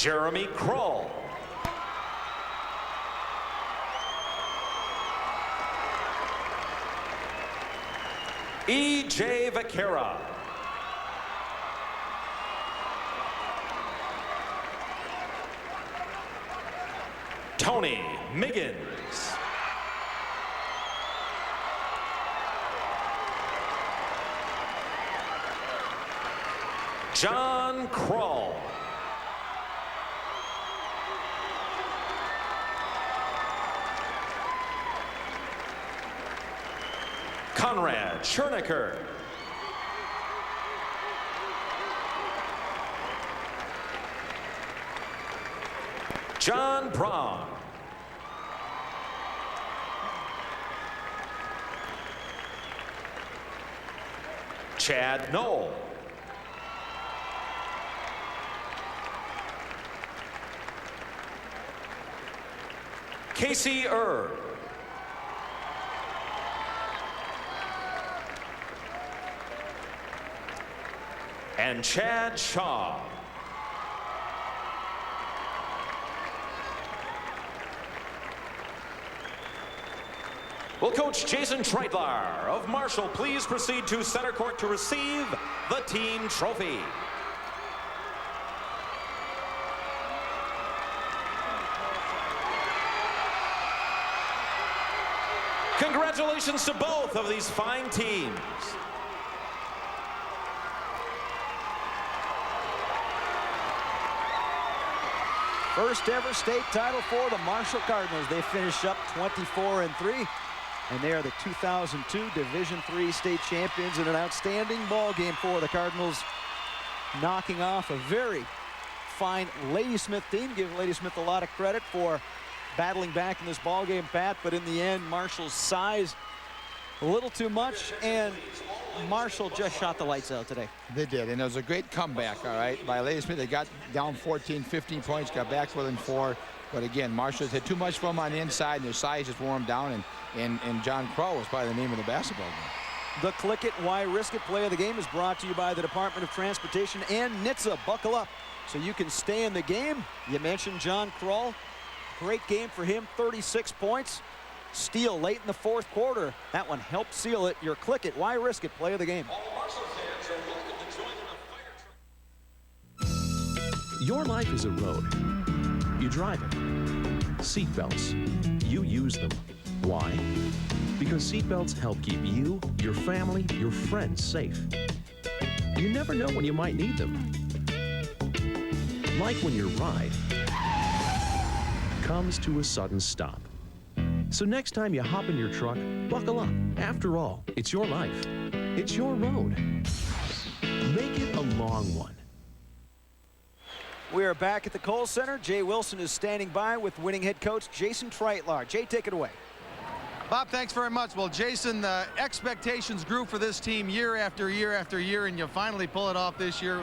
Jeremy Kroll. E.J. Vaquera. Tony Miggins. John Kroll. Conrad Cherniker. John Braun. Chad Knoll. Casey Erb. And Chad Shaw. Will Coach Jason Treitler of Marshall please proceed to center court to receive the team trophy. Congratulations to both of these fine teams. First ever state title for the Marshall Cardinals. They finish up 24-3. And they are the 2002 Division III state champions in an outstanding ball game for the Cardinals, knocking off a very fine Ladysmith team. Give Ladysmith a lot of credit for battling back in this ball game, Pat, but in the end, Marshall's size a little too much, and Marshall just shot the lights out today. They did, and it was a great comeback, all right, by Ladysmith. They got down 14, 15 points, got back within 4. But again, Marshall's had too much for them on the inside, and their size just wore them down, and John Kroll was probably the name of the basketball game. The Click It, Why Risk It play of the game is brought to you by the Department of Transportation and NHTSA. Buckle up so you can stay in the game. You mentioned John Kroll. Great game for him, 36 points. Steal late in the fourth quarter. That one helped seal it. Your Click It, Why Risk It play of the game. Your life is a road. You drive it. Seatbelts. You use them. Why? Because seatbelts help keep you, your family, your friends safe. You never know when you might need them. Like when your ride comes to a sudden stop. So next time you hop in your truck, buckle up. After all, it's your life. It's your road. Make it a long one. We are back at the Kohl Center. Jay Wilson is standing by with winning head coach Jason Treitler. Jay, take it away. Bob, thanks very much. Well, Jason, the expectations grew for this team year after year after year, and you finally pull it off this year.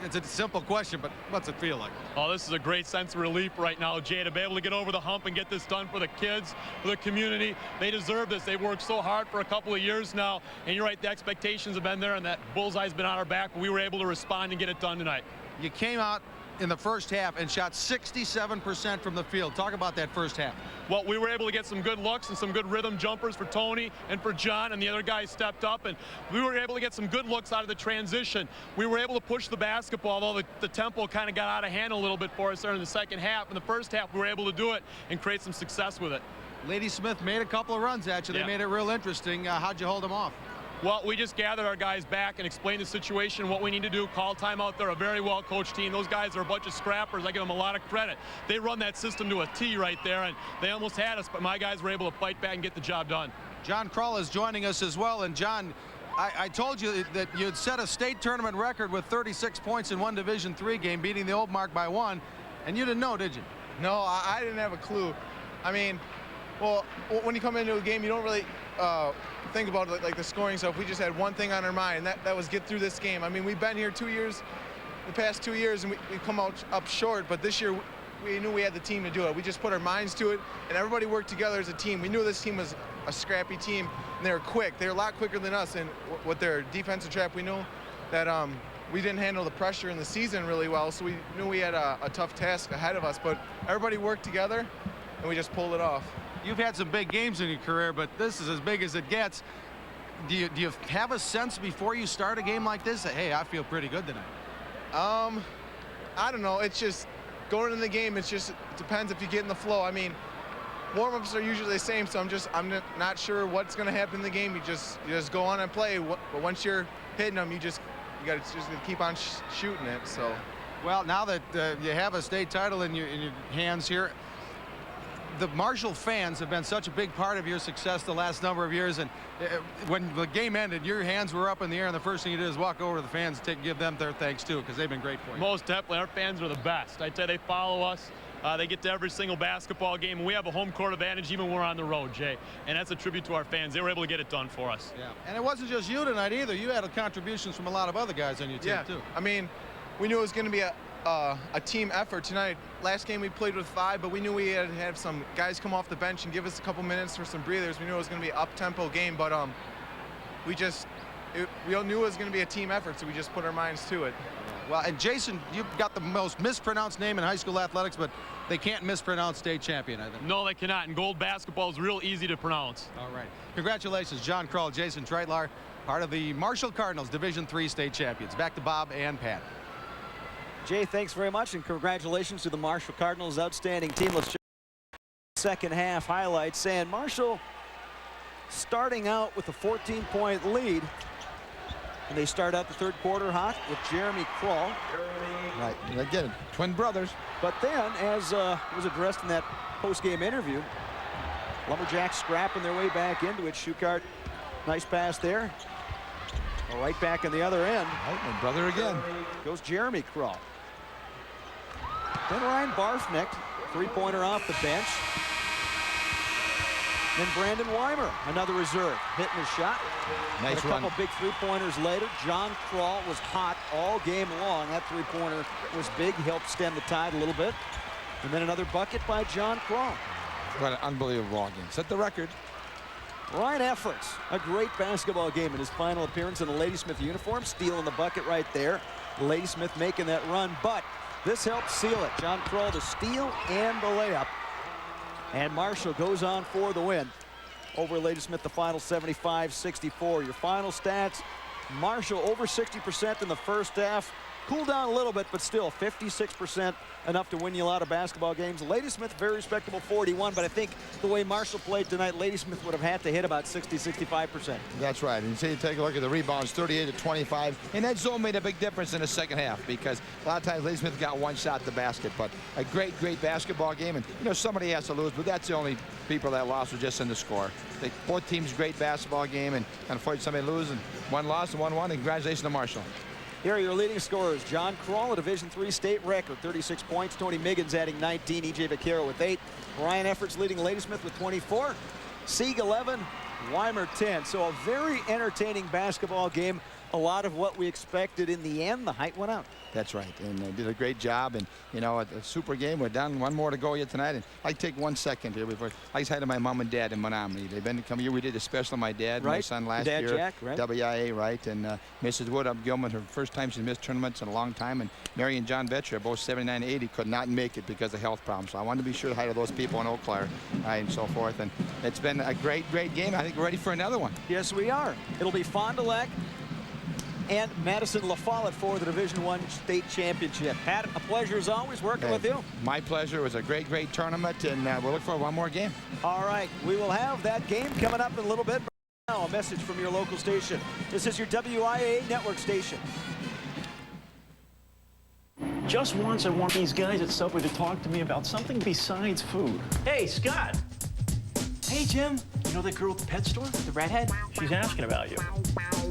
It's a simple question, but what's it feel like? Oh, this is a great sense of relief right now, Jay, to be able to get over the hump and get this done for the kids, for the community. They deserve this. They've worked so hard for a couple of years now, and you're right, the expectations have been there, and that bullseye's been on our back, but we were able to respond and get it done tonight. You came out in the first half and shot 67% from the field. Talk about that first half. Well, we were able to get some good looks and some good rhythm jumpers for Tony and for John, and the other guys stepped up, and we were able to get some good looks out of the transition. We were able to push the basketball, although the tempo kind of got out of hand a little bit for us there in the second half. In the first half, we were able to do it and create some success with it. Ladysmith made a couple of runs at you. They made it real interesting. How'd you hold them off? Well, we just gathered our guys back and explained the situation, what we need to do, call timeout. They're a very well-coached team. Those guys are a bunch of scrappers. I give them a lot of credit. They run that system to a T right there, and they almost had us, but my guys were able to fight back and get the job done. John Kroll is joining us as well, and John, I told you that you had set a state tournament record with 36 points in one Division III game, beating the old mark by 1, and you didn't know, did you? No, I didn't have a clue. I mean, well, when you come into a game, you don't really think about like the scoring stuff. We just had one thing on our mind, and that was get through this game. I mean, we've been here the past 2 years, and we've come out up short, but this year we knew we had the team to do it. We just put our minds to it, and everybody worked together as a team. We knew this team was a scrappy team, and they were quick. They were a lot quicker than us, and with their defensive trap, we knew that we didn't handle the pressure in the season really well, so we knew we had a tough task ahead of us. But everybody worked together, and we just pulled it off. You've had some big games in your career, but this is as big as it gets. Do you have a sense before you start a game like this that, hey, I feel pretty good tonight? I don't know. It's just going into the game. It depends if you get in the flow. I mean, warm-ups are usually the same, so I'm not sure what's going to happen in the game. You just go on and play. But once you're hitting them, you got to just keep on shooting it. So, well, now that you have a state title in your hands here, the Marshall fans have been such a big part of your success the last number of years. And when the game ended, your hands were up in the air, and the first thing you did is walk over to the fans and give them their thanks too, because they've been great for you. Most definitely. Our fans are the best. I tell you, they follow us. They get to every single basketball game, and we have a home court advantage even when we're on the road, Jay. And that's a tribute to our fans. They were able to get it done for us. Yeah. And it wasn't just you tonight either. You had contributions from a lot of other guys on your team too. I mean, we knew it was going to be a team effort tonight. Last game we played with 5, but we knew we had to have some guys come off the bench and give us a couple minutes for some breathers. We knew it was going to be an up-tempo game, but we all knew it was going to be a team effort, so we just put our minds to it. Well, and Jason, you've got the most mispronounced name in high school athletics, but they can't mispronounce state champion, I think. No, they cannot. And gold basketball is real easy to pronounce. All right. Congratulations, John Kroll, Jason Treitlar, part of the Marshall Cardinals Division III state champions. Back to Bob and Pat. Jay, thanks very much, and congratulations to the Marshall Cardinals. Outstanding team. Let's check second half highlights. And Marshall starting out with a 14-point lead. And they start out the third quarter hot with Jeremy Kroll. Right, and again, twin brothers. But then, as was addressed in that post-game interview, Lumberjacks scrapping their way back into it. Schuchart, nice pass there. Right back in the other end. Right, my brother again. Goes Jeremy Kroll. Then Ryan Barfnick, three-pointer off the bench. Then Brandon Weimer, another reserve, hitting his shot. Nice and a couple big three-pointers later. John Kroll was hot all game long. That three-pointer was big, helped stem the tide a little bit. And then another bucket by John Kroll. What an unbelievable ball game. Set the record. Ryan Efforts, a great basketball game in his final appearance in a Ladysmith uniform, stealing the bucket right there. Ladysmith making that run, but this helped seal it. John Kroll the steal and the layup. And Marshall goes on for the win over Ladysmith, the final 75-64. Your final stats, Marshall over 60% in the first half. Cooled down a little bit, but still 56%, enough to win you a lot of basketball games. Ladysmith, very respectable 41, but I think the way Marshall played tonight, Ladysmith would have had to hit about 60-65%. That's right. And you take a look at the rebounds, 38-25, and that zone made a big difference in the second half because a lot of times Ladysmith got one shot at the basket. But a great basketball game, and you know somebody has to lose, but that's the only people that lost were just in the score. Both teams great basketball game, and unfortunately somebody lose, and one loss and 1-1. And congratulations to Marshall. Here are your leading scorers. John Kroll, a Division III state record, 36 points. Tony Miggins adding 19. E.J. Vaquero with 8. Ryan Efforts leading Ladysmith with 24. Sieg 11. Weimer 10. So a very entertaining basketball game. A lot of what we expected in the end. The height went out. That's right, and they did a great job. And you know, a super game. We're done. One more to go yet tonight. And I take 1 second here before I say hi to my mom and dad in Menominee. They've been to come here. We did a special on my dad, right. My son last Dad year. Jack, right? WIA, right? And Mrs. Wood up Gilman, her first time she's missed tournaments in a long time. And Mary and John Vetcher, both 79-80, could not make it because of health problems. So I wanted to be sure to hi to those people in Eau Claire, and so forth. And it's been a great game. I think we're ready for another one. Yes, we are. It'll be Fond du Lac and Madison LaFollette for the Division I state championship. Pat, a pleasure as always working with you. My pleasure. It was a great tournament, and we'll look for one more game. All right, we will have that game coming up in a little bit. Now, a message from your local station. This is your WIAA network station. Just once, I want these guys at Subway to talk to me about something besides food. Hey, Scott. Hey, Jim. You know that girl at the pet store? The redhead? She's asking about you.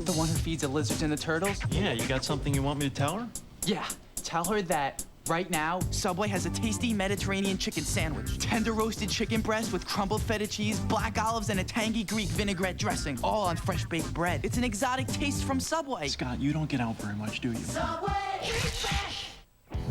The one who feeds the lizards and the turtles? Yeah, you got something you want me to tell her? Yeah. Tell her that right now, Subway has a tasty Mediterranean chicken sandwich. Tender roasted chicken breast with crumbled feta cheese, black olives, and a tangy Greek vinaigrette dressing, all on fresh baked bread. It's an exotic taste from Subway. Scott, you don't get out very much, do you? Subway, eat fresh.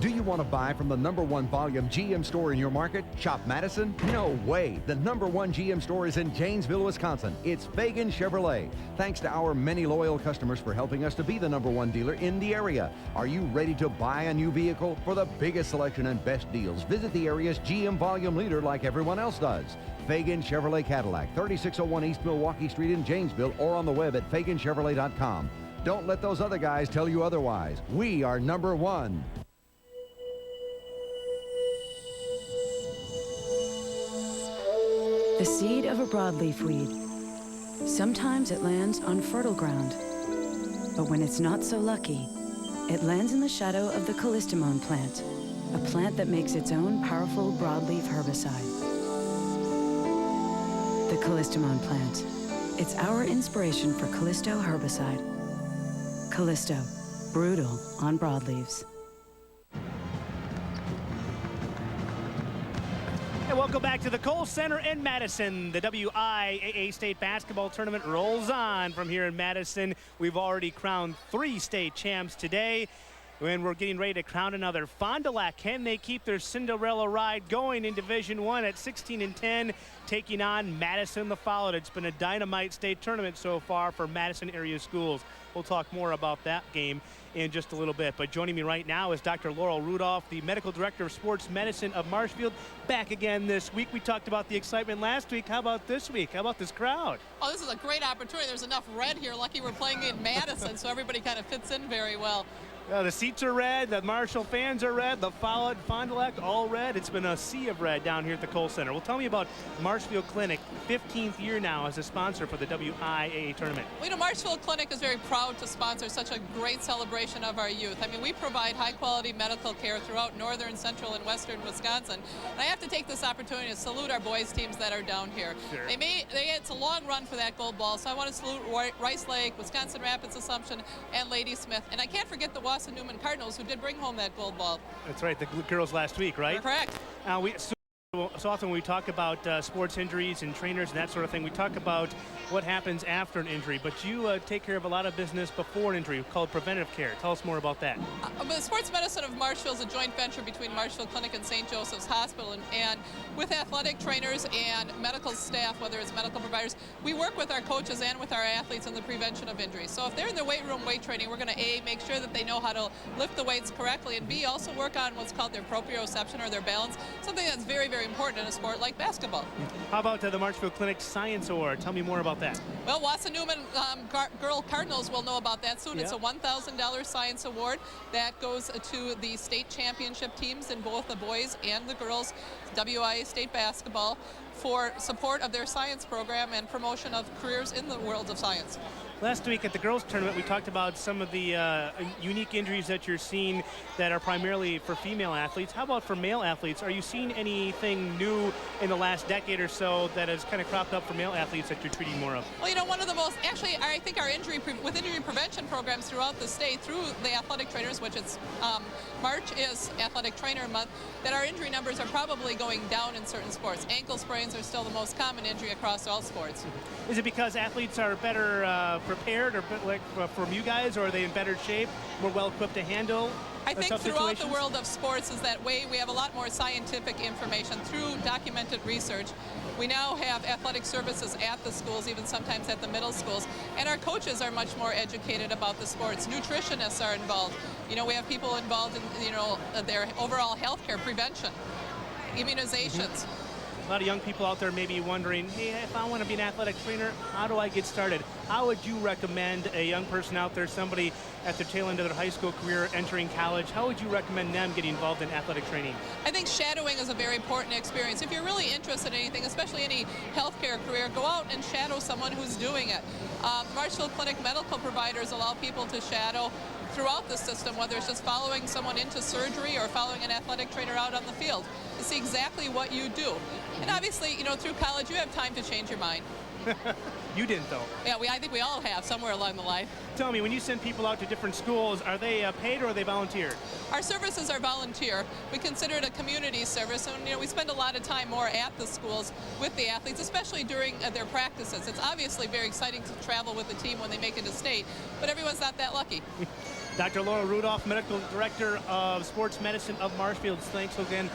Do you want to buy from the #1 volume GM store in your market? Shop Madison? No way. The #1 GM store is in Janesville, Wisconsin. It's Fagan Chevrolet. Thanks to our many loyal customers for helping us to be the #1 dealer in the area. Are you ready to buy a new vehicle? For the biggest selection and best deals, visit the area's GM volume leader like everyone else does. Fagan Chevrolet Cadillac, 3601 East Milwaukee Street in Janesville, or on the web at faganchevrolet.com. Don't let those other guys tell you otherwise. We are #1. The seed of a broadleaf weed. Sometimes it lands on fertile ground, but when it's not so lucky, it lands in the shadow of the callistemon plant, a plant that makes its own powerful broadleaf herbicide. The callistemon plant. It's our inspiration for Callisto herbicide. Callisto, brutal on broadleaves. And welcome back to the Kohl Center in Madison. The WIAA State Basketball Tournament rolls on from here in Madison. We've already crowned 3 state champs today, and we're getting ready to crown another. Fond du Lac, can they keep their Cinderella ride going in Division I at 16-10, taking on Madison LaFollette? It's been a dynamite state tournament so far for Madison area schools. We'll talk more about that game in just a little bit. But joining me right now is Dr. Laurel Rudolph, the Medical Director of Sports Medicine of Marshfield, back again this week. We talked about the excitement last week. How about this week? How about this crowd? Oh, this is a great opportunity. There's enough red here. Lucky we're playing in Madison, so everybody kind of fits in very well. The seats are red, the Marshall fans are red, the Follett, Fond du Lac, all red. It's been a sea of red down here at the Kohl Center. Well, tell me about Marshfield Clinic, 15th year now as a sponsor for the WIAA tournament. Well, you know, Marshfield Clinic is very proud to sponsor such a great celebration of our youth. I mean, we provide high-quality medical care throughout northern, central, and western Wisconsin. And I have to take this opportunity to salute our boys teams that are down here. Sure. It's a long run for that gold ball, so I want to salute Rice Lake, Wisconsin Rapids Assumption, and Lady Smith. And I can't forget the Newman Cardinals, who did bring home that gold ball. That's right, the girls last week, right? You're correct. So often when we talk about sports injuries and trainers and that sort of thing, we talk about what happens after an injury, but you take care of a lot of business before an injury called preventive care. Tell us more about that. The Sports Medicine of Marshfield is a joint venture between Marshfield Clinic and St. Joseph's Hospital, and with athletic trainers and medical staff, whether it's medical providers, we work with our coaches and with our athletes in the prevention of injuries. So if they're in the weight room weight training, we're going to A, make sure that they know how to lift the weights correctly, and B, also work on what's called their proprioception or their balance, something that's very, very important in a sport like basketball. How about the Marshfield Clinic Science Award? Tell me more about that. Well, Newman Girl Cardinals will know about that soon. Yeah. It's a $1,000 science award that goes to the state championship teams in both the boys and the girls WIA state basketball for support of their science program and promotion of careers in the world of science. Last week at the girls tournament, we talked about some of the unique injuries that you're seeing that are primarily for female athletes. How about for male athletes? Are you seeing anything new in the last decade or so that has kind of cropped up for male athletes that you're treating more of? Well, you know, one of the most, actually, I think our injury prevention programs throughout the state through the athletic trainers, which it's March is Athletic Trainer Month, that our injury numbers are probably going down in certain sports. Ankle sprains are still the most common injury across all sports. Is it because athletes are better prepared or from you guys, or are they in better shape, more well equipped to handle? I think throughout the world of sports is that way we have a lot more scientific information through documented research. We now have athletic services at the schools, even sometimes at the middle schools, and our coaches are much more educated about the sports. Nutritionists are involved. You know, we have people involved in, you know, their overall health care, prevention, immunizations. A lot of young people out there may be wondering, hey, if I want to be an athletic trainer, how do I get started? How would you recommend a young person out there, somebody at the tail end of their high school career entering college, how would you recommend them getting involved in athletic training? I think shadowing is a very important experience. If you're really interested in anything, especially any healthcare career, go out and shadow someone who's doing it. Marshfield Clinic medical providers allow people to shadow throughout the system, whether it's just following someone into surgery or following an athletic trainer out on the field, to see exactly what you do. And obviously, you know, through college, you have time to change your mind. You didn't, though. Yeah, I think we all have somewhere along the line. Tell me, when you send people out to different schools, are they paid or are they volunteer? Our services are volunteer. We consider it a community service, and you know, we spend a lot of time more at the schools with the athletes, especially during their practices. It's obviously very exciting to travel with the team when they make it to state, but everyone's not that lucky. Dr. Laura Rudolph, Medical Director of Sports Medicine of Marshfield. Thanks again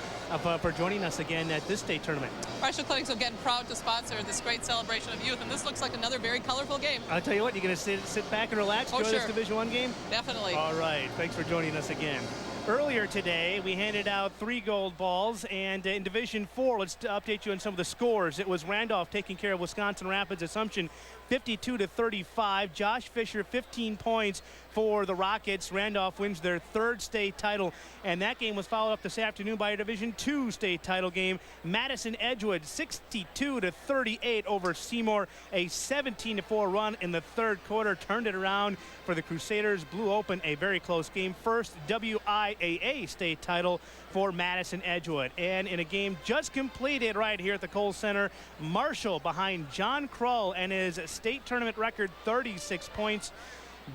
for joining us again at this state tournament. Marshall Clinic's again proud to sponsor this great celebration of youth, and this looks like another very colorful game. I'll tell you what, you're going to sit back and relax, enjoy this Division I game? Definitely. All right, thanks for joining us again. Earlier today, we handed out 3 gold balls, and in Division 4, let's update you on some of the scores. It was Randolph taking care of Wisconsin Rapids Assumption 52-35. Josh Fisher, 15 points for the Rockets. Randolph wins their 3rd state title, and that game was followed up this afternoon by a Division II state title game. Madison Edgewood, 62-38 over Seymour. A 17-4 run in the 3rd quarter turned it around for the Crusaders. Blew open a very close game. First WIAA state title for Madison Edgewood. And in a game just completed right here at the Kohl Center, Marshall behind John Krull and his state tournament record 36 points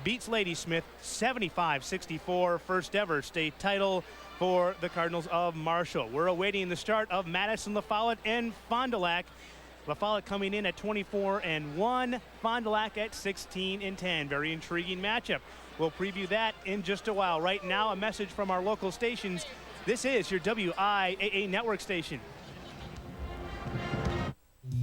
beats Ladysmith 75-64, first ever state title for the Cardinals of Marshall. We're awaiting the start of Madison, LaFollette, and Fond du Lac. LaFollette coming in at 24-1, Fond du Lac at 16-10. Very intriguing matchup. We'll preview that in just a while. Right now, a message from our local stations. This is your WIAA network station.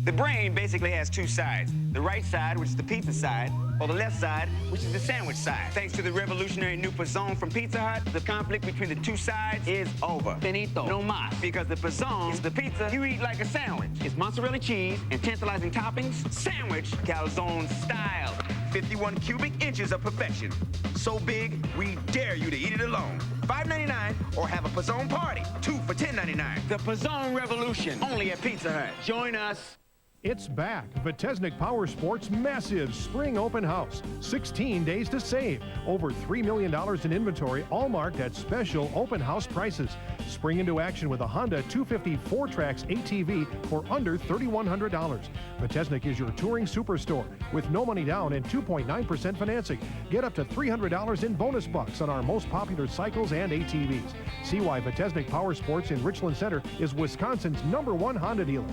The brain basically has 2 sides. The right side, which is the pizza side, or the left side, which is the sandwich side. Thanks to the revolutionary new Pizzone from Pizza Hut, the conflict between the 2 sides is over. Finito. No mas. Because the Pizzone is the pizza you eat like a sandwich. It's mozzarella cheese and tantalizing toppings. Sandwich calzone style. 51 cubic inches of perfection. So big, we dare you to eat it alone. $5.99 or have a Pizzone party. 2 for $10.99. The Pizzone revolution, only at Pizza Hut. Join us. It's back. Vitesnik Power Sports massive spring open house. 16 days to save. Over $3 million in inventory, all marked at special open house prices. Spring into action with a Honda 250 4-Trax ATV for under $3,100. Vitesnik is your touring superstore with no money down and 2.9% financing. Get up to $300 in bonus bucks on our most popular cycles and ATVs. See why Vitesnik Power Sports in Richland Center is Wisconsin's #1 Honda dealer.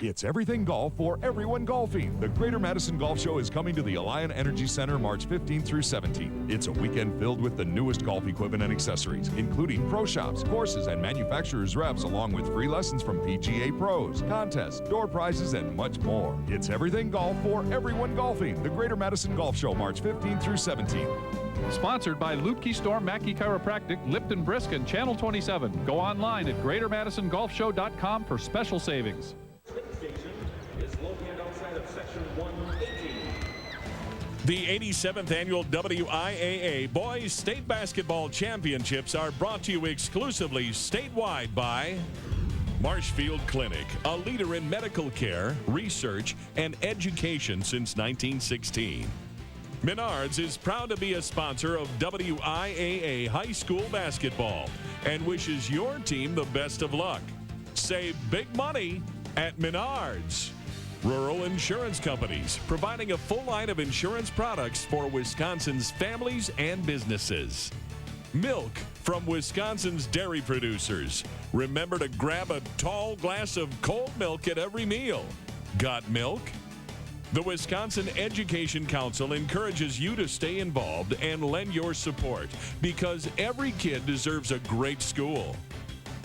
It's everything golf for everyone golfing. The Greater Madison Golf Show is coming to the Alliant Energy Center March 15th through 17th. It's a weekend filled with the newest golf equipment and accessories, including pro shops, courses, and manufacturers' reps, along with free lessons from PGA pros, contests, door prizes, and much more. It's everything golf for everyone golfing. The Greater Madison Golf Show March 15th through 17th. Sponsored by Lutke Storm, Mackey Chiropractic, Lipton Brisk, and Channel 27. Go online at GreaterMadisonGolfShow.com for special savings. The 87th annual WIAA Boys State Basketball Championships are brought to you exclusively statewide by Marshfield Clinic, a leader in medical care, research, and education since 1916. Menards is proud to be a sponsor of WIAA High School Basketball and wishes your team the best of luck. Save big money at Menards. Rural Insurance Companies, providing a full line of insurance products for Wisconsin's families and businesses. Milk from Wisconsin's dairy producers. Remember to grab a tall glass of cold milk at every meal. Got milk? The Wisconsin Education Council encourages you to stay involved and lend your support because every kid deserves a great school.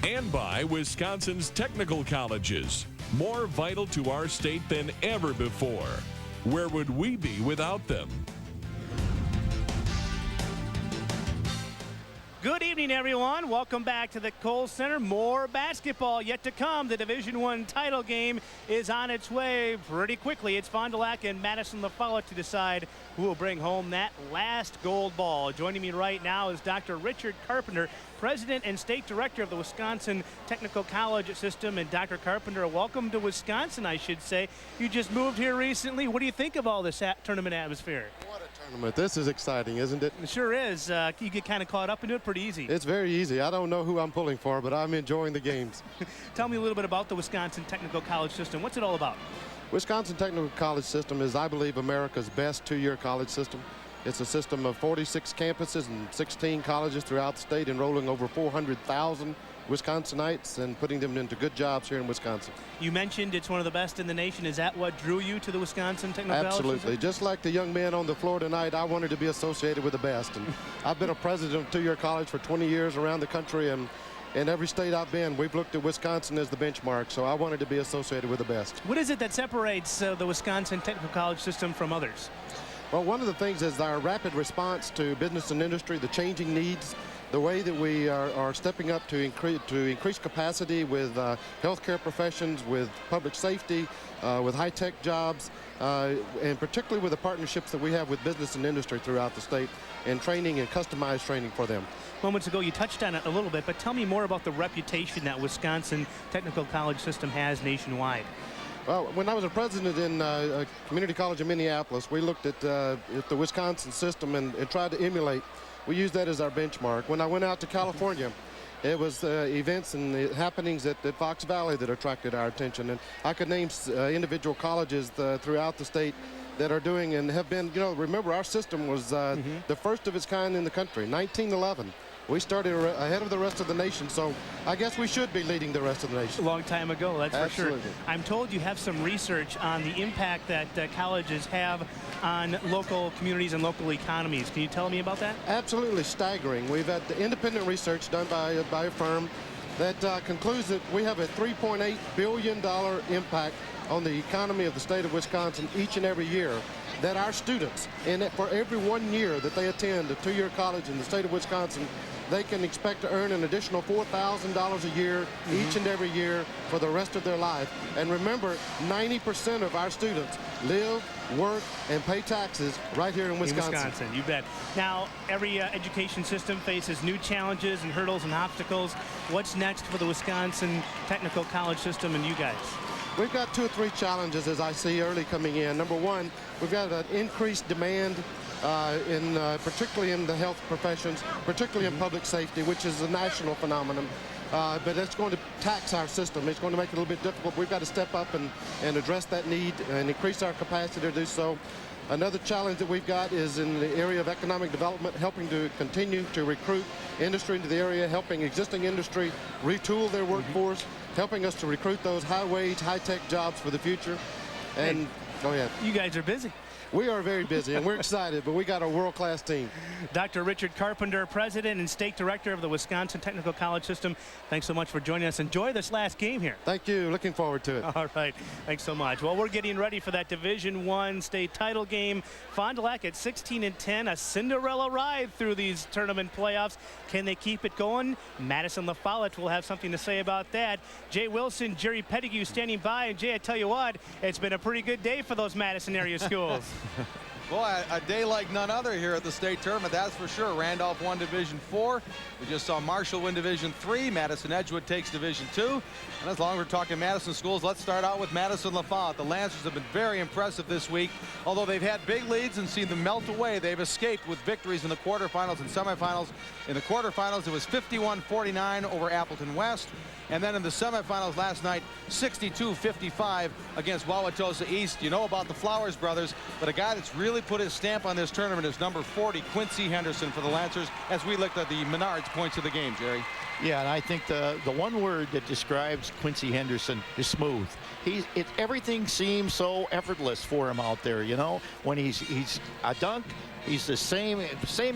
And by Wisconsin's technical colleges, more vital to our state than ever before. Where would we be without them? Good evening, everyone. Welcome back to the Kohl Center. More basketball yet to come. The Division I title game is on its way pretty quickly. It's Fond du Lac and Madison LaFollette to decide who will bring home that last gold ball. Joining me right now is Dr. Richard Carpenter, President and State Director of the Wisconsin Technical College System. And Dr. Carpenter, welcome to Wisconsin, I should say. You just moved here recently. What do you think of all this tournament atmosphere? What a tournament. This is exciting, isn't it? It sure is. You get kind of caught up into it pretty easy. It's very easy. I don't know who I'm pulling for, but I'm enjoying the games. Tell me a little bit about the Wisconsin Technical College System. What's it all about? Wisconsin Technical College System is, I believe, America's best two-year college system. It's a system of 46 campuses and 16 colleges throughout the state, enrolling over 400,000 Wisconsinites and putting them into good jobs here in Wisconsin. You mentioned it's one of the best in the nation. Is that what drew you to the Wisconsin Technical College? Absolutely. Just like the young man on the floor tonight, I wanted to be associated with the best. And I've been a president of a two-year college for 20 years around the country, and in every state I've been, we've looked at Wisconsin as the benchmark, so I wanted to be associated with the best. What is it that separates the Wisconsin Technical College system from others? Well, one of the things is our rapid response to business and industry, the changing needs, the way that we are stepping up to increase capacity with healthcare professions, with public safety, with high-tech jobs, and particularly with the partnerships that we have with business and industry throughout the state, and training and customized training for them. Moments ago, you touched on it a little bit, but tell me more about the reputation that Wisconsin Technical College system has nationwide. Well, when I was a president in a community college in Minneapolis, we looked at the Wisconsin system and tried to emulate. We used that as our benchmark. When I went out to California, it was events and the happenings at Fox Valley that attracted our attention. And I could name individual colleges throughout the state that are doing and have been, you know, remember our system was the first of its kind in the country, 1911. We started ahead of the rest of the nation, so I guess we should be leading the rest of the nation. A long time ago, that's Absolutely. for sure. I'm told you have some research on the impact that colleges have on local communities and local economies. Can you tell me about that? Absolutely staggering. We've had independent research done by a firm that concludes that we have a $3.8 billion impact on the economy of the state of Wisconsin each and every year. That our students, and for every 1 year that they attend a two-year college in the state of Wisconsin, they can expect to earn an additional $4,000 a year each and every year for the rest of their life. And remember, 90% of our students live, work, and pay taxes right here in Wisconsin. In Wisconsin, you bet. Now, every education system faces new challenges and hurdles and obstacles. What's next for the Wisconsin Technical College system and you guys? We've got 2 or 3 challenges as I see early coming in. Number one, we've got an increased demand particularly in the health professions, particularly in public safety, which is a national phenomenon. But it's going to tax our system. It's going to make it a little bit difficult. We've got to step up and address that need and increase our capacity to do so. Another challenge that we've got is in the area of economic development, helping to continue to recruit industry into the area, helping existing industry retool their workforce, helping us to recruit those high-wage, high-tech jobs for the future. And hey, go ahead. You guys are busy. We are very busy, and we're excited, but we got a world-class team. Dr. Richard Carpenter, President and State Director of the Wisconsin Technical College System, thanks so much for joining us. Enjoy this last game here. Thank you. Looking forward to it. All right. Thanks so much. Well, we're getting ready for that Division I state title game. Fond du Lac at 16-10, a Cinderella ride through these tournament playoffs. Can they keep it going? Madison LaFollette will have something to say about that. Jay Wilson, Jerry Pettigrew standing by. And Jay, I tell you what, it's been a pretty good day for those Madison area schools. Boy, a day like none other here at the state tournament, that's for sure. Randolph won Division IV. We just saw Marshall win Division III. Madison Edgewood takes Division II. And as long as we're talking Madison schools, let's start out with Madison LaFollette. The Lancers have been very impressive this week. Although they've had big leads and seen them melt away, they've escaped with victories in the quarterfinals and semifinals. In the quarterfinals, it was 51-49 over Appleton West. And then in the semifinals last night, 62-55 against Wauwatosa East. You know about the Flowers brothers, but a guy that's really put his stamp on this tournament is number 40, Quincy Henderson for the Lancers, as we looked at the Menards points of the game, Jerry. Yeah, and I think the one word that describes Quincy Henderson is smooth. Everything seems so effortless for him out there, you know. When he's a dunk, he's the same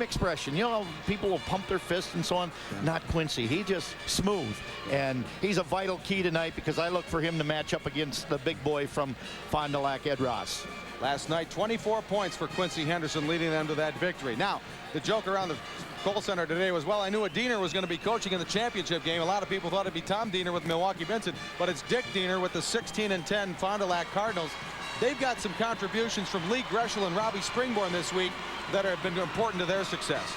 expression. You know, people will pump their fists and so on. Yeah. Not Quincy. He just smooth. And he's a vital key tonight because I look for him to match up against the big boy from Fond du Lac, Ed Ross. Last night, 24 points for Quincy Henderson, leading them to that victory. Now, the joke around the Kohl Center today was, well, I knew a Diener was going to be coaching in the championship game. A lot of people thought it'd be Tom Diener with Milwaukee Vincent, but it's Dick Diener with the 16-10 Fond du Lac Cardinals. They've got some contributions from Lee Greshel and Robbie Springborn this week that have been important to their success.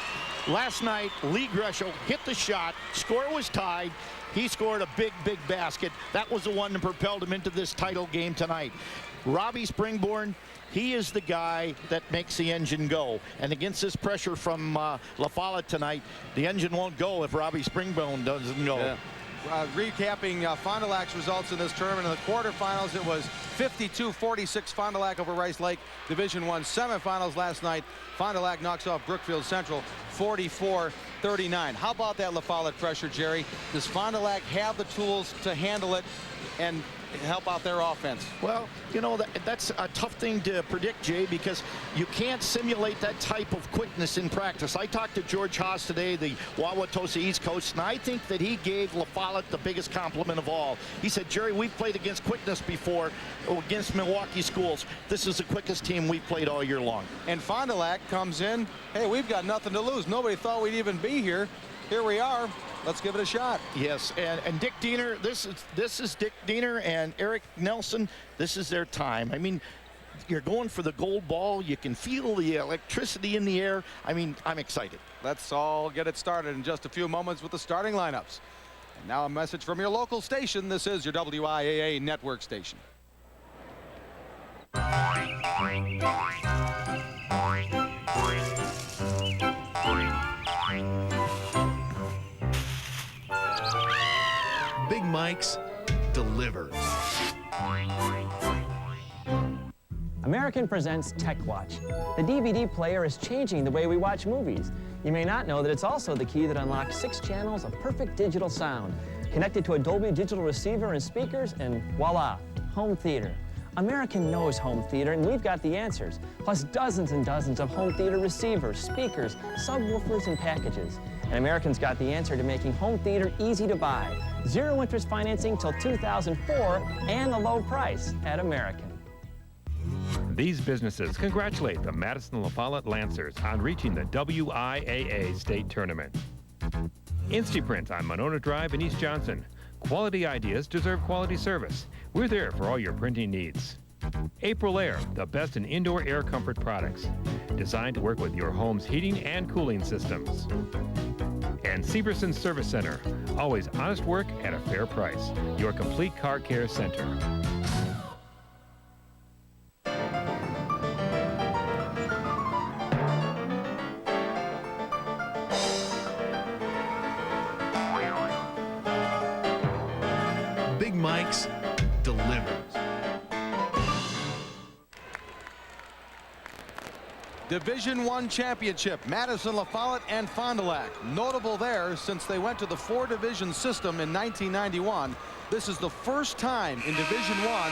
Last night, Lee Greshel hit the shot. Score was tied. He scored a big basket. That was the one that propelled him into this title game tonight. Robbie Springborn, he is the guy that makes the engine go. And against this pressure from LaFollette tonight, the engine won't go if Robbie Springborn doesn't go. Yeah. recapping Fond du Lac's results in this tournament. In the quarterfinals, it was 52-46 Fond du Lac over Rice Lake. Division I semifinals last night. Fond du Lac knocks off Brookfield Central 44-39. How about that LaFollette pressure, Jerry? Does Fond du Lac have the tools to handle it and help out their offense? Well, you know, that's a tough thing to predict, Jay, because you can't simulate that type of quickness in practice. I talked to George Haas today, the Wauwatosa East coach, and I think that he gave LaFollette the biggest compliment of all. He said, Jerry, we've played against quickness before, against Milwaukee schools. This is the quickest team we've played all year long. And Fond du Lac comes in, hey, we've got nothing to lose. Nobody thought we'd even be here. Here we are. Let's give it a shot. Yes, and Dick Diener, this is Dick Diener and Eric Nelson. This is their time. I mean, you're going for the gold ball. You can feel the electricity in the air. I mean, I'm excited. Let's all get it started in just a few moments with the starting lineups. And now a message from your local station. This is your WIAA network station. Big Mike's delivers. American presents Tech Watch. The DVD player is changing the way we watch movies. You may not know that it's also the key that unlocks 6 channels of perfect digital sound, connected to a Dolby digital receiver and speakers, and voila, home theater. American knows home theater, and we've got the answers, plus dozens and dozens of home theater receivers, speakers, subwoofers, and packages. And American's got the answer to making home theater easy to buy. 0 interest financing till 2004 and a low price at American. These businesses congratulate the Madison LaFollette Lancers on reaching the WIAA state tournament. Instaprint on Monona Drive in East Johnson. Quality ideas deserve quality service. We're there for all your printing needs. April Air, the best in indoor air comfort products, designed to work with your home's heating and cooling systems. And Severson Service Center, always honest work at a fair price. Your complete car care center. Big Mike's delivers. Division I championship, Madison, LaFollette, and Fond du Lac. Notable there, since they went to the 4-division system in 1991, this is the first time in Division I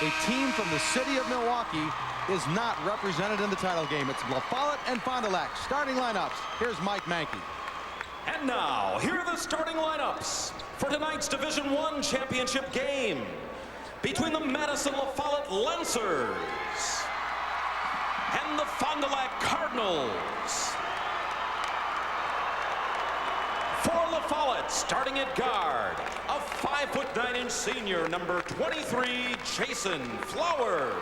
a team from the city of Milwaukee is not represented in the title game. It's LaFollette and Fond du Lac. Starting lineups. Here's Mike Mankey. And now, here are the starting lineups for tonight's Division I championship game between the Madison LaFollette Lancers and the Fond du Lac Cardinals. For LaFollette, starting at guard, a 5'9" senior, number 23, Jason Flowers.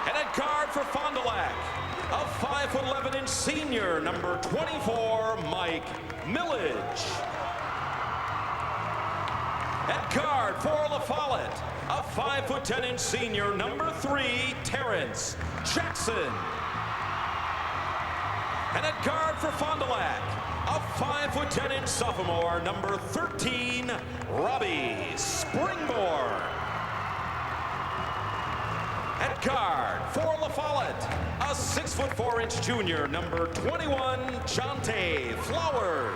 And at guard for Fond du Lac, a 5'11" senior, number 24, Mike Millage. At guard for LaFollette, a 5'10" senior, number 3, Terrence Jackson. And at guard for Fond du Lac, a 5'10" sophomore, number 13, Robbie Springborn. At guard for LaFollette, a 6'4" junior, number 21, Jonte Flowers.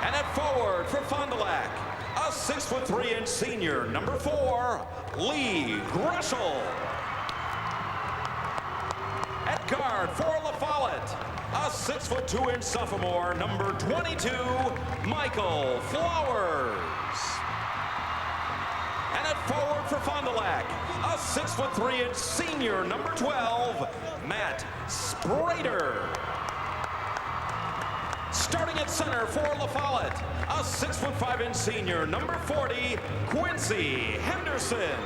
And at forward for Fond du Lac, a 6'3" senior, number 4, Lee Greschel. At guard for LaFollette, a 6'2" sophomore, number 22, Michael Flowers. And at forward for Fond du Lac, a 6'3" senior, number 12, Matt Sprader. Starting at center for LaFollette, a 6'5" senior, number 40, Quincy Henderson.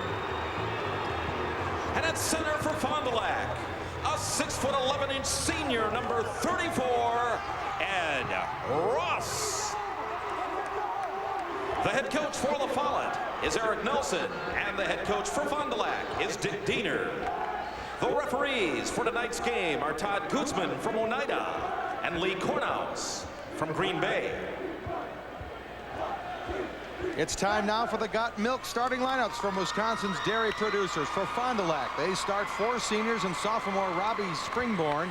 And at center for Fond du Lac, a 6'11" senior, number 34, Ed Ross. The head coach for LaFollette is Eric Nelson, and the head coach for Fond du Lac is Dick Diener. The referees for tonight's game are Todd Gutzman from Oneida and Lee Kornhaus. from Green Bay. It's time now for the Got Milk starting lineups from Wisconsin's dairy producers. For Fond du Lac, they start 4 seniors and sophomore Robbie Springborn.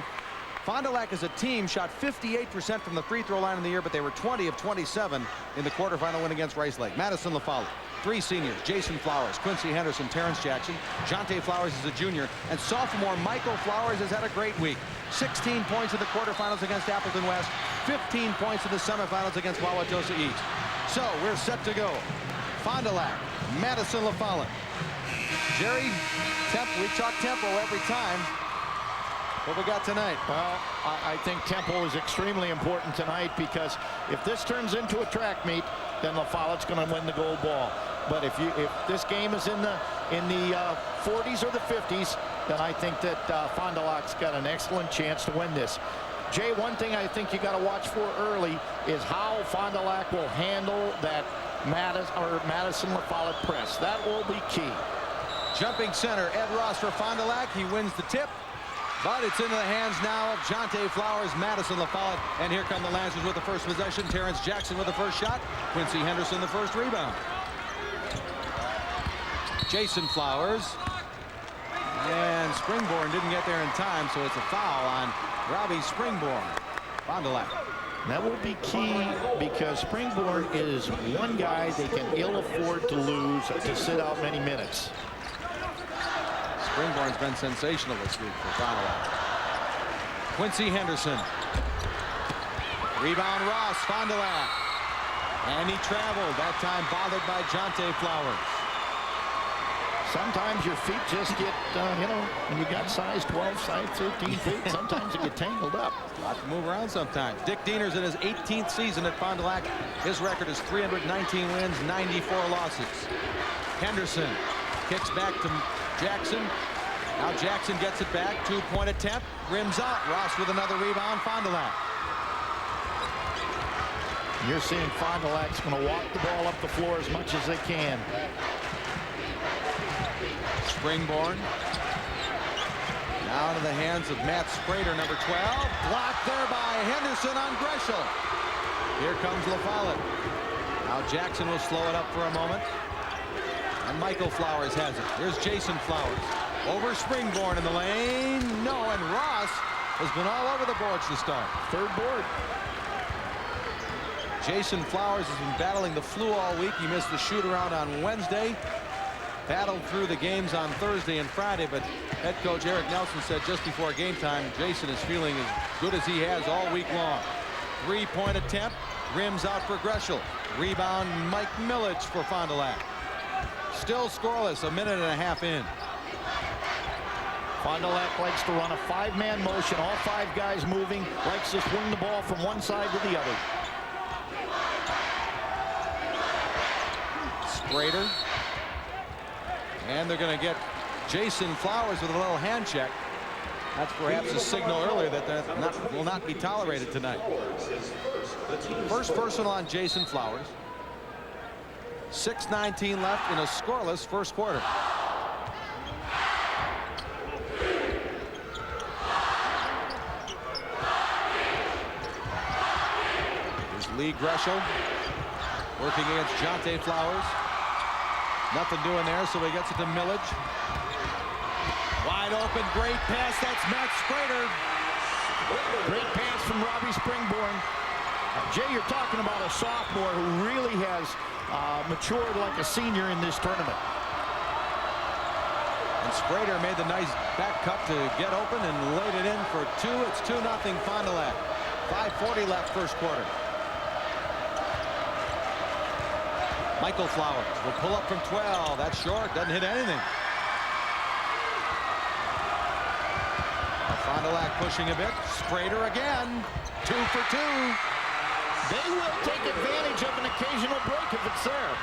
Fond du Lac as a team shot 58% from the free throw line in the year, but they were 20 of 27 in the quarterfinal win against Rice Lake. Madison LaFollette, 3 seniors, Jason Flowers, Quincy Henderson, Terrence Jackson. Jonte Flowers is a junior, and sophomore Michael Flowers has had a great week. 16 points in the quarterfinals against Appleton West, 15 points in the semifinals against Wauwatosa East. So we're set to go. Fond du Lac, Madison LaFollette. Jerry, we talk tempo every time. What we got tonight? Well, I think tempo is extremely important tonight, because if this turns into a track meet, then LaFollette's going to win the gold ball. But if this game is in the 40s or the 50s, then I think that Fond du Lac's got an excellent chance to win this. Jay, one thing I think you got to watch for early is how Fond du Lac will handle that Madison LaFollette press. That will be key. Jumping center, Ed Ross for Fond du Lac. He wins the tip. But it's into the hands now of Jonte Flowers, Madison LaFollette. And here come the Lancers with the first possession. Terrence Jackson with the first shot. Quincy Henderson the first rebound. Jason Flowers. And Springborn didn't get there in time, so it's a foul on Robbie Springborn. Fond du Lac. That will be key, because Springborn is one guy they can ill afford to lose, to sit out many minutes. Springborn's been sensational this week for Fond du Lac. Quincy Henderson. Rebound Ross, Fond du Lac. And he traveled, that time bothered by Jonte Flowers. Sometimes your feet just get, when you got size 12, size 13 feet, sometimes you get tangled up. A lot to move around sometimes. Dick Diener's in his 18th season at Fond du Lac. His record is 319 wins, 94 losses. Henderson kicks back to Jackson. Now Jackson gets it back. 2-point attempt. Rims out. Ross with another rebound. Fond du Lac. You're seeing Fond du Lac's going to walk the ball up the floor as much as they can. Springborn. Now into the hands of Matt Sprader, number 12. Blocked there by Henderson on Greshel. Here comes LaFollette. Now Jackson will slow it up for a moment. And Michael Flowers has it. Here's Jason Flowers. Over Springborn in the lane. No, and Ross has been all over the boards to start. Third board. Jason Flowers has been battling the flu all week. He missed the shoot-around on Wednesday. Battled through the games on Thursday and Friday, but head coach Eric Nelson said just before game time, Jason is feeling as good as he has all week long. 3-point attempt. Rims out for Greshel. Rebound Mike Millich for Fond du Lac. Still scoreless, a minute and a half in. Fond du Lac likes to run a 5-man motion, all 5 guys moving, likes to swing the ball from one side to the other. Sprader. And they're going to get Jason Flowers with a little hand check. That's perhaps a signal earlier that will not be tolerated tonight. First personal on Jason Flowers. 6:19 left in a scoreless first quarter. Here's Lee Greshel working against Jonte Flowers. Nothing doing there, so he gets it to Millich. Wide open, great pass. That's Matt Sprader. Great pass from Robbie Springborn. Jay, you're talking about a sophomore who really has matured like a senior in this tournament. And Sprader made the nice back cut to get open and laid it in for 2. It's 2-0 Fond du Lac. 5:40 left first quarter. Michael Flowers will pull up from 12. That's short. Doesn't hit anything. Fond du Lac pushing a bit. Sprader again. 2 for 2. They will take advantage of an occasional break if it's there.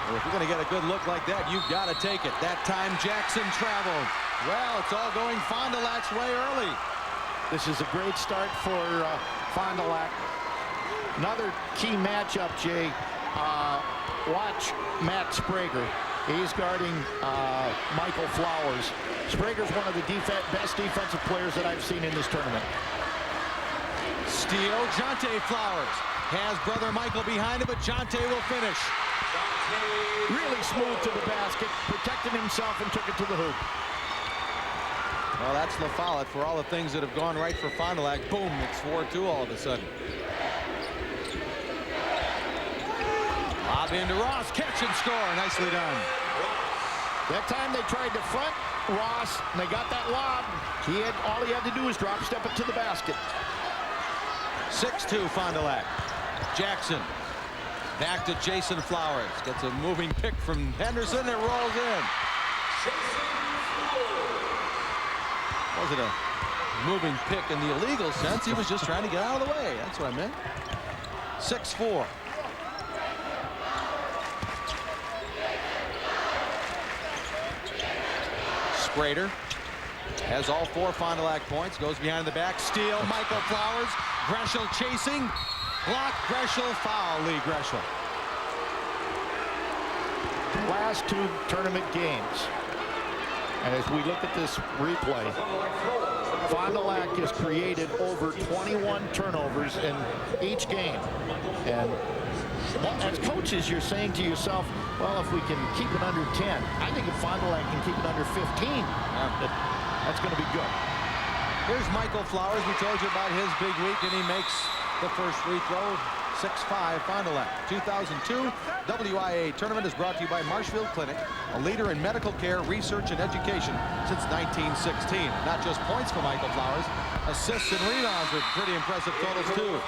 Well, if you're going to get a good look like that, you've got to take it. That time Jackson traveled. Well, it's all going Fond du Lac's way early. This is a great start for Fond du Lac. Another key matchup, Jay. Watch Matt Sprager. He's guarding Michael Flowers. Sprager's one of the best defensive players that I've seen in this tournament. Steal, Jonte Flowers. Has brother Michael behind him, but Jonte will finish. Really smooth to the basket, protected himself and took it to the hoop. Well, that's LaFollette for all the things that have gone right for Fond du Lac. Boom, it's 4-2 all of a sudden. Lob into Ross, catch and score. Nicely done. That time they tried to front Ross, and they got that lob. All he had to do was drop step it to the basket. 6-2 Fond du Lac. Jackson back to Jason Flowers. Gets a moving pick from Henderson. It rolls in. Wasn't a moving pick in the illegal sense. He was just trying to get out of the way. That's what I meant. 6-4. Sprader has all 4 Fond du Lac points. Goes behind the back. Steal. Michael Flowers. Greshel chasing. Block. Greshel. Foul. Lee Greshel. Last 2 tournament games. And as we look at this replay, Fond du Lac has created over 21 turnovers in each game. And as coaches, you're saying to yourself, well, if we can keep it under 10, I think if Fond du Lac can keep it under 15, that's going to be good. Here's Michael Flowers. We told you about his big week, and he makes the first free throw. 6-5 Fond du Lac. 2002 WIAA tournament is brought to you by Marshfield Clinic, a leader in medical care, research, and education since 1916. Not just points for Michael Flowers, assists and rebounds with pretty impressive totals too.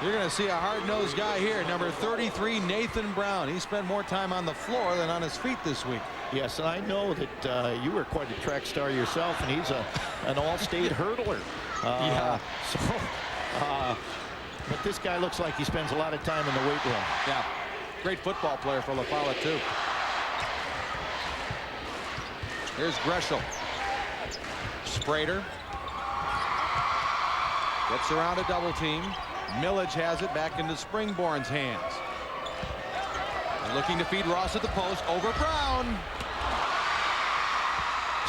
You're going to see a hard-nosed guy here, number 33, Nathan Brown. He spent more time on the floor than on his feet this week. Yes, and I know that you were quite a track star yourself, and he's an all-state hurdler. Yeah. But this guy looks like he spends a lot of time in the weight room. Yeah, great football player for LaFollette too. Here's Greshel. Sprader gets around a double team. Millage has it back into Springborn's hands. They're looking to feed Ross at the post. Over Brown.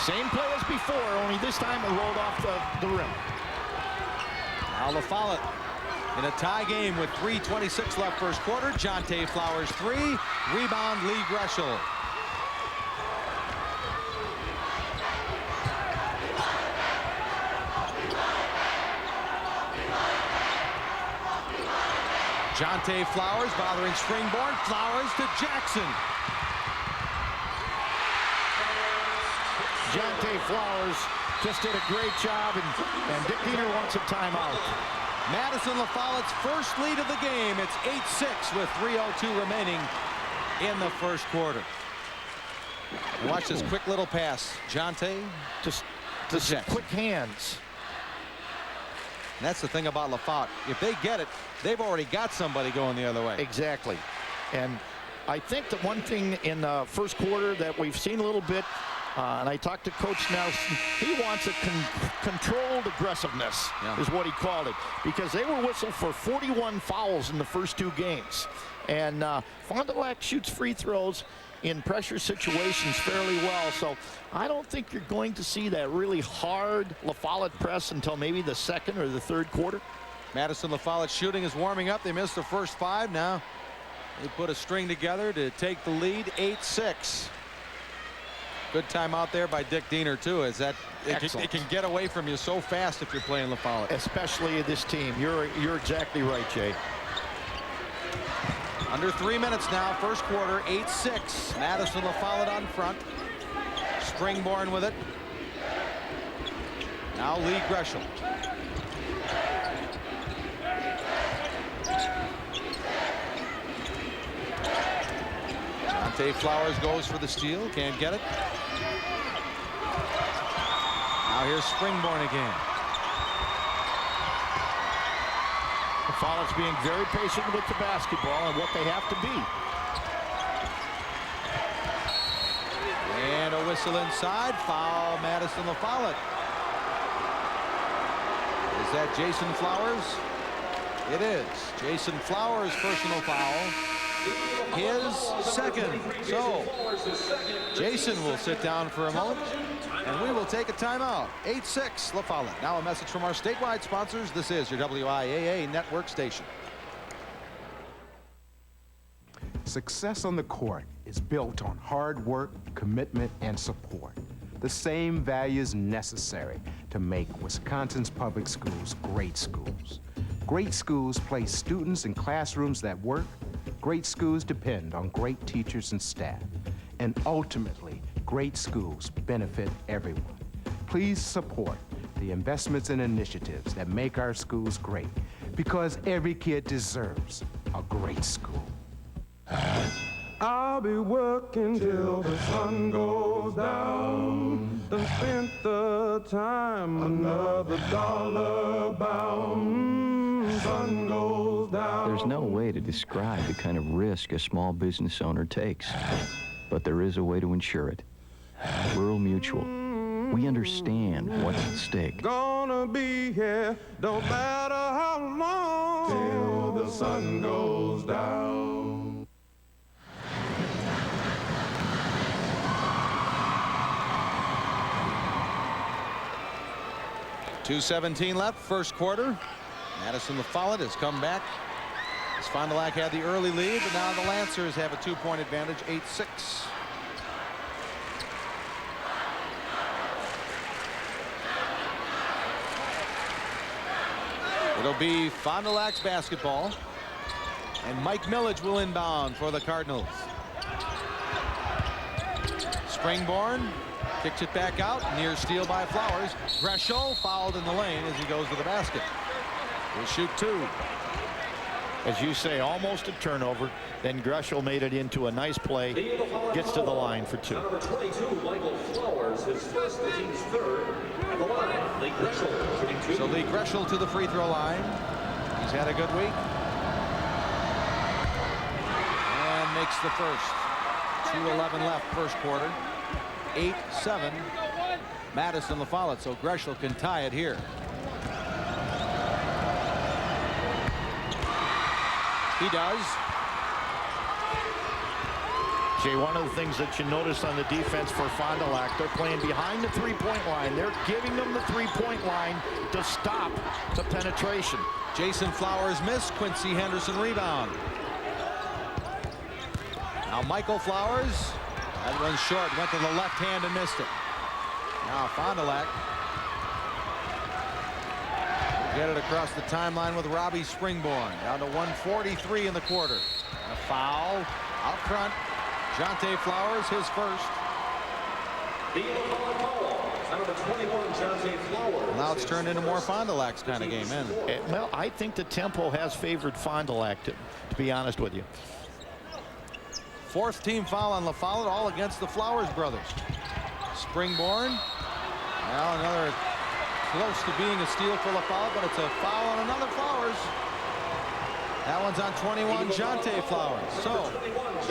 Same play as before, only this time it rolled off the rim. Now LaFollette in a tie game with 3:26 left first quarter. Jonte Flowers 3. Rebound Lee Greshel. Jonte Flowers bothering Springborn. Flowers to Jackson. Jonte Flowers just did a great job, and Dick Dieter wants a timeout. Madison LaFollette's first lead of the game. It's 8-6 with 3:02 remaining in the first quarter. And watch this quick little pass. Jonte just Jackson. Quick hands. And that's the thing about LaFollette. If they get it, they've already got somebody going the other way. Exactly. And I think the one thing in the first quarter that we've seen a little bit, and I talked to Coach Nelson, he wants a controlled aggressiveness, is what he called it, because they were whistled for 41 fouls in the first 2 games. And Fond du Lac shoots free throws in pressure situations fairly well, so I don't think you're going to see that really hard LaFollette press until maybe the second or the third quarter. Madison LaFollette shooting is warming up. They missed the first 5. Now they put a string together to take the lead. 8-6. Good time out there by Dick Diener too. Is that it can get away from you so fast if you're playing LaFollette. Especially this team. You're exactly right, Jay. Under 3 minutes now, first quarter, 8-6. Madison LaFollette on front. Springborn with it. Now Lee Greshel. Jonte Flowers goes for the steal, can't get it. Now here's Springborn again. LaFollette's being very patient with the basketball and what they have to be. And a whistle inside. Foul Madison LaFollette. Is that Jason Flowers? It is. Jason Flowers' personal foul. his second. So Jason will sit down for a moment, and we will take a timeout. 8-6 LaFollette. Now a message from our statewide sponsors. This is your WIAA network station. Success on the court is built on hard work, commitment, and support. The same values necessary to make Wisconsin's public schools great schools. Great schools place students in classrooms that work. Great schools depend on great teachers and staff. And ultimately, great schools benefit everyone. Please support the investments and initiatives that make our schools great, because every kid deserves a great school. I'll be working till the sun goes down. Done spent the time, another dollar bound. Sun goes down. There's no way to describe the kind of risk a small business owner takes, but there is a way to insure it. Rural Mutual. We understand what's at stake. Gonna be here, don't matter how long, till the sun goes down. .217 left, first quarter. Madison LaFollette has come back. As Fond du Lac had the early lead, but now the Lancers have a 2-point advantage, 8-6. It'll be Fond du Lac's basketball, and Mike Millage will inbound for the Cardinals. Springborn kicks it back out, near steal by Flowers. Greshel fouled in the lane as he goes to the basket. He'll shoot two. As you say, almost a turnover. Then Greshel made it into a nice play. Gets to the line for two. Number 22, Michael Flowers, his first, the team's third. At the line, Lee Greshel, shooting two. So Lee Greshel to the free throw line. He's had a good week. And makes the first. 2:11 left, first quarter. 8-7. Madison LaFollette, so Greshel can tie it here. He does. Jay, one of the things that you notice on the defense for Fond du Lac, they're playing behind the three-point line. They're giving them the three-point line to stop the penetration. Jason Flowers missed. Quincy Henderson rebound. Now Michael Flowers. That one's short. Went to the left hand and missed it. Now Fond du Lac get it across the timeline with Robbie Springborn. Down to 1:43 in the quarter. And a foul out front. Jonte Flowers, his first. Well, now it's turned into more Fond du Lac's kind of game, isn't it? Well, I think the tempo has favored Fond du Lac, to be honest with you. Fourth team foul on LaFollette, all against the Flowers brothers. Springborn. Now another close to being a steal for LaFollette, but it's a foul on another Flowers. That one's on 21, Jonte Flowers. So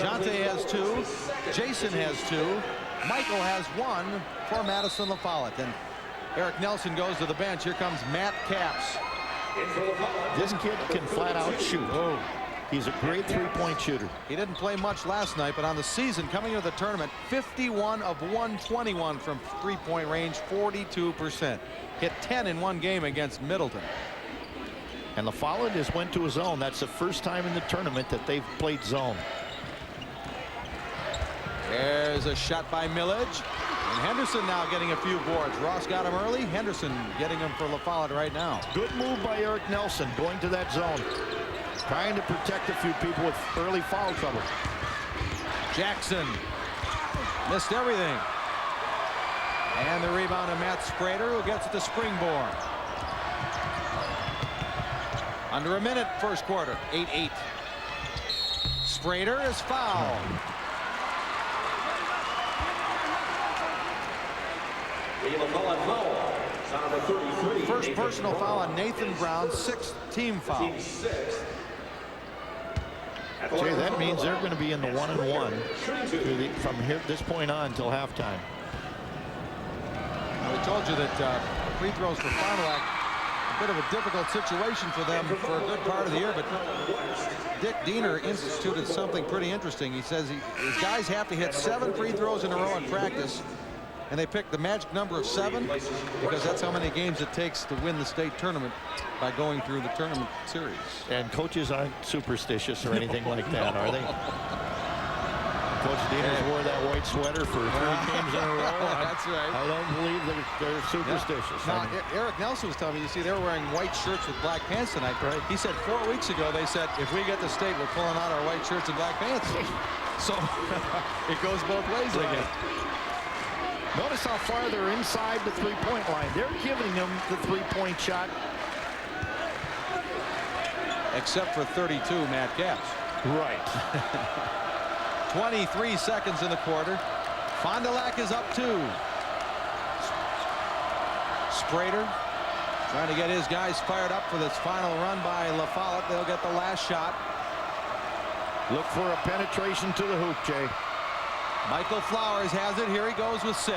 Jonte has two, Jason has two, Michael has one for Madison LaFollette. And Eric Nelson goes to the bench. Here comes Matt Capps. This kid can flat out shoot. Oh. He's a great three-point shooter. He didn't play much last night, but on the season, coming into the tournament, 51 of 121 from three-point range, 42%. Hit 10 in one game against Middleton. And LaFollette has went to a zone. That's the first time in the tournament that they've played zone. There's a shot by Millage. And Henderson now getting a few boards. Ross got him early. Henderson getting him for LaFollette right now. Good move by Eric Nelson going to that zone. Trying to protect a few people with early foul trouble. Jackson missed everything. And the rebound to Matt Sprader, who gets it to Springborn. Under a minute, first quarter, 8-8. Sprader is fouled. First personal foul on Nathan Brown, sixth team foul. Jay, that means they're going to be in the 1-and-1 from here this point on until halftime. I told you that free throws for Fond du Lac bit of a difficult situation for them for a good part of the year, but Dick Diener instituted something pretty interesting. He says his guys have to hit 7 free throws in a row in practice, and they picked the magic number of 7 because that's how many games it takes to win the state tournament by going through the tournament series. And coaches aren't superstitious or anything like that, are they? Coach Dieners wore that white sweater for 3 games in a row. That's right. I don't believe they're superstitious. Yeah. Now, Eric Nelson was telling me, you see, they were wearing white shirts with black pants tonight. Right. He said 4 weeks ago, they said, if we get the state, we're pulling out our white shirts and black pants. So it goes both ways again. Notice how far they're inside the three-point line. They're giving them the three-point shot. Except for 32, Matt Capps. Right. 23 seconds in the quarter. Fond du Lac is up 2. Sprader trying to get his guys fired up for this final run by LaFollette. They'll get the last shot. Look for a penetration to the hoop, Jay. Michael Flowers has it. Here he goes with 6.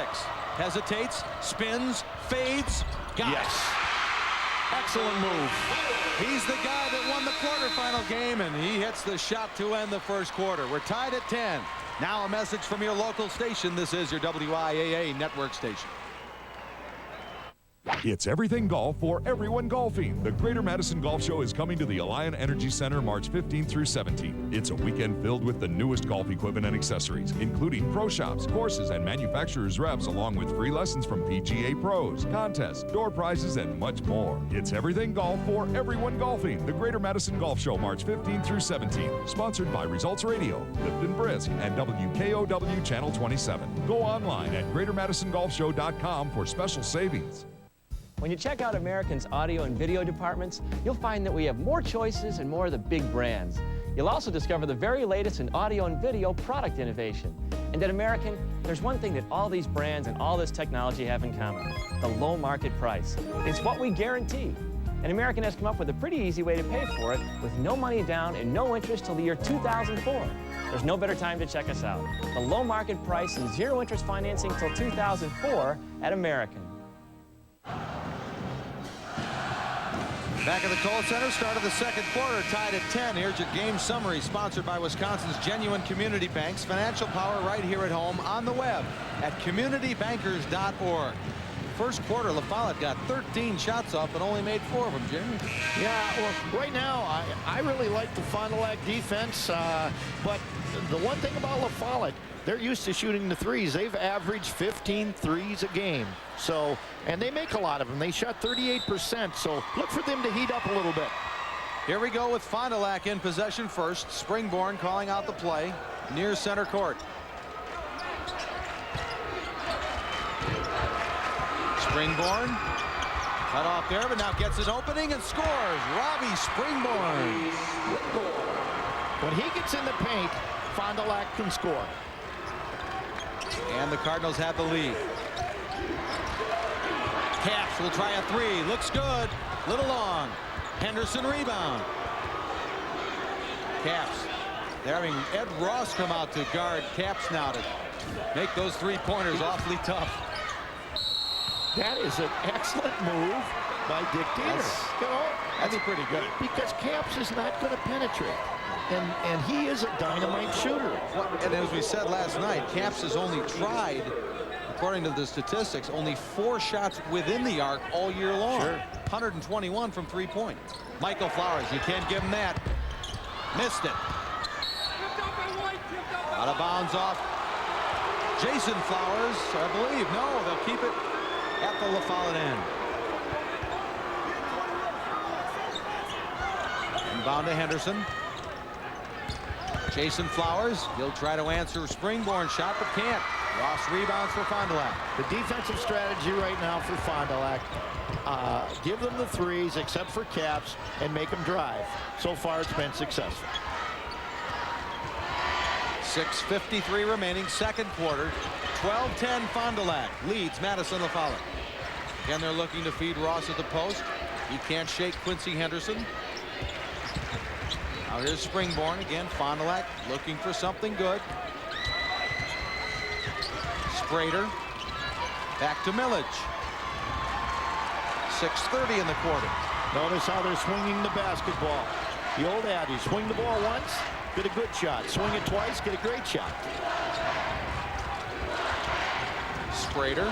Hesitates, spins, fades. Got it. Excellent move. He's the guy that won the quarterfinal game, and he hits the shot to end the first quarter. We're tied at 10. Now a message from your local station. This is your WIAA network station. It's everything golf for everyone golfing. The Greater Madison Golf Show is coming to the Alliant Energy Center March 15th through 17th. It's a weekend filled with the newest golf equipment and accessories, including pro shops, courses, and manufacturers' reps, along with free lessons from PGA pros, contests, door prizes, and much more. It's everything golf for everyone golfing. The Greater Madison Golf Show March 15th through 17th. Sponsored by Results Radio, Lipton Brisk, and WKOW Channel 27. Go online at GreaterMadisonGolfShow.com for special savings. When you check out American's audio and video departments, you'll find that we have more choices and more of the big brands. You'll also discover the very latest in audio and video product innovation. And at American, there's one thing that all these brands and all this technology have in common: the low market price. It's what we guarantee. And American has come up with a pretty easy way to pay for it with no money down and no interest till the year 2004. There's no better time to check us out. The low market price and zero interest financing till 2004 at American. Back at the Kohl Center, start of the second quarter, tied at 10. Here's your game summary, sponsored by Wisconsin's Genuine Community Banks. Financial power right here at home, on the web at communitybankers.org. First quarter, LaFollette got 13 shots up and only made 4 of them, Jim. Yeah, well, right now, I really like the Fond du Lac defense, but the one thing about LaFollette, they're used to shooting the threes. They've averaged 15 threes a game. So, and they make a lot of them. They shot 38%, so look for them to heat up a little bit. Here we go with Fond du Lac in possession first. Springborn calling out the play near center court. Springborn cut off there, but now gets an opening and scores. Robbie Springborn. When he gets in the paint, Fond du Lac can score. And the Cardinals have the lead. Capps will try a 3. Looks good. Little long. Henderson rebound. Capps. They're having Ed Ross come out to guard Capps now to make those 3-pointers awfully tough. That is an excellent move by Dick Diener. You know, that's pretty good. Because Capps is not going to penetrate. And he is a dynamite shooter. Well, and as we said last night, Capps has only tried, according to the statistics, only 4 shots within the arc all year long. Sure. 121 from 3-point. Michael Flowers, you can't give him that. Missed it. Out of bounds off Jason Flowers, I believe. No, they'll keep it at the LaFollette end. Inbound to Henderson. Jason Flowers, he'll try to answer a Springborn shot, but can't. Ross rebounds for Fond du Lac. The defensive strategy right now for Fond du Lac, give them the threes except for Capps and make them drive. So far it's been successful. 6:53 remaining, second quarter. 12-10 Fond du Lac leads Madison LaFollette. Again, they're looking to feed Ross at the post. He can't shake Quincy Henderson. Now here's Springborn again. Fond du Lac looking for something good. Sprader back to Millage. 6:30 in the quarter. Notice how they're swinging the basketball. The old adage, swing the ball once, get a good shot. Swing it twice, get a great shot. Sprader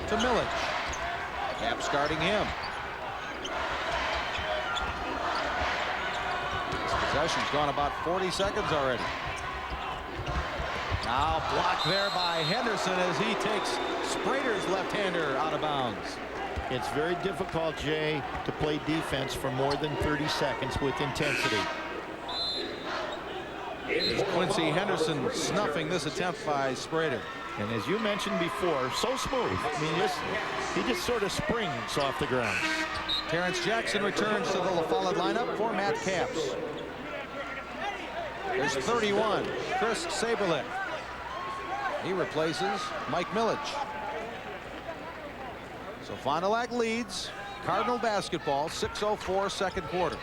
to Millich. Caps guarding him. This possession's gone about 40 seconds already. Now blocked there by Henderson as he takes Sprader's left-hander out of bounds. It's very difficult, Jay, to play defense for more than 30 seconds with intensity. Here's Quincy Henderson snuffing this attempt by Sprader. And as you mentioned before, so smooth. I mean, listen, he just sort of springs off the ground. Terrence Jackson returns to the LaFollette lineup for Matt Capps. There's 31, Chris Saberlick. He replaces Mike Millich. So Fond du Lac leads Cardinal basketball, 6:04 second quarter.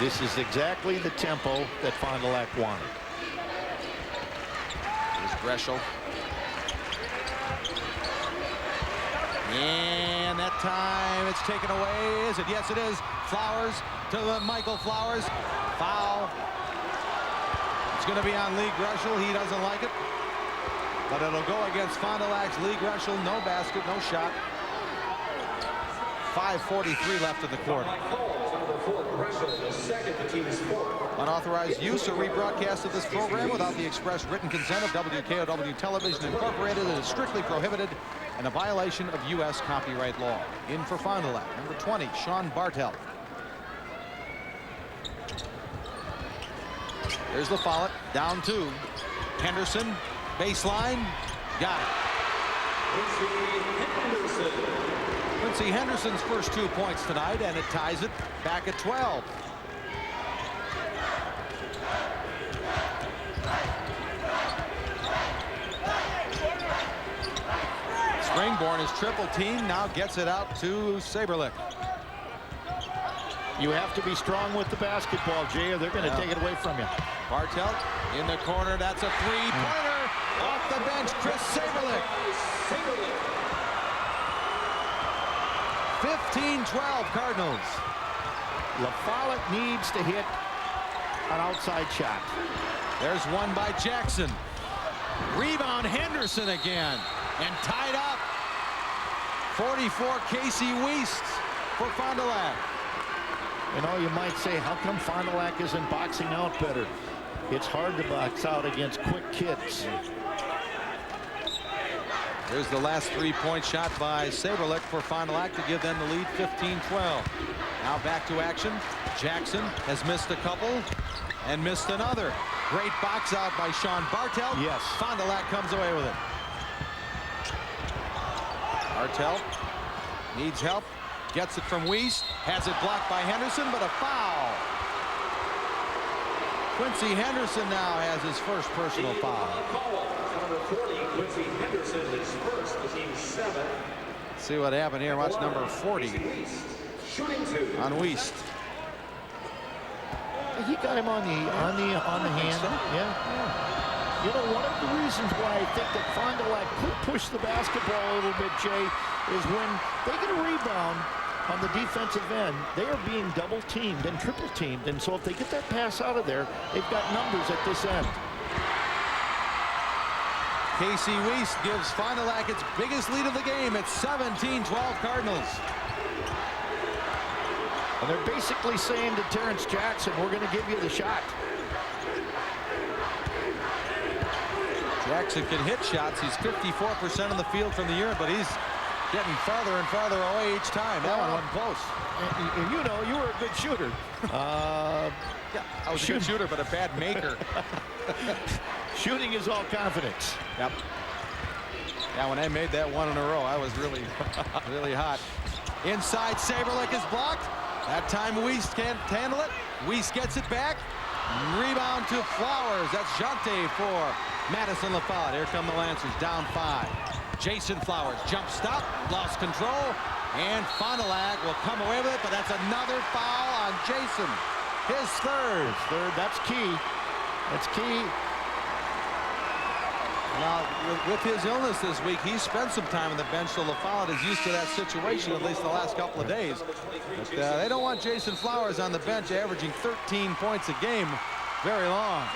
This is exactly the tempo that Fond du Lac wanted. Here's Greshel. And that time it's taken away. Is it? Yes, it is. Flowers to Michael Flowers. Foul. It's going to be on Lee Greshel. He doesn't like it. But it'll go against Fond du Lac's Lee Greshel. No basket, no shot. 5:43 left in the quarter. Unauthorized use or rebroadcast of this program without the express written consent of WKOW Television Incorporated is strictly prohibited and a violation of U.S. copyright law. In for Fond du Lac, number 20, Sean Bartelt. There's LaFollette, down 2. Henderson, baseline, got it. Quincy Henderson's first 2 points tonight, and it ties it back at 12. Springborn is triple team, now gets it out to Saberlick. You have to be strong with the basketball, Jay, or they're going to take it away from you. Bartelt in the corner. That's a three-pointer off the bench. Chris Saberlick. 15-12 Cardinals. LaFollette needs to hit an outside shot. There's one by Jackson. Rebound Henderson again. And tied up. 44 Casey Wiest for Fond du Lac. You know, you might say, how come Fond du Lac isn't boxing out better? It's hard to box out against quick kids. There's the last three-point shot by Saberlick for Fond du Lac to give them the lead, 15-12. Now back to action. Jackson has missed a couple and missed another. Great box out by Sean Bartelt. Yes. Fond du Lac comes away with it. Bartelt needs help. Gets it from Wiest. Has it blocked by Henderson, but a foul. Quincy Henderson now has his first personal foul. Number 40, Quincy Henderson, his first, team 7. See what happened here. Watch number 40 on Wiest. He got him on the hand. Yeah. You know, one of the reasons why I think that Fond du Lac could push the basketball a little bit, Jay, is when they get a rebound on the defensive end, they are being double teamed and triple teamed, and so if they get that pass out of there, they've got numbers at this end. Casey Wiest gives Fond du Lac its biggest lead of the game. It's 17-12 Cardinals. And they're basically saying to Terrence Jackson, we're going to give you the shot. Jackson can hit shots. He's 54% on the field from the unit, but he's getting farther and farther away each time. That one wasn't close. And you know, you were a good shooter. Yeah, I was a good shooter, but a bad maker. Shooting is all confidence. Yep. Yeah, when I made that one in a row, I was really, really hot. Inside, Saberlick is blocked. That time Wiest can't handle it. Wiest gets it back. Rebound to Flowers. That's Jante for Madison LaFollette. Here come the Lancers, down 5. Jason Flowers, jump stop, lost control, and Fond du Lac will come away with it, but that's another foul on Jason. His third. That's key. That's key. Now, with his illness this week, he spent some time on the bench, so LaFollette is used to that situation, at least the last couple of days. But they don't want Jason Flowers on the bench, averaging 13 points a game very long.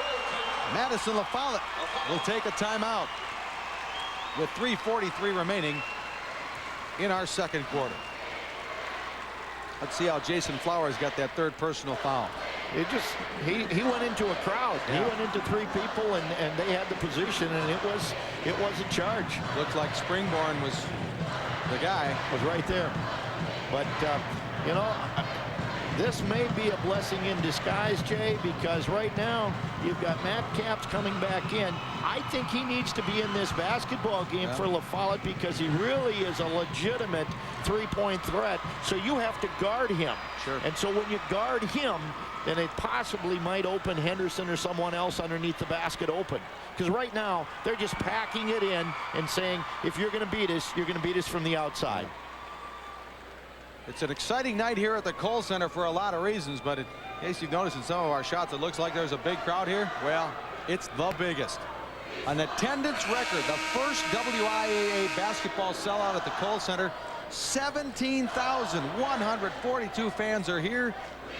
Madison LaFollette will take a timeout with 3:43 remaining in our second quarter. Let's see how Jason Flowers got that third personal foul. He went into a crowd. Yeah. He went into three people, and they had the position, and it was a charge. Looks like Springborn was the guy. Was right there. But you know, this may be a blessing in disguise, Jay, because right now you've got Matt Capps coming back in. I think he needs to be in this basketball game for LaFollette because he really is a legitimate three-point threat. So you have to guard him. Sure. And so when you guard him, then it possibly might open Henderson or someone else underneath the basket open. Because right now they're just packing it in and saying, if you're going to beat us, you're going to beat us from the outside. It's an exciting night here at the Kohl Center for a lot of reasons, but in case you've noticed in some of our shots, it looks like there's a big crowd here. Well, it's the biggest. An attendance record, the first WIAA basketball sellout at the Kohl Center. 17,142 fans are here.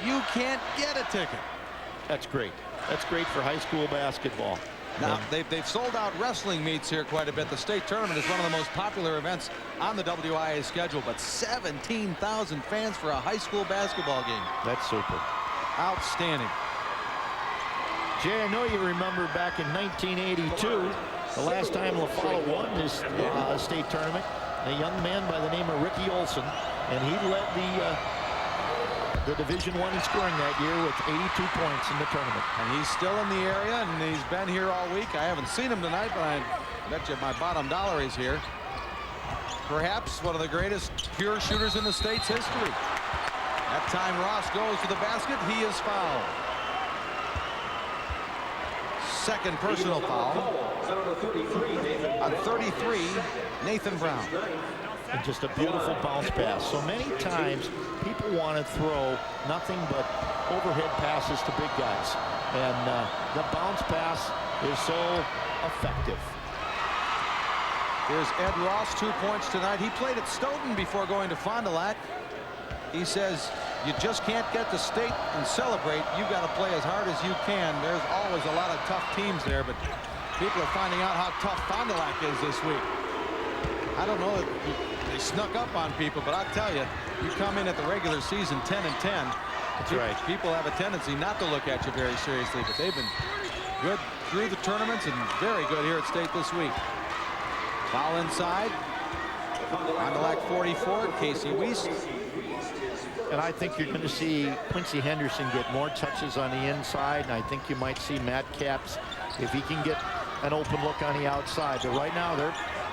You can't get a ticket. That's great. That's great for high school basketball. Now, they've sold out wrestling meets here quite a bit. The state tournament is one of the most popular events on the WIA schedule, but 17,000 fans for a high school basketball game. That's super. Outstanding. Jay, I know you remember back in 1982, the last time LaFollette won this state tournament, a young man by the name of Ricky Olson, and he led the Division I in scoring that year with 82 points in the tournament. And he's still in the area, and he's been here all week. I haven't seen him tonight, but I bet you my bottom dollar he's here. Perhaps one of the greatest pure shooters in the state's history. That time Ross goes to the basket, he is fouled. Second personal foul. On 33, Nathan Brown. And just a beautiful bounce pass. So many times people want to throw nothing but overhead passes to big guys. And the bounce pass is so effective. Here's Ed Ross, 2 points tonight. He played at Stoughton before going to Fond du Lac. He says you just can't get to state and celebrate. You've got to play as hard as you can. There's always a lot of tough teams there, but people are finding out how tough Fond du Lac is this week. I don't know that they snuck up on people, but I'll tell you, you come in at the regular season 10-10. That's right. People have a tendency not to look at you very seriously, but they've been good through the tournaments and very good here at state this week. Foul inside. On the Lac 44, Casey Weiss. And I think you're going to see Quincy Henderson get more touches on the inside, and I think you might see Matt Capps if he can get an open look on the outside. But right now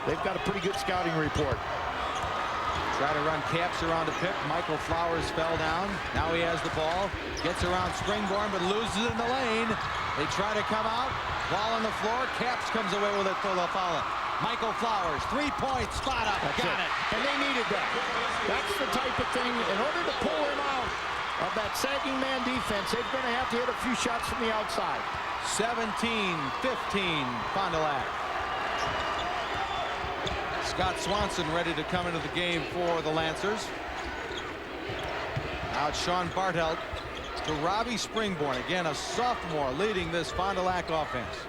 they've got a pretty good scouting report. Try to run Capps around a pick. Michael Flowers fell down. Now he has the ball. Gets around Springborn, but loses it in the lane. They try to come out. Ball on the floor. Capps comes away with it for LaFollette. Michael Flowers, 3-point spot up. Got it. And they needed that. That's the type of thing. In order to pull him out of that sagging man defense, they're going to have to hit a few shots from the outside. 17-15, Fond du Lac. Scott Swanson ready to come into the game for the Lancers. Now it's Sean Bartelt to Robbie Springborn. Again, a sophomore leading this Fond du Lac offense.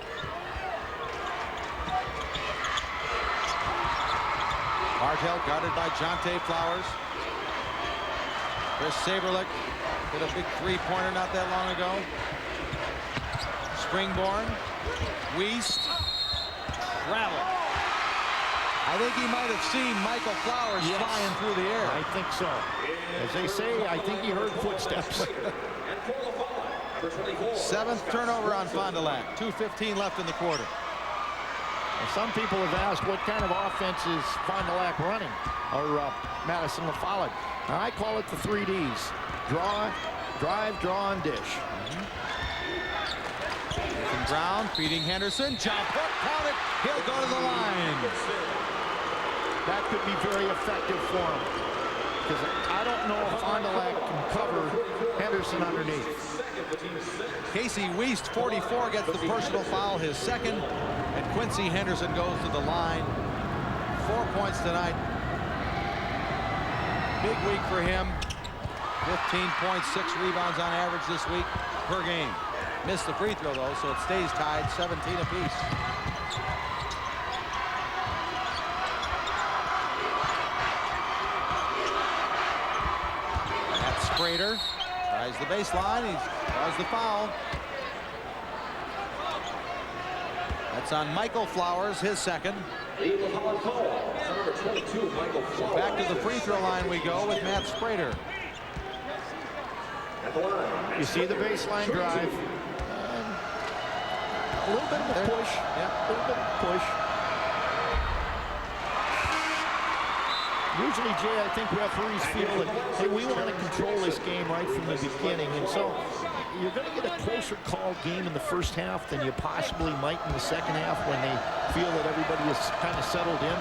Bartelt guarded by Jonte Flowers. Chris Saberlick hit a big three-pointer not that long ago. Springborn, Weiss, travel. I think he might have seen Michael Flowers flying through the air. I think so. As they say, I think he heard footsteps. Seventh turnover on Fond du Lac. 2:15 left in the quarter. Well, some people have asked what kind of offense is Fond du Lac running, or Madison LaFollette. Now, I call it the 3 Ds. Draw, drive, draw, and dish. Nathan Brown feeding Henderson. Jump hook, count it. He'll go to the line. That could be very effective for him. because I don't know if Fond du Lac can cover Henderson underneath. Casey Wiest, 44, gets the personal foul, his second, and Quincy Henderson goes to the line. 4 points tonight. Big week for him. 15 points, 6 rebounds on average this week per game. Missed the free throw, though, so it stays tied, 17 apiece. That's Sprader. Tries the baseline. He draws the foul. That's on Michael Flowers, his second. So back to the free throw line we go with Matt Sprader. You see the baseline drive. A little bit of a push. Yeah. A little bit of a push. Usually, Jay, I think referees feel that, hey, we want to control this game right from the beginning. And so you're going to get a closer called game in the first half than you possibly might in the second half when they feel that everybody is kind of settled in.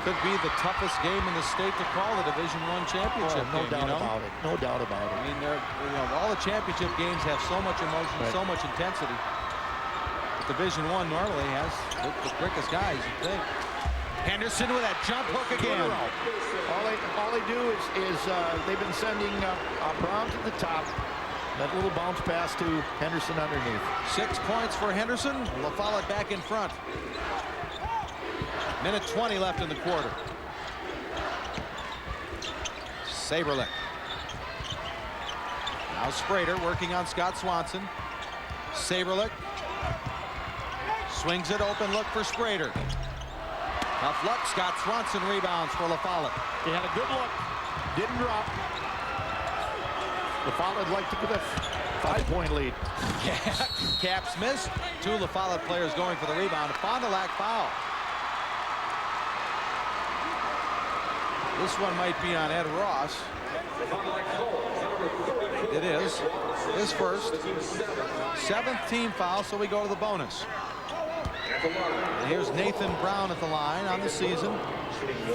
Could be the toughest game in the state to call the Division I championship no game, doubt about it. No doubt about it. I mean, all the championship games have so much emotion, so much intensity. But Division I normally has the quickest guys, you think. Henderson with that jump hook again. All they do is they've been sending Brown to the top. That little bounce pass to Henderson underneath. 6 points for Henderson. LaFollette back in front. Minute 20 left in the quarter. Saberlick. Now Sprader working on Scott Swanson. Saberlick. Swings it open, look for Sprader. Tough luck, Scott Swanson rebounds for LaFollette. He had a good look. Didn't drop. LaFollette would like to get a 5-point lead. Caps missed. 2 LaFollette players going for the rebound. Fond du Lac foul. This one might be on Ed Ross. It is. His first. 7th team foul, so we go to the bonus. And here's Nathan Brown at the line on the season.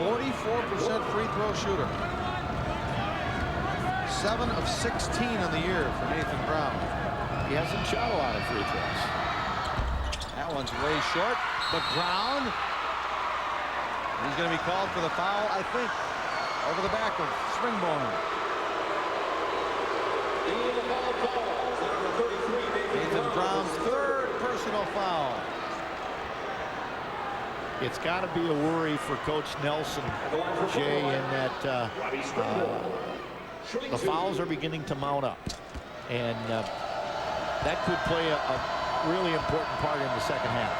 44% free throw shooter. 7 of 16 on the year for Nathan Brown. He hasn't shot a lot of free throws. That one's way short, but Brown, he's going to be called for the foul, I think, over the back of Springborn. Nathan Brown's 3rd personal foul. It's got to be a worry for Coach Nelson, Jay, in that the fouls are beginning to mount up. And that could play a really important part in the second half.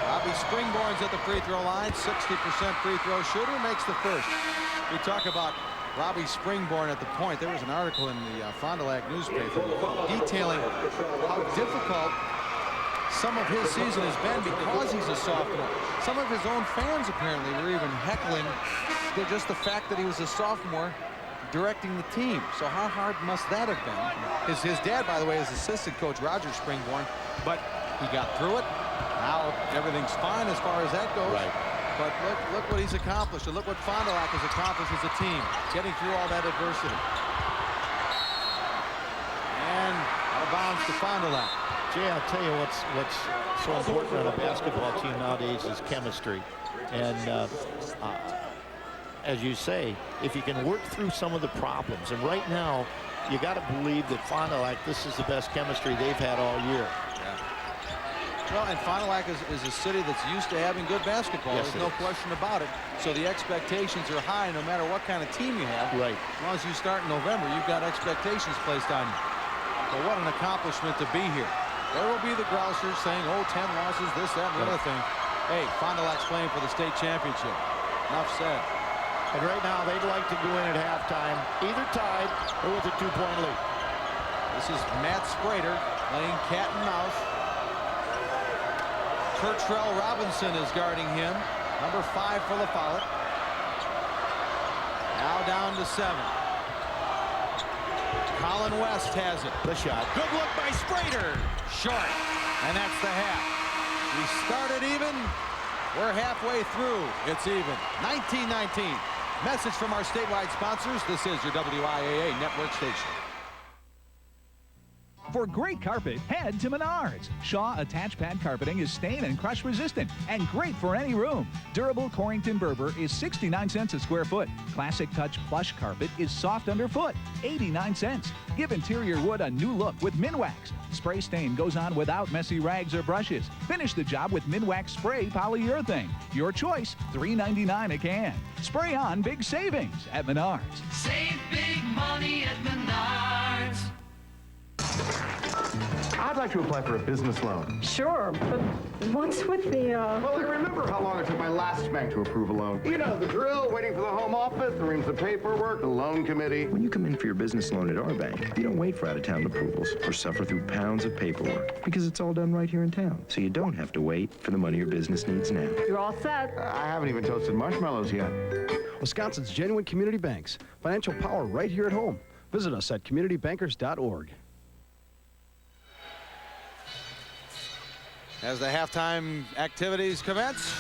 Robbie Springborn's at the free throw line, 60% free throw shooter, makes the first. We talk about Robbie Springborn at the point. There was an article in the Fond du Lac newspaper detailing how difficult some of his season has been because he's a sophomore. Some of his own fans apparently were even heckling just the fact that he was a sophomore directing the team. So how hard must that have been? His dad, by the way, is assistant coach Roger Springborn, but he got through it. Now everything's fine as far as that goes. Right. But look what he's accomplished, and look what Fond du Lac has accomplished as a team, getting through all that adversity. And out of bounds to Fond du Lac. Jay, I'll tell you what's so important on a basketball team nowadays is chemistry. And as you say, if you can work through some of the problems, and right now, you got to believe that Fond du Lac, this is the best chemistry they've had all year. Well, and Fond du Lac is a city that's used to having good basketball. Yes, there's no question about it. So the expectations are high no matter what kind of team you have. Right. As long as you start in November, you've got expectations placed on you. But what an accomplishment to be here. There will be the grousers saying, oh, 10 losses, this, that, and the other thing. Hey, Fond du Lac's playing for the state championship. Enough said. And right now, they'd like to go in at halftime, either tied or with a 2-point lead. This is Matt Sprader playing cat and mouse. Kurtrell Robinson is guarding him. Number 5 for LaFollette. Now down to 7. Colin West has it. The shot. Good look by Sprader. Short. And that's the half. We started even. We're halfway through. It's even. 19-19. Message from our statewide sponsors. This is your WIAA network station. For great carpet, head to Menards. Shaw attached pad carpeting is stain and crush resistant and great for any room. Durable Corrington Berber is 69 cents a square foot. Classic Touch plush carpet is soft underfoot, 89 cents. Give interior wood a new look with Minwax. Spray stain goes on without messy rags or brushes. Finish the job with Minwax Spray Polyurethane. Your choice, $3.99 a can. Spray on big savings at Menards. Save big money at Menards. I'd like to apply for a business loan. Sure, but what's with the, Well, I remember how long it took my last bank to approve a loan. You know, the drill, waiting for the home office, the reams of paperwork, the loan committee. When you come in for your business loan at our bank, you don't wait for out-of-town approvals or suffer through pounds of paperwork because it's all done right here in town. So you don't have to wait for the money your business needs now. You're all set. I haven't even toasted marshmallows yet. Wisconsin's genuine community banks. Financial power right here at home. Visit us at communitybankers.org. As the halftime activities commence,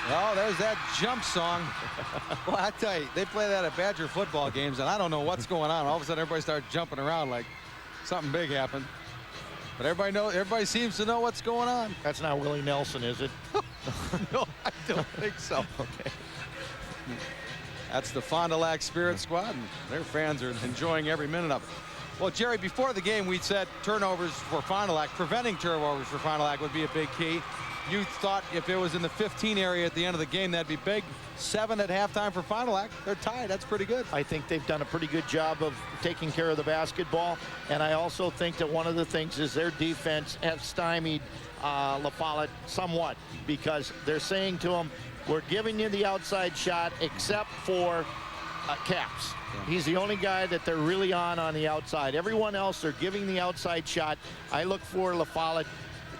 oh, there's that jump song. Well, I tell you, they play that at Badger football games, and I don't know what's going on. All of a sudden, everybody starts jumping around like something big happened. But everybody seems to know what's going on. That's not Willie Nelson, is it? No, I don't think so. Okay. That's the Fond du Lac Spirit Squad, and their fans are enjoying every minute of it. Well, Jerry, before the game, we said turnovers for Fond du Lac, preventing turnovers for Fond du Lac would be a big key. You thought if it was in the 15 area at the end of the game, that'd be big. 7 at halftime for Fond du Lac. They're tied. That's pretty good. I think they've done a pretty good job of taking care of the basketball. And I also think that one of the things is their defense has stymied LaFollette somewhat, because they're saying to him, we're giving you the outside shot except for Caps. Yeah. He's the only guy that they're really on the outside. Everyone else, they're giving the outside shot. I look for LaFollette.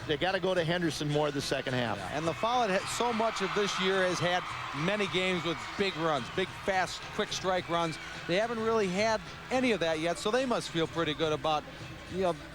They got to go to Henderson more the second half. Yeah. And LaFollette, so much of this year, has had many games with big runs, big, fast, quick strike runs. They haven't really had any of that yet, so they must feel pretty good about,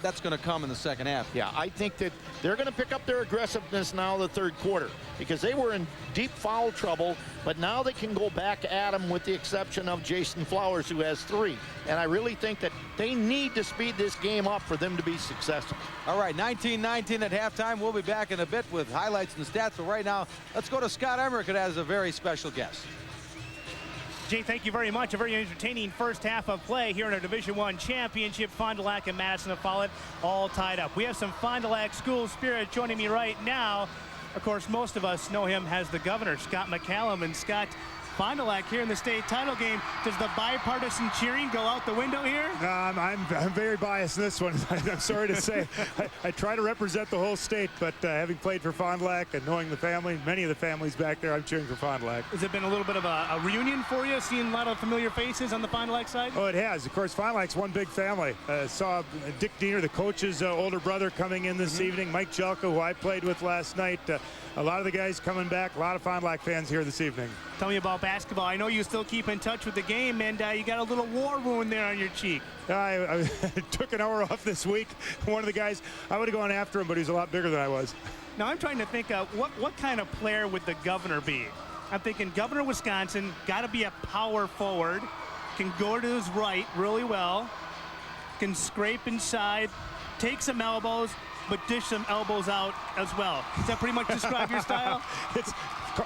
that's going to come in the second half. Yeah, I think that they're going to pick up their aggressiveness now in the third quarter, because they were in deep foul trouble, but now they can go back at them, with the exception of Jason Flowers, who has 3. And I really think that they need to speed this game up for them to be successful. All right, 19-19 at halftime. We'll be back in a bit with highlights and stats, but right now, let's go to Scott Emmerich, who has a very special guest. Jay, thank you very much. A very entertaining first half of play here in our Division I championship. Fond du Lac and Madison LaFollette all tied up. We have some Fond du Lac school spirit joining me right now. Of course, most of us know him as the governor, Scott McCallum. And Scott, Fond du Lac here in the state title game. Does the bipartisan cheering go out the window here? I'm very biased in this one. I'm sorry to say. I try to represent the whole state, but having played for Fond du Lac and knowing the family, many of the families back there, I'm cheering for Fond du Lac. Has it been a little bit of a reunion for you, seeing a lot of familiar faces on the Fond du Lac side? Oh, it has. Of course, Fond du Lac's one big family. Saw Dick Diener, the coach's older brother, coming in this evening. Mike Jelka, who I played with last night. A lot of the guys coming back. A lot of Fond du Lac fans here this evening. Tell me about basketball. I know you still keep in touch with the game, and you got a little war wound there on your cheek. I took an hour off this week. One of the guys, I would have gone after him, but he's a lot bigger than I was. Now, I'm trying to think, what kind of player would the governor be? I'm thinking governor of Wisconsin, got to be a power forward, can go to his right really well, can scrape inside, take some elbows, but dish some elbows out as well. Does that pretty much describe your style? It's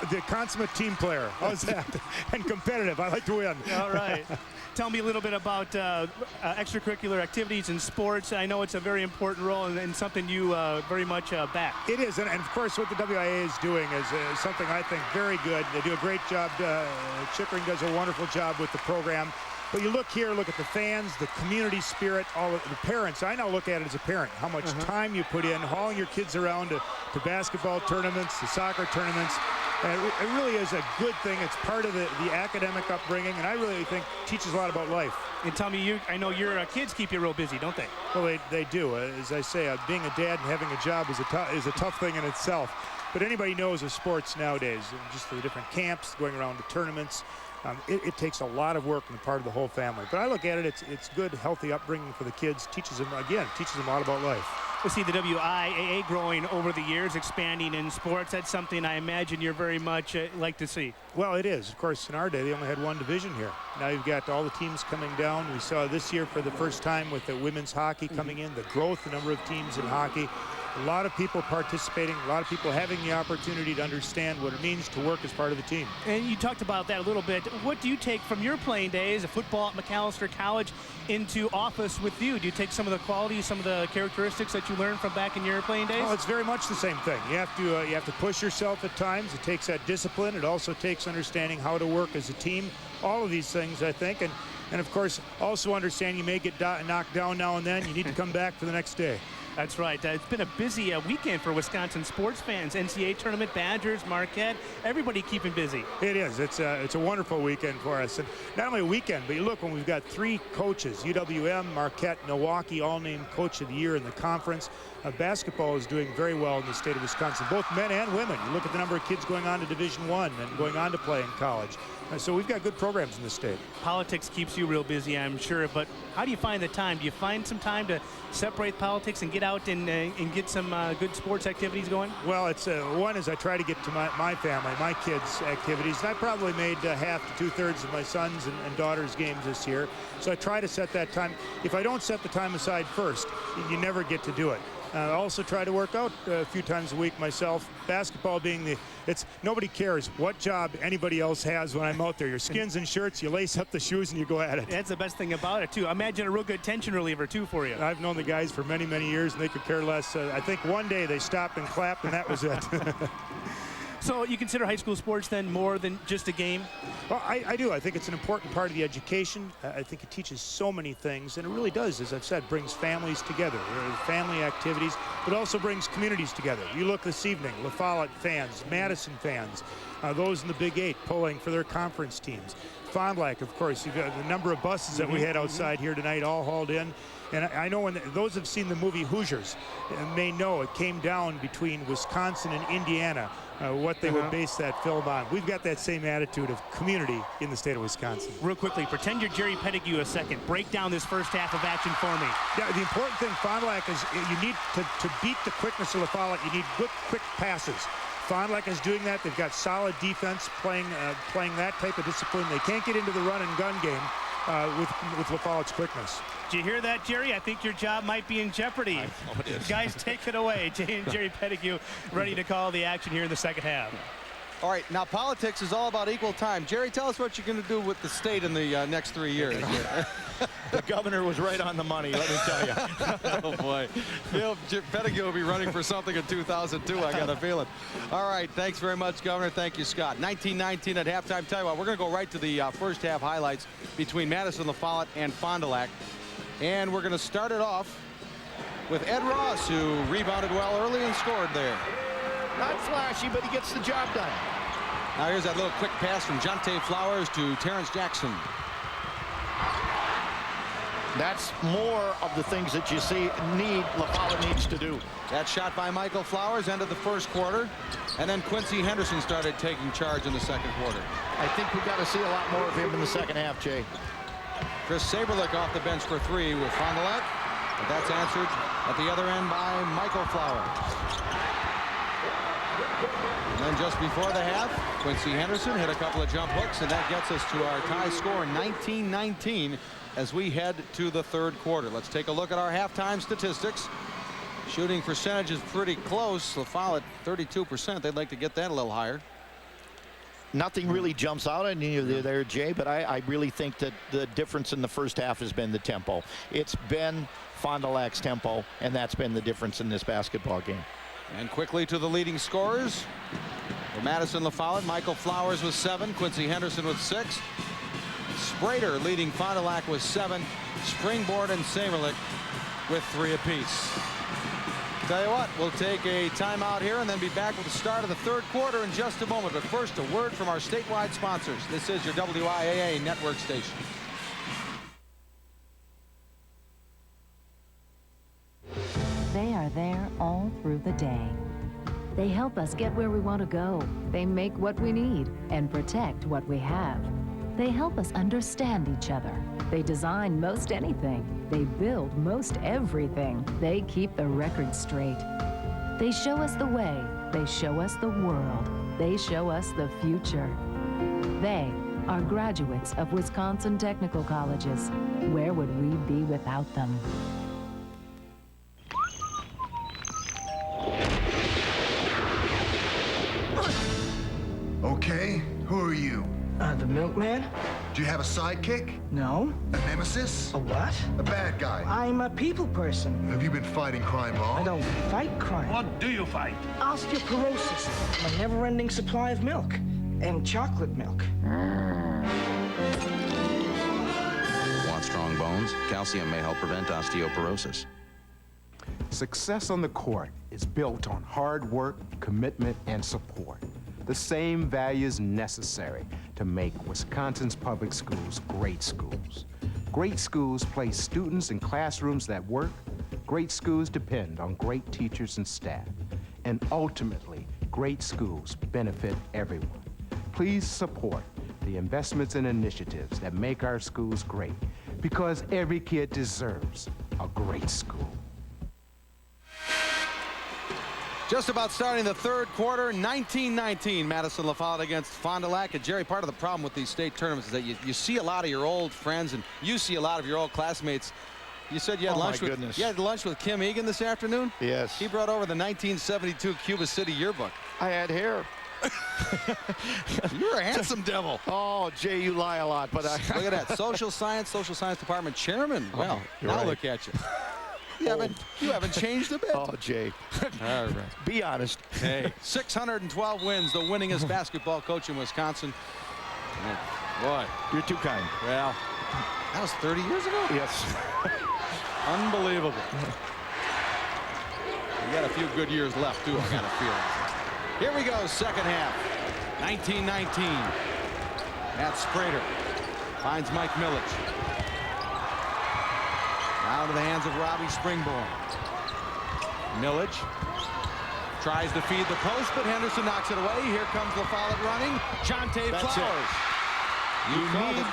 the consummate team player. How's that? And competitive. I like to win. All right. Tell me a little bit about extracurricular activities in sports. I know it's a very important role and something you very much back. It is, and of course what the WIA is doing is something I think very good. They do a great job. Chickering does a wonderful job with the program. But you look here, look at the fans, the community spirit, all of the parents. I now look at it as a parent, how much time you put in, hauling your kids around to basketball tournaments, to soccer tournaments. And it really is a good thing. It's part of the academic upbringing, and I really think teaches a lot about life. And tell me, I know your kids keep you real busy, don't they? Well, they do. As I say, being a dad and having a job is a tough thing in itself. But anybody knows of sports nowadays, just the different camps, going around to tournaments. It takes a lot of work on the part of the whole family. But I look at it, it's good, healthy upbringing for the kids. Teaches them a lot about life. We see the WIAA growing over the years, expanding in sports. That's something I imagine you're very much like to see. Well, it is. Of course, in our day, they only had one division here. Now you've got all the teams coming down. We saw this year for the first time with the women's hockey coming in, the growth, the number of teams in hockey. A lot of people participating, a lot of people having the opportunity to understand what it means to work as part of a team. And you talked about that a little bit. What do you take from your playing days of football at McAllister College into office with you? Do you take some of the qualities, some of the characteristics that you learned from back in your playing days? Oh, it's very much the same thing. You have to push yourself at times. It takes that discipline. It also takes understanding how to work as a team. All of these things, I think, and of course, also understand you may get knocked down now and then. You need to come back for the next day. That's right. It's been a busy weekend for Wisconsin sports fans. NCAA tournament, Badgers, Marquette, everybody keeping busy. It is. It's a wonderful weekend for us. And not only a weekend, but you look, when we've got 3 coaches, UWM, Marquette, Milwaukee, all named Coach of the Year in the conference. Basketball is doing very well in the state of Wisconsin, both men and women. You look at the number of kids going on to Division I and going on to play in college. So we've got good programs in the state. Politics keeps you real busy, I'm sure, but how do you find the time? Do you find some time to separate politics and get out and get some good sports activities going? Well, it's one is I try to get to my family, my kids' activities. And I probably made half to 2/3 of my sons' and daughters' games this year. So I try to set that time. If I don't set the time aside first, you never get to do it. I also try to work out a few times a week myself. Basketball being nobody cares what job anybody else has when I'm out there. Your skins and shirts, you lace up the shoes and you go at it. That's the best thing about it, too. Imagine a real good tension reliever, too, for you. I've known the guys for many, many years, and they could care less. I think one day they stopped and clapped, and that was it. So you consider high school sports then more than just a game? Well, I do. I think it's an important part of the education. I think it teaches so many things, and it really does, as I've said, brings families together, family activities, but also brings communities together. You look this evening, LaFollette fans, Madison fans, those in the Big 8 pulling for their conference teams. Fond du Lac, of course, you've got the number of buses that we had outside here tonight all hauled in. And I know when those have seen the movie Hoosiers may know it came down between Wisconsin and Indiana, what they would base that film on. We've got that same attitude of community in the state of Wisconsin. Real quickly, pretend you're Jerry Pettigrew a second. Break down this first half of action for me. Yeah, the important thing, Fond du Lac, is you need to beat the quickness of LaFollette. You need good, quick passes. Fond du Lac is doing that. They've got solid defense playing that type of discipline. They can't get into the run and gun game with LaFollette's quickness. Did you hear that, Jerry? I think your job might be in jeopardy. I know it is. Guys, take it away. Jerry Pettigrew ready to call the action here in the second half. All right, now politics is all about equal time. Jerry, tell us what you're going to do with the state in the next 3 years. The governor was right on the money, let me tell you. Oh, boy. Pettigrew will be running for something in 2002, I got a feeling. All right, thanks very much, Governor. Thank you, Scott. 19-19 at halftime. Tell you what, we're going to go right to the first half highlights between Madison, LaFollette, and Fond du Lac. And we're going to start it off with Ed Ross, who rebounded well early and scored there. Not flashy, but he gets the job done. Now here's that little quick pass from Jonte Flowers to Terrence Jackson. That's more of the things that you see LaFollette needs to do. That shot by Michael Flowers ended the first quarter, and then Quincy Henderson started taking charge in the second quarter. I think we've got to see a lot more of him in the second half, Jay. Chris Saberlick off the bench for 3 with Fond du Lac, but that's answered at the other end by Michael Flowers. And then just before the half, Quincy Henderson hit a couple of jump hooks, and that gets us to our tie score, 19-19, as we head to the third quarter. Let's take a look at our halftime statistics. Shooting percentage is pretty close. LaFollette, 32%. They'd like to get that a little higher. Nothing really jumps out at you there, Jay, but I really think that the difference in the first half has been the tempo. It's been Fond du Lac's tempo, and that's been the difference in this basketball game. And quickly to the leading scorers. For Madison LaFollette, Michael Flowers with 7, Quincy Henderson with 6. Sprader leading Fond du Lac with 7. Springboard and Saberlick with 3 apiece. Tell you what, we'll take a timeout here and then be back with the start of the third quarter in just a moment. But first, a word from our statewide sponsors. This is your WIAA network station. They are there all through the day. They help us get where we want to go. They make what we need and protect what we have. They help us understand each other. They design most anything. They build most everything. They keep the record straight. They show us the way. They show us the world. They show us the future. They are graduates of Wisconsin technical colleges. Where would we be without them? Okay, who are you? The milkman? Do you have a sidekick? No. A nemesis? A what? A bad guy? I'm a people person. Have you been fighting crime long? I don't fight crime. What do you fight? Osteoporosis, a never-ending supply of milk, and chocolate milk. Want strong bones? Calcium may help prevent osteoporosis. Success on the court is built on hard work, commitment, and support. The same values necessary to make Wisconsin's public schools great schools. Great schools place students in classrooms that work. Great schools depend on great teachers and staff. And ultimately, great schools benefit everyone. Please support the investments and initiatives that make our schools great, because every kid deserves a great school. Just about starting the third quarter, 19-19, Madison LaFollette against Fond du Lac. And Jerry, part of the problem with these state tournaments is that you see a lot of your old friends, and you see a lot of your old classmates. You said you had lunch with you had lunch with Kim Egan this afternoon? Yes. He brought over the 1972 Cuba City yearbook. I had hair. You're a handsome devil. Oh, Jay, you lie a lot, but Look at that. Social science department chairman. Well, now right. Look at you. You haven't changed a bit. Oh, Jay. All right. Be honest. Hey, 612 wins, the winningest basketball coach in Wisconsin. Boy. You're too kind. Well, that was 30 years ago? Yes. Unbelievable. We got a few good years left, too, I got a feeling. Here we go, second half. 19-19. Matt Sprader finds Mike Millich. Now to the hands of Robbie Springborn. Millich tries to feed the post, but Henderson knocks it away. Here comes LaFollette running. Jonte Flowers. You need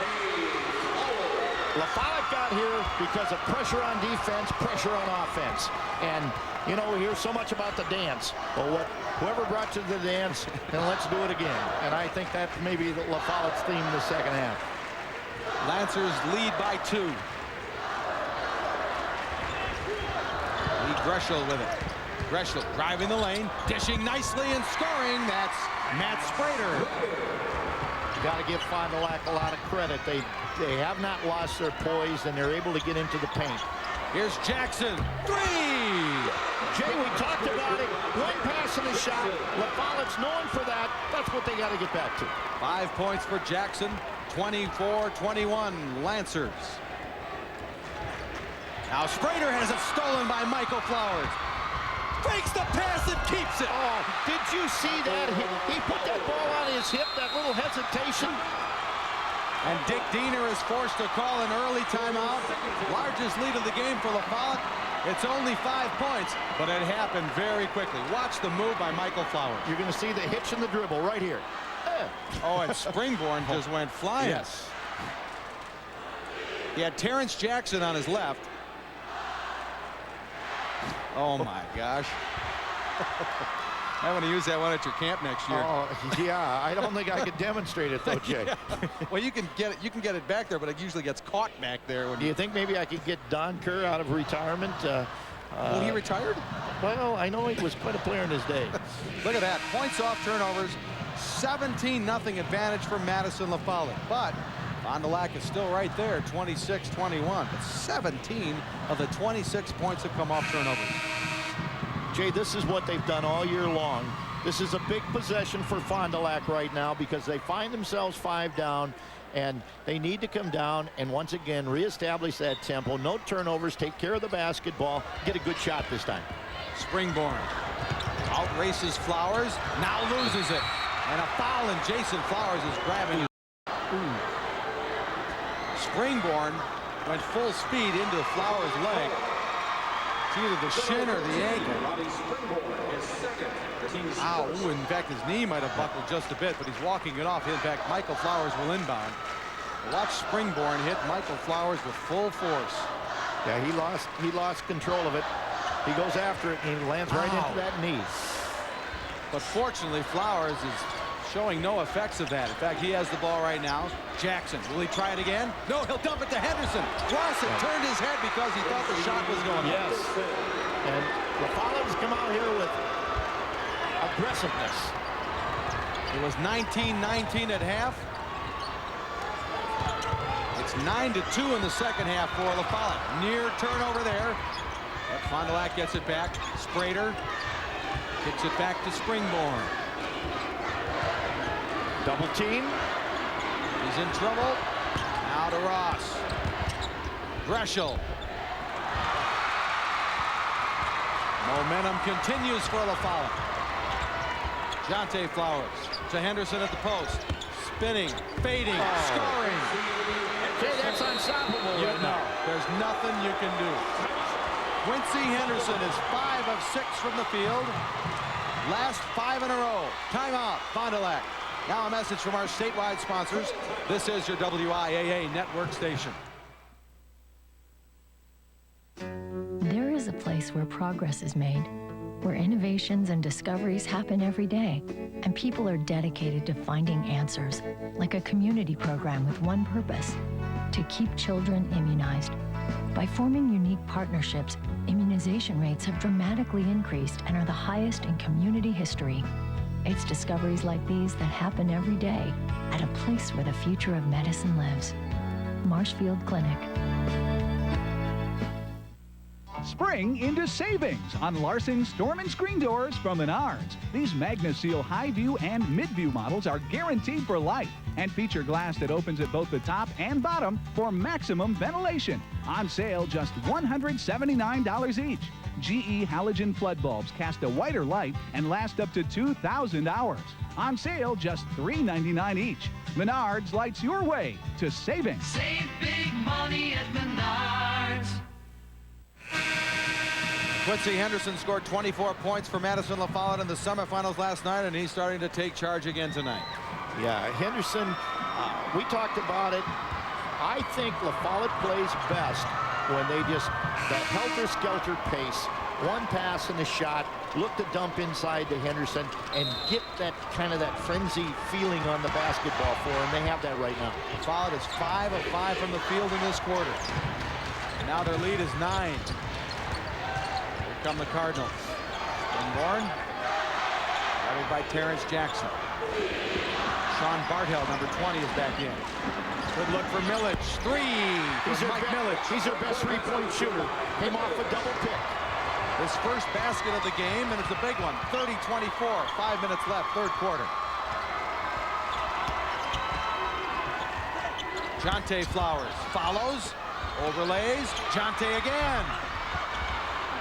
LaFollette got here because of pressure on defense, pressure on offense. And, you know, we hear so much about the dance. But whoever brought you to the dance, then let's do it again. And I think that's maybe LaFollette's theme in the second half. Lancers lead by 2. Greshel with it. Greshel driving the lane, dishing nicely and scoring. That's Matt Sprader. You got to give Fond du Lac a lot of credit. They have not lost their poise, and they're able to get into the paint. Here's Jackson. 3! Jay, we talked about it. One pass and a shot. LaFollette's known for that. That's what they got to get back to. 5 points for Jackson. 24-21 Lancers. Now Sprader has it stolen by Michael Flowers. Fakes the pass and keeps it. Oh, did you see that? He put that ball on his hip, that little hesitation. And Dick Diener is forced to call an early timeout. Largest lead of the game for LaFollette. It's only 5 points, but it happened very quickly. Watch the move by Michael Flowers. You're going to see the hitch in the dribble right here. Oh, and Springborn just went flying. Yes. He had Terrence Jackson on his left. Oh my gosh. I want to use that one at your camp next year. Oh, yeah. I don't think I could demonstrate it, though, Jay. Yeah. Well, you can get it back there, but it usually gets caught back there. When Do you think maybe I could get Don Kerr out of retirement? Well, he retired? Well, I know he was quite a player in his day. Look at that. Points off turnovers. 17-0 advantage for Madison LaFollette. But Fond du Lac is still right there, 26-21. But 17 of the 26 points have come off turnovers. Jay, this is what they've done all year long. This is a big possession for Fond du Lac right now because they find themselves 5 down, and they need to come down and once again reestablish that tempo. No turnovers, take care of the basketball, get a good shot this time. Springborn outraces Flowers, now loses it. And a foul, and Jason Flowers is grabbing. Springborn went full speed into Flowers' leg. It's either the shin or the ankle. Ow, in fact, his knee might have buckled just a bit, but he's walking it off. In fact, Michael Flowers will inbound. Watch Springborn hit Michael Flowers with full force. Yeah, he lost control of it. He goes after it, and he lands right into that knee. But fortunately, Flowers is showing no effects of that. In fact, he has the ball right now. Jackson, will he try it again? No, he'll dump it to Henderson. Rawson turned his head because he thought the shot was going in. Yes. And LaFollette has come out here with aggressiveness. It was 19-19 at half. It's 9-2 in the second half for LaFollette. Near turnover there. But Fond du Lac gets it back. Sprader kicks it back to Springborn. Double team. He's in trouble. Now to Ross. Greshel. Momentum continues for LaFollette. Jonte Flowers to Henderson at the post. Spinning, fading, scoring. Okay, that's unstoppable. There's nothing you can do. Quincy Henderson is 5 of 6 from the field. Last 5 in a row. Timeout, Fond du Lac. Now a message from our statewide sponsors. This is your WIAA network station. There is a place where progress is made, where innovations and discoveries happen every day, and people are dedicated to finding answers, like a community program with one purpose: to keep children immunized. By forming unique partnerships, immunization rates have dramatically increased and are the highest in community history. It's discoveries like these that happen every day at a place where the future of medicine lives. Marshfield Clinic. Spring into savings on Larson Storm and Screen Doors from Menards. These MagnaSeal High View and Mid View models are guaranteed for life and feature glass that opens at both the top and bottom for maximum ventilation. On sale just $179 each. GE halogen flood bulbs cast a whiter light and last up to 2,000 hours. On sale just $3.99 each. Menards lights your way to savings. Save big money at Menards. Quincy Henderson scored 24 points for Madison LaFollette in the semifinals last night, and he's starting to take charge again tonight. Yeah, Henderson, we talked about it. I think LaFollette plays best when they just, that helter-skelter pace, one pass and a shot, look to dump inside to Henderson and get that kind of that frenzy feeling on the basketball floor, and they have that right now. LaFollette is 5 of 5 from the field in this quarter. And now their lead is 9. Here come the Cardinals. Springborn, guarded by Terrence Jackson. Sean Barthel, number 20, is back in. Good look for Milic. 3 for Mike Milic. He's their best three-point shooter. Came off a double pick. His first basket of the game, and it's a big one. 30-24, 5 minutes left, third quarter. Jonte Flowers follows, overlays, Jonte again.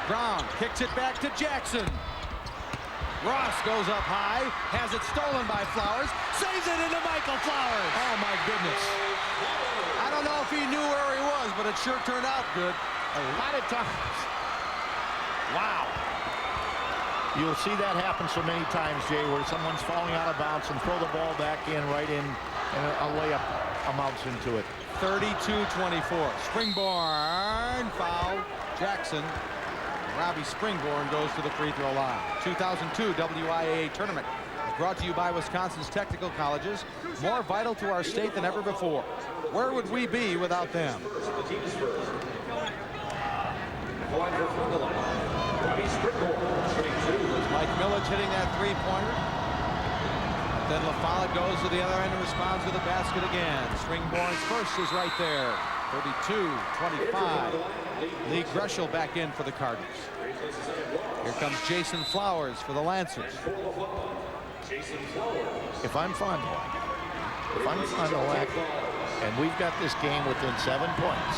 Brown kicks it back to Jackson. Ross goes up high, has it stolen by Flowers, saves it into Michael Flowers. Oh my goodness. I don't know if he knew where he was, but it sure turned out good. A lot of times. Wow. You'll see that happen so many times, Jay, where someone's falling out of bounds and throw the ball back in right in, and a layup amounts into it. 32-24. Springborn foul. Jackson. Robbie Springborn goes to the free throw line. 2002 WIAA tournament brought to you by Wisconsin's technical colleges, more vital to our state than ever before. Where would we be without them? Mike Milic hitting that three-pointer. Then LaFollette goes to the other end and responds with a basket again. Springborn's first is right there. 32-25. Lee Greshel back in for the Cardinals. Here comes Jason Flowers for the Lancers. If I'm Fond du Lac, and we've got this game within 7 points,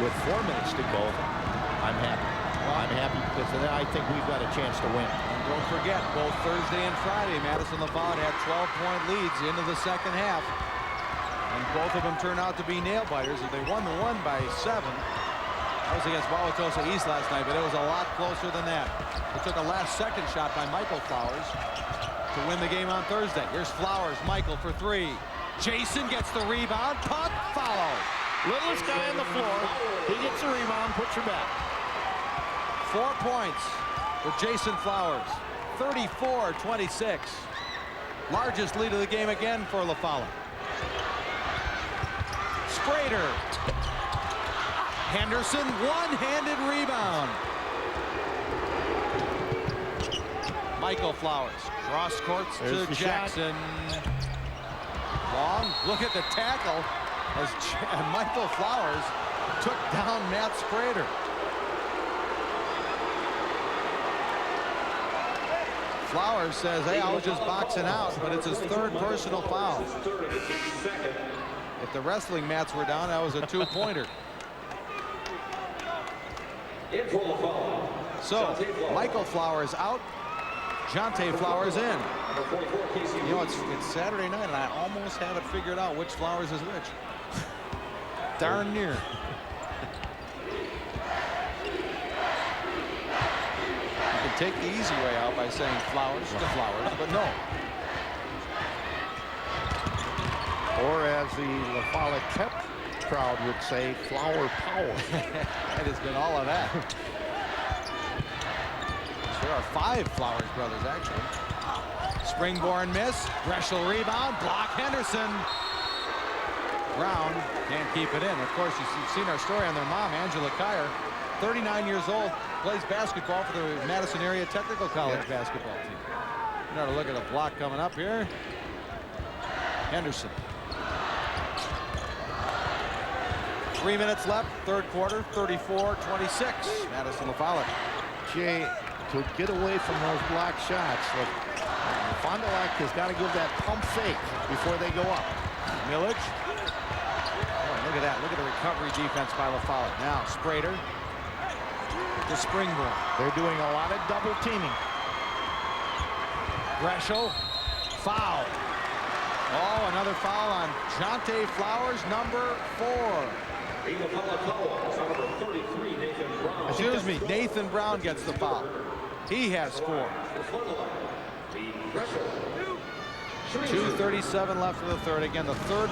with 4 minutes to go, I'm happy. I'm happy because then I think we've got a chance to win. And don't forget, both Thursday and Friday, Madison LaFollette had 12-point leads into the second half. And both of them turned out to be nail-biters, and they won the one by 7. That was against Wauwatosa East last night, but it was a lot closer than that. It took a last-second shot by Michael Flowers to win the game on Thursday. Here's Flowers, Michael for 3. Jason gets the rebound. Puck followed. Littlest guy on the floor. He gets the rebound, puts her back. 4 points for Jason Flowers. 34-26. Largest lead of the game again for LaFollette. Sprader. Henderson, one-handed rebound. Michael Flowers, cross courts to Jackson. Long, look at the tackle as Michael Flowers took down Matt Sprader. Flowers says, hey, I was just boxing out, but it's his third personal foul. If the wrestling mats were down, that was a two-pointer. So, Michael Flowers out, Jonte Flowers in. You know, it's Saturday night, and I almost have it figured out which Flowers is which. Darn near. You can take the easy way out by saying Flowers to Flowers, but no. Or as the LaFollette Pep crowd would say, flower power. It has been all of that. There are 5 Flowers brothers, actually. Springborn miss. Greshel rebound. Block Henderson. Brown can't keep it in. Of course, you've seen our story on their mom, Angela Kyer. 39 years old. Plays basketball for the Madison Area Technical College basketball team. You know, to look at a block coming up here. Henderson. 3 minutes left, third quarter, 34-26. Madison LaFollette. Jay, to get away from those block shots, Fond du Lac has got to give that pump fake before they go up. Millage. Oh, look at that. Look at the recovery defense by LaFollette. Now, Sprader to Springborn. They're doing a lot of double teaming. Greshel. Foul. Oh, another foul on Jonte Flowers, number 4. Excuse me, Nathan Brown gets the foul. He has 4. 2:37 left for the third. Again, the fourth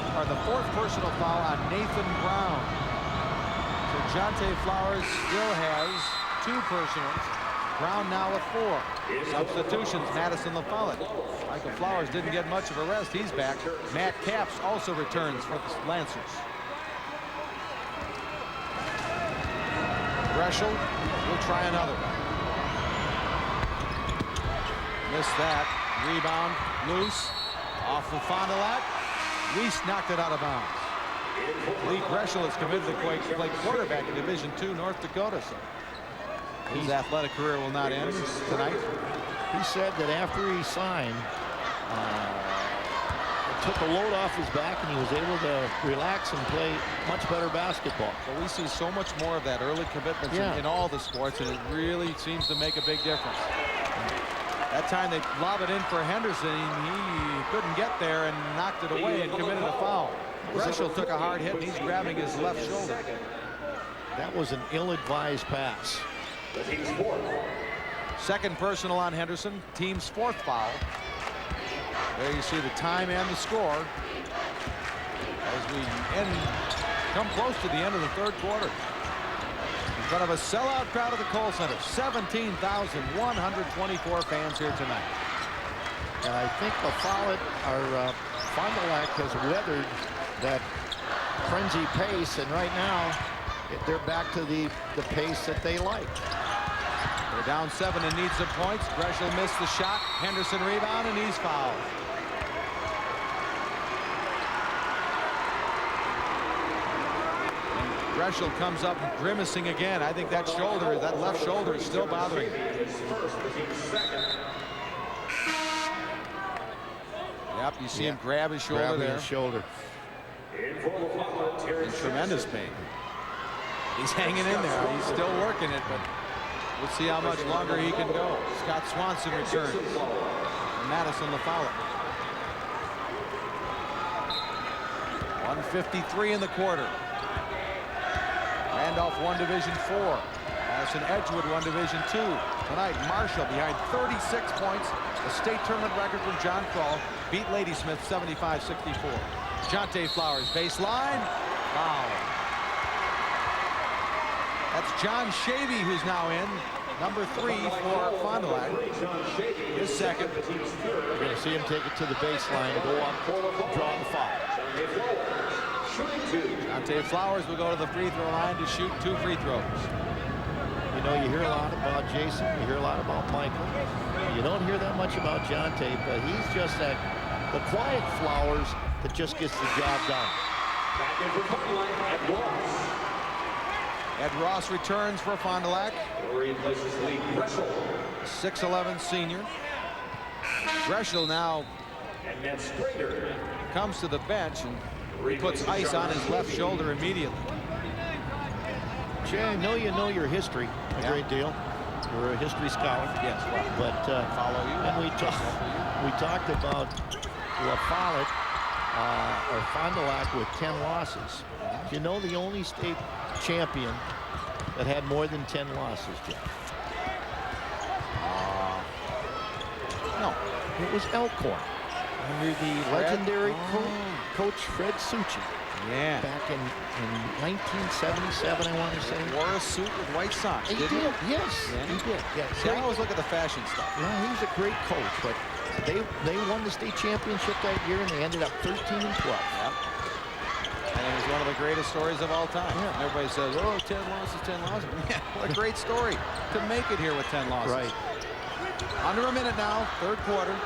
personal foul on Nathan Brown. So Jonte Flowers still has 2 personals. Brown now with 4. Substitutions, Madison LaFollette. Michael Flowers didn't get much of a rest. He's back. Matt Capps also returns for the Lancers. Greshel will try another. Missed that. Rebound loose. Off of Fond du Lac. Weiss knocked it out of bounds. Lee Greshel is committed to play quarterback in Division II North Dakota. So his athletic career will not end tonight. He said that after he signed, it took a load off his back and he was able to relax and play much better basketball. Well, we see so much more of that early commitment in all the sports, and it really seems to make a big difference. That time they lob it in for Henderson. He couldn't get there and knocked it away and committed a foul. Greshel took a hard hit, and he's grabbing his left shoulder. That was an ill-advised pass. Second personal on Henderson, team's 4th foul. There you see the time and the score as we come close to the end of the third quarter. In front of a sellout crowd at the Kohl Center, 17,124 fans here tonight. And I think LaFollette, or Fond du Lac, has weathered that frenzy pace, and right now they're back to the pace that they like. They're down 7 and need some points. Greshel missed the shot. Henderson rebound, and he's fouled. And Greshel comes up grimacing again. I think that left shoulder is still bothering him. Yep, you see him grab his shoulder there. In tremendous pain. He's hanging in there. He's still working it, but we'll see how much longer he can go. Scott Swanson returns from Madison LaFollette. 1:53 in the quarter. Randolph won Division 4. Madison Edgewood won Division 2. Tonight, Marshall behind 36 points. A state tournament record from John Kroll. Beat Ladysmith 75-64. Jonte Flowers, baseline. Foul. That's John Shavy who's now in. Number 3 for Fond du Lac. His second. You're going to see him take it to the baseline and go up, draw the foul. Jonte Flowers will go to the free throw line to shoot 2 free throws. You know, you hear a lot about Jason, you hear a lot about Michael. You don't hear that much about Jonte, but he's just the quiet Flowers that just gets the job done. Back in for Fond du Lac, Ed Ross. Ed Ross returns for Fond du Lac. Replaces Lee Greshel. 6'11" senior. Greshel now comes to the bench and puts ice on his left shoulder immediately. Jay, I know you know your history a great deal. You're a history scholar. Yes, well, but follow you. And we talked about LaFollette or Fond du Lac with 10 losses. You know the only state champion that had more than 10 losses, Jeff? No, it was Elkhorn under the legendary coach Fred Succi. Yeah. Back in 1977, I want to say. He wore a suit with white socks. He did, yes. Yeah. He did. Yeah. See, I always look at the fashion stuff. Yeah, he was a great coach, but they won the state championship that year, and they ended up 13-12. Yep. And it was one of the greatest stories of all time. Yeah. Everybody says, oh, 10 losses, 10 losses. Yeah, what a great story to make it here with 10 losses. Right. Under a minute now, third quarter.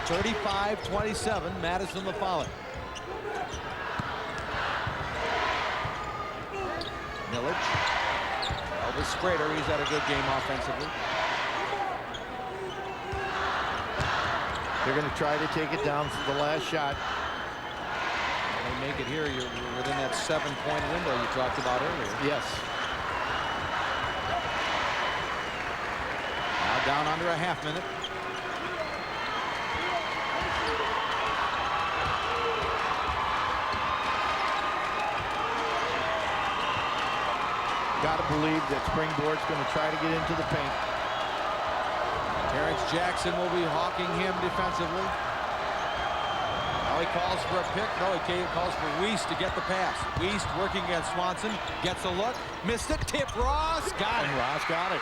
35-27, Madison LaFollette. Millage. Elvis Sprader, he's had a good game offensively. They're going to try to take it down for the last shot. They make it here. You're within that 7-point window you talked about earlier. Yes. Now down under a half minute. Got to believe that Springboard's going to try to get into the paint. Terrence Jackson will be hawking him defensively. Now he calls for a pick. No, he calls for Weiss to get the pass. Weiss working against Swanson. Gets a look. Missed it. Tip. Ross got it. Ross got it.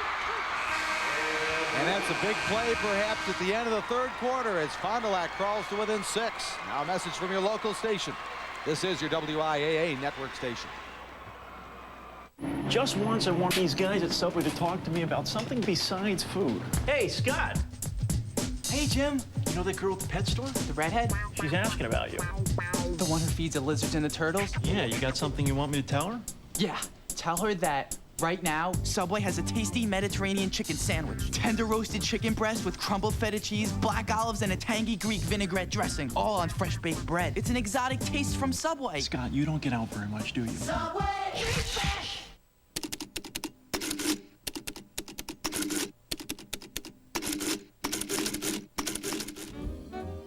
And that's a big play perhaps at the end of the third quarter as Fond du Lac crawls to within 6. Now a message from your local station. This is your WIAA network station. Just once I want these guys at Subway to talk to me about something besides food. Hey, Scott. Hey, Jim. You know that girl at the pet store? The redhead? She's asking about you. The one who feeds the lizards and the turtles? Yeah, you got something you want me to tell her? Yeah. Tell her that right now, Subway has a tasty Mediterranean chicken sandwich. Tender roasted chicken breast with crumbled feta cheese, black olives, and a tangy Greek vinaigrette dressing, all on fresh baked bread. It's an exotic taste from Subway. Scott, you don't get out very much, do you? Subway, eat fresh!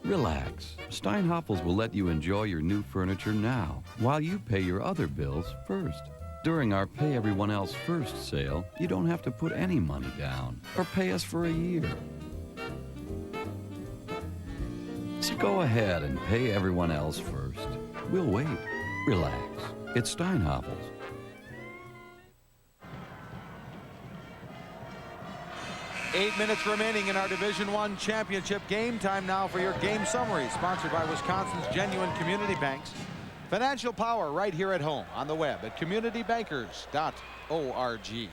Relax. Steinhoffels will let you enjoy your new furniture now, while you pay your other bills first. During our Pay Everyone Else First sale, you don't have to put any money down, or pay us for a year. So go ahead and pay everyone else first. We'll wait. Relax. It's Steinhoffels. Eight minutes remaining in our Division I championship game. Time now for your game summary, sponsored by Wisconsin's Genuine Community Banks. Financial power right here at home on the web at communitybankers.org.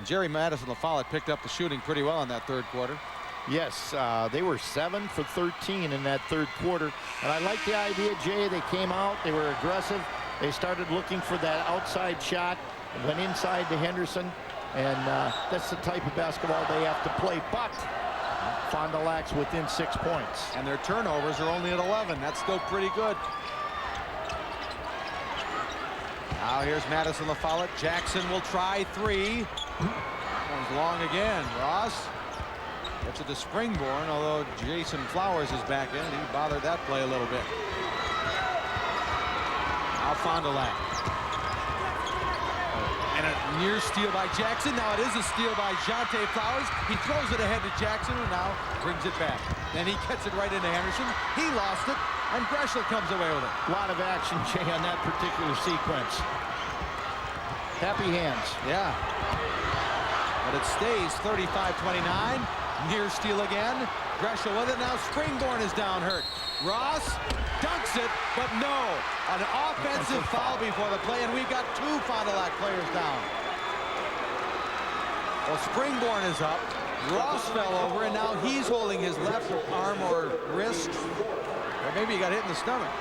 Jerry Madison LaFollette picked up the shooting pretty well in that third quarter. Yes, they were 7 for 13 in that third quarter. And I like the idea, Jay. They came out, they were aggressive. They started looking for that outside shot, went inside to Henderson. And that's the type of basketball they have to play. But Fond du Lac's within 6 points. And their turnovers are only at 11. That's still pretty good. Now here's Madison LaFollette. Jackson will try 3. That one's long again. Ross gets it to Springborn, although Jason Flowers is back in. He bothered that play a little bit. Now Fond du Lac. And a near steal by Jackson. Now it is a steal by Jonte Flowers. He throws it ahead to Jackson, who now brings it back. Then he gets it right into Henderson. He lost it. and Greshel comes away with it. A lot of action, Jay, on that particular sequence. Happy hands. Yeah. But it stays 35-29. Near steal again. Greshel with it. Now Springborn is down hurt. Ross dunks it, but no. An offensive foul before the play, and we've got 2 Fond du Lac players down. Well, Springborn is up. Ross fell over, and now he's holding his left arm or wrist. Or maybe he got hit in the stomach.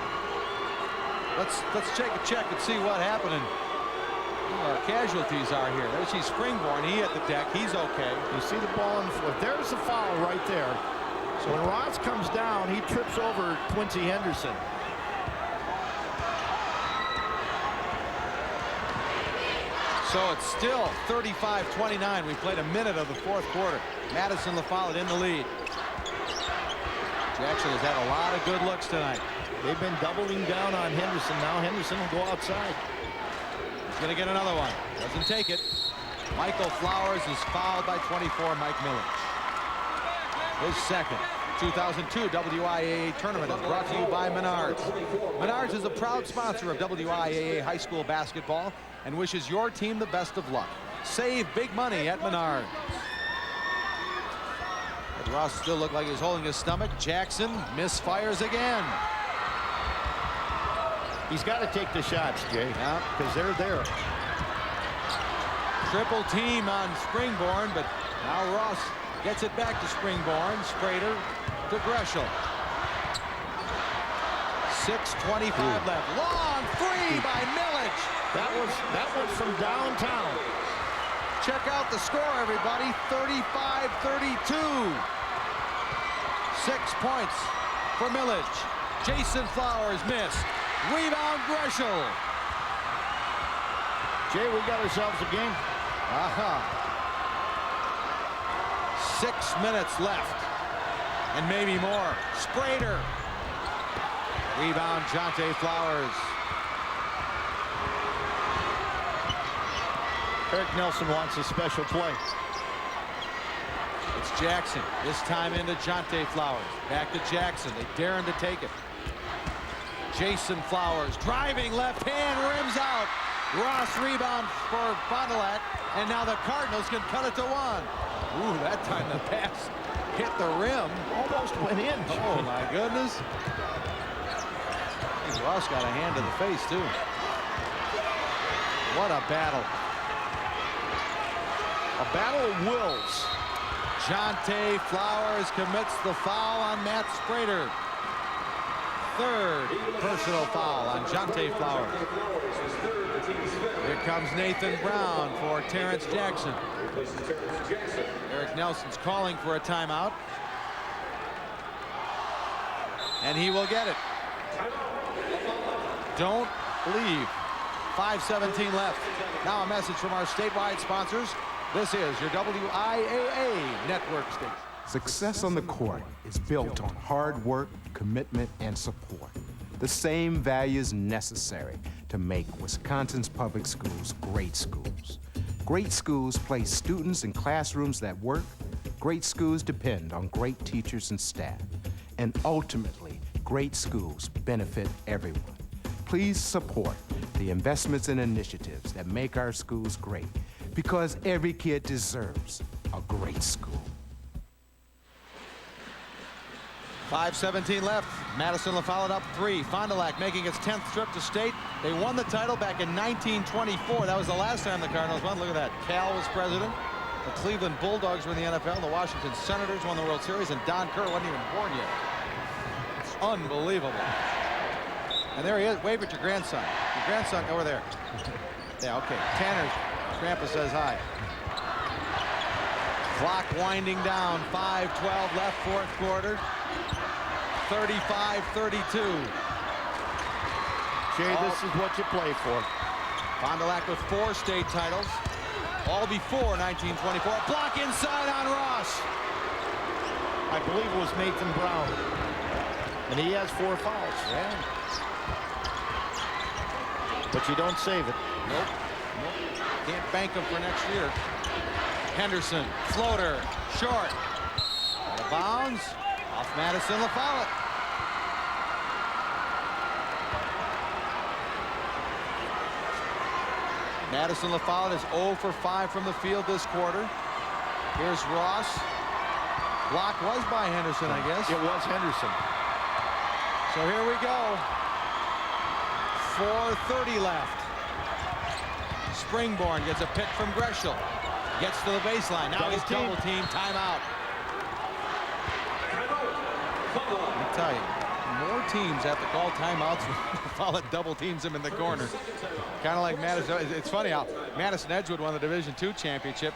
Let's check and see what happened and who our casualties are here. There's Springborn. He hit the deck. He's okay. You see the ball on the foot. There's the foul right there. So when Ross comes down, he trips over Quincy Henderson. So it's still 35-29. We played a minute of the 4th quarter. Madison LaFollette in the lead. Jackson has had a lot of good looks tonight. They've been doubling down on Henderson. Now Henderson will go outside. He's going to get another one. Doesn't take it. Michael Flowers is fouled by 24, Mike Millage. His second. 2002 WIAA tournament is brought to you by Menards. Menards is a proud sponsor of WIAA high school basketball and wishes your team the best of luck. Save big money at Menards. But Ross still looked like he's holding his stomach. Jackson misfires again. He's got to take the shots, Jay, because they're there. Triple team on Springborn, but now Ross gets it back to Springborn. Sprader to Greshel. 6:25 left. Long three by Millage. That was from downtown. Check out the score, everybody. 35-32. 6 points for Millage. Jason Flowers missed. Rebound Greshel. Jay, we got ourselves a game. 6 minutes left. And maybe more. Sprader. Rebound Jonte Flowers. Eric Nelson wants a special play. It's Jackson. This time into Jonte Flowers. Back to Jackson. They dare him to take it. Jason Flowers driving left hand, rims out. Ross rebound for Fond du Lac, and now the Cardinals can cut it to 1. Ooh, that time the pass hit the rim. Almost went in. Oh my goodness. Ross got a hand to the face too. What a battle. A battle of wills. Jonte Flowers commits the foul on Matt Sprader. 3rd personal foul on Jonte Flowers. Here comes Nathan Brown for Terrence Jackson. Eric Nelson's calling for a timeout. And he will get it. Don't leave. 5:17 left. Now a message from our statewide sponsors. This is your WIAA network station. Success on the court is built on hard work, commitment, and support. The same values necessary to make Wisconsin's public schools great schools. Great schools place students in classrooms that work. Great schools depend on great teachers and staff. And ultimately, great schools benefit everyone. Please support the investments and initiatives that make our schools great, because every kid deserves a great school. 5:17 left. Madison LaFollette up 3. Fond du Lac making its 10th trip to state. They won the title back in 1924. That was the last time the Cardinals won. Look at that. Cal was president. The Cleveland Bulldogs were in the NFL. The Washington Senators won the World Series, and Don Kerr wasn't even born yet. It's unbelievable. And there he is. Wave at your grandson. Your grandson over there. Yeah, okay. Tanner's grandpa says hi. Clock winding down. 5:12 left, 4th quarter. 35-32. Jay, this is what you play for. Fond du Lac with 4 state titles, all before 1924. Block inside on Ross. I believe it was Nathan Brown. And he has 4 fouls. Yeah. But you don't save it. Nope. Can't bank him for next year. Henderson, floater, short. Out of bounds. Off Madison LaFollette. Madison LaFollette is 0 for 5 from the field this quarter. Here's Ross. Block was by Henderson, I guess. It was Henderson. So here we go. 4:30 left. Springborn gets a pick from Greshel. Gets to the baseline. Now he's double team. Timeout. Let me tell you, more teams have to call timeouts when LaFollette double teams him in the corner. Kind of like Madison. It's funny how Madison Edgewood won the Division II championship.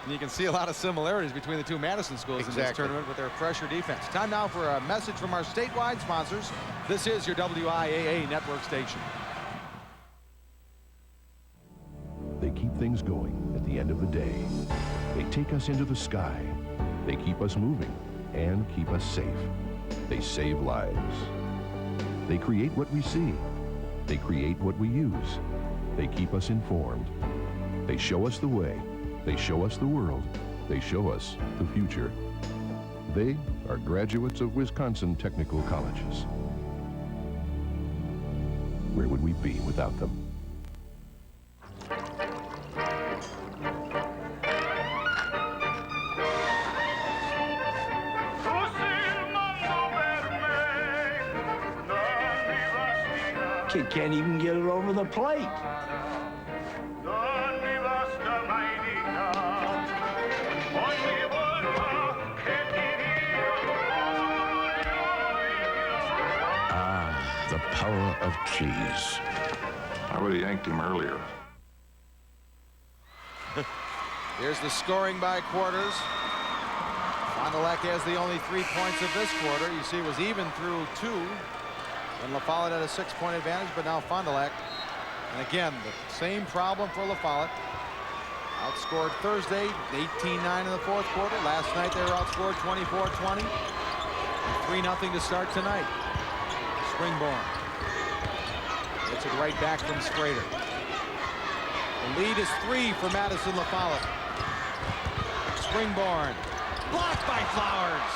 And you can see a lot of similarities between the two Madison schools in this tournament with their pressure defense. Time now for a message from our statewide sponsors. This is your WIAA network station. They keep things going at the end of the day. They take us into the sky. They keep us moving and keep us safe. They save lives. They create what we see. They create what we use. They keep us informed. They show us the way. They show us the world. They show us the future. They are graduates of Wisconsin Technical Colleges. Where would we be without them? Kid can't even get it over the plate. The power of cheese. I would have yanked him earlier. Here's the scoring by quarters. Fond du Lac has the only 3 points of this quarter. You see it was even through 2. And LaFollette had a 6-point advantage, but now Fond du Lac. And again, the same problem for LaFollette. Outscored Thursday, 18-9 in the fourth quarter. Last night they were outscored 24-20. 3-0 to start tonight. Springborn gets it right back from Sprader. The lead is 3 for Madison LaFollette. Springborn blocked by Flowers,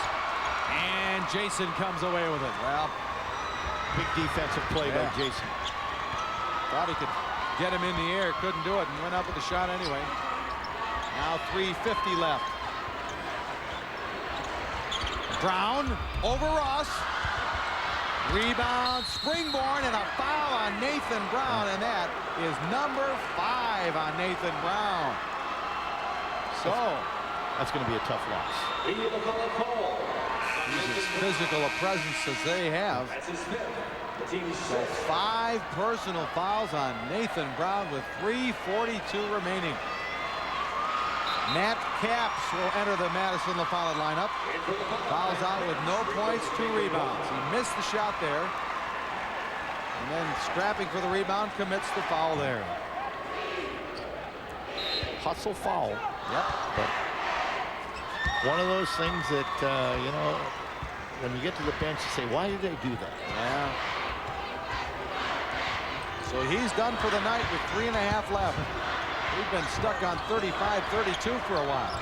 and Jason comes away with it. Well, big defensive play by Jason. Thought he could get him in the air, couldn't do it, and went up with the shot anyway. Now 3:50 left. Brown over Ross. Rebound, Springborn, and a foul on Nathan Brown, and that is number 5 on Nathan Brown. So that's going to be a tough loss. He's as physical a presence as they have. So 5 personal fouls on Nathan Brown with 3:42 remaining. Matt Capps will enter the Madison LaFollette lineup. Fouls out with no points, 2 rebounds. He missed the shot there. And then scrapping for the rebound, commits the foul there. Hustle foul. Yep. But one of those things that, you know, when you get to the bench, you say, why did they do that? Yeah. So he's done for the night with 3.5 left. We've been stuck on 35-32 for a while.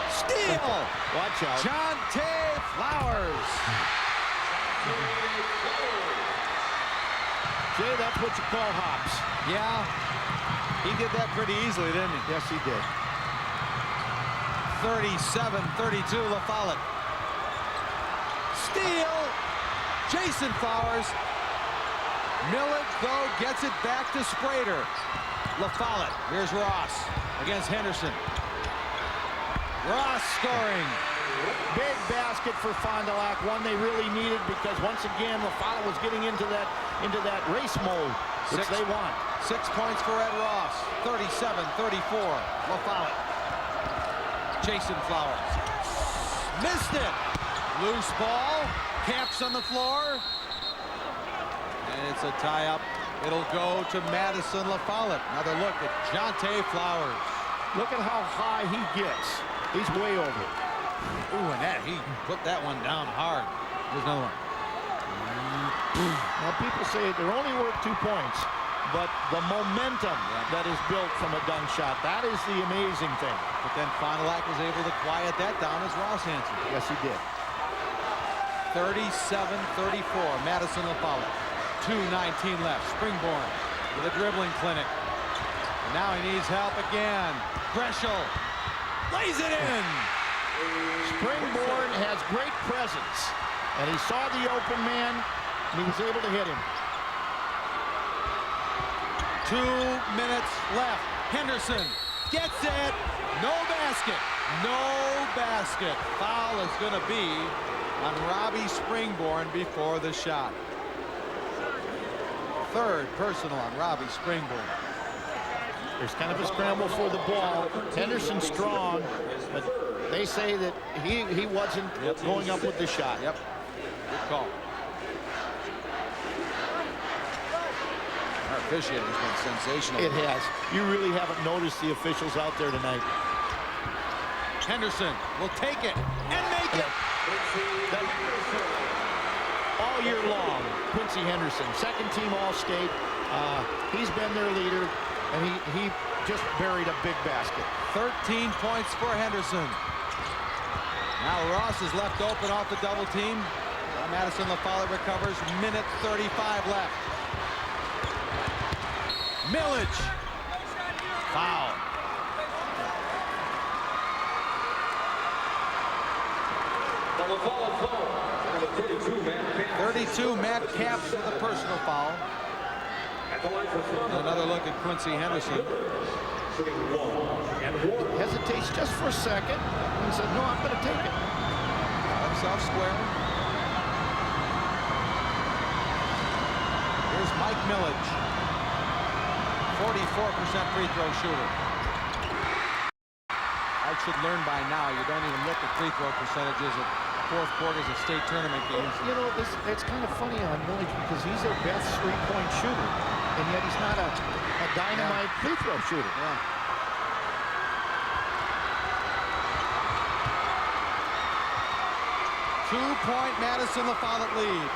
Steal! Watch out. Jonte Flowers. Jay, that's what you call hops. Yeah. He did that pretty easily, didn't he? Yes, he did. 37-32 LaFollette. Steal! Jason Flowers. Millage, though, gets it back to Sprader. LaFollette. Here's Ross against Henderson. Ross scoring. Big basket for Fond du Lac, one they really needed because once again LaFollette was getting into that race mode, which they want. 6 points for Ed Ross. 37-34. LaFollette. Jason Flowers. Missed it. Loose ball. Capps on the floor. And it's a tie-up. It'll go to Madison LaFollette. Another look at Jonte Flowers. Look at how high he gets. He's way over. Ooh, and that, he put that one down hard. Here's another one. Now, people say they're only worth 2 points, but the momentum that is built from a dunk shot, that is the amazing thing. But then Fond du Lac was able to quiet that down as Ross answered. Yes, he did. 37-34, Madison LaFollette. 2:19 left. Springborn to the dribbling clinic. And now he needs help again. Greshel lays it in. Springborn has great presence, and he saw the open man, and he was able to hit him. 2 minutes left. Henderson gets it. No basket. No basket. Foul is going to be on Robbie Springborn before the shot. Third personal on Robbie Springborn. There's kind of a scramble for the ball. Henderson's strong, but they say that he wasn't going up with the shot. Yep. Good call. Our officiating has been sensational. It has. You really haven't noticed the officials out there tonight. Henderson will take it and make it. All year long, Quincy Henderson, second team All-State. He's been their leader, and he just buried a big basket. 13 points for Henderson. Now Ross is left open off the double team. Madison LaFollette recovers. Minute 35 left. Millage. Foul. The LaFollette foul. 32, Matt Capps with a personal foul. And another look at Quincy Henderson. Hesitates just for a second and said, no, I'm going to take it. Himself square. Here's Mike Millage. 44% free throw shooter. I should learn by now, you don't even look at free throw percentages at fourth quarters of state tournament games. You know, it's kind of funny on Millage because he's their best three-point shooter, and yet he's not a dynamite free throw shooter. Yeah. Two-point Madison LaFollette lead.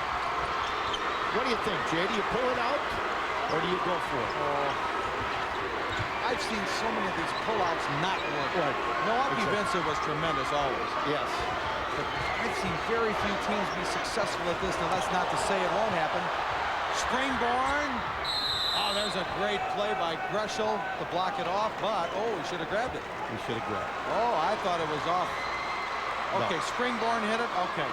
What do you think, Jay? Do you pull it out, or do you go for it? I've seen so many of these pullouts not work. Right. Milwaukee Vincent was tremendous always. Yes. But I've seen very few teams be successful at this. Now, that's not to say it won't happen. Springborn. Oh, there's a great play by Greshel to block it off, but, oh, he should have grabbed it. He should have grabbed it. Oh, I thought it was off. Okay, No. Springborn hit it. Okay.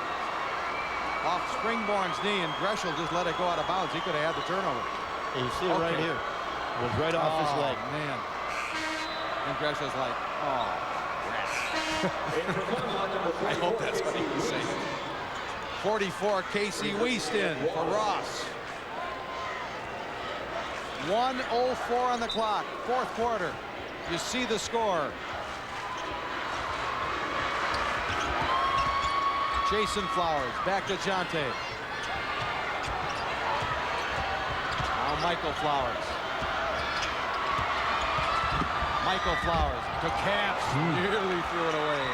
Off Springborn's knee, and Greshel just let it go out of bounds. He could have had the turnover. And you see it right here. It was right off his leg. Man. And Greshel's like, oh, I hope that's what he was saying. 44, Casey Wieston for Ross. 1:04 on the clock, fourth quarter. You see the score. Jason Flowers, back to Jonte. Now Michael Flowers. Michael Flowers to Capps, nearly threw it away.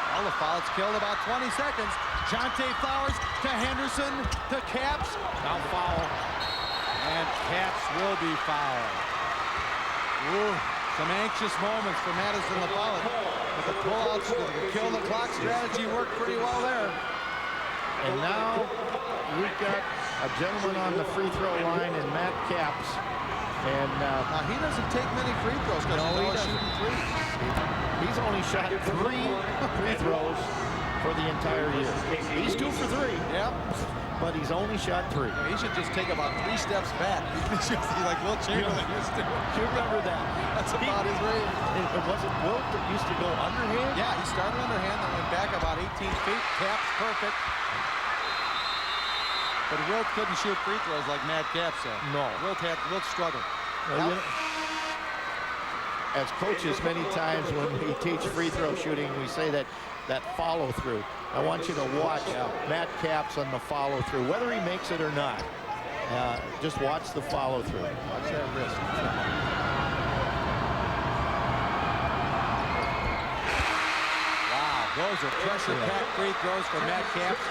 Well, LaFollette's killed about 20 seconds. Jonte Flowers to Henderson to Capps. Now foul. And Capps will be fouled. Ooh, some anxious moments for Madison LaFollette. But the pullouts, the kill the clock strategy worked pretty well there. And now we've got a gentleman on the free throw line in Matt Capps. And now he doesn't take many free throws because he's always shooting threes. He's only shot 3 free throws for the entire year. He's 2 for 3. Yep. But he's only shot 3. Yeah, he should just take about 3 steps back. He's like Will Chamberlain used to. You remember that? That's about his range. Was it Wilt that used to go underhand? Yeah, he started underhand, then went back about 18 feet. Capps perfect. But Wilt couldn't shoot free throws like Matt Capps said. No. Wilt struggled. Well, you know, as coaches, many times when we teach free throw shooting, we say that follow through. I want you to watch Matt Capps on the follow through, whether he makes it or not. Just watch the follow through. Watch that wrist. Wow, those are pressure-packed free throws for Matt Capps.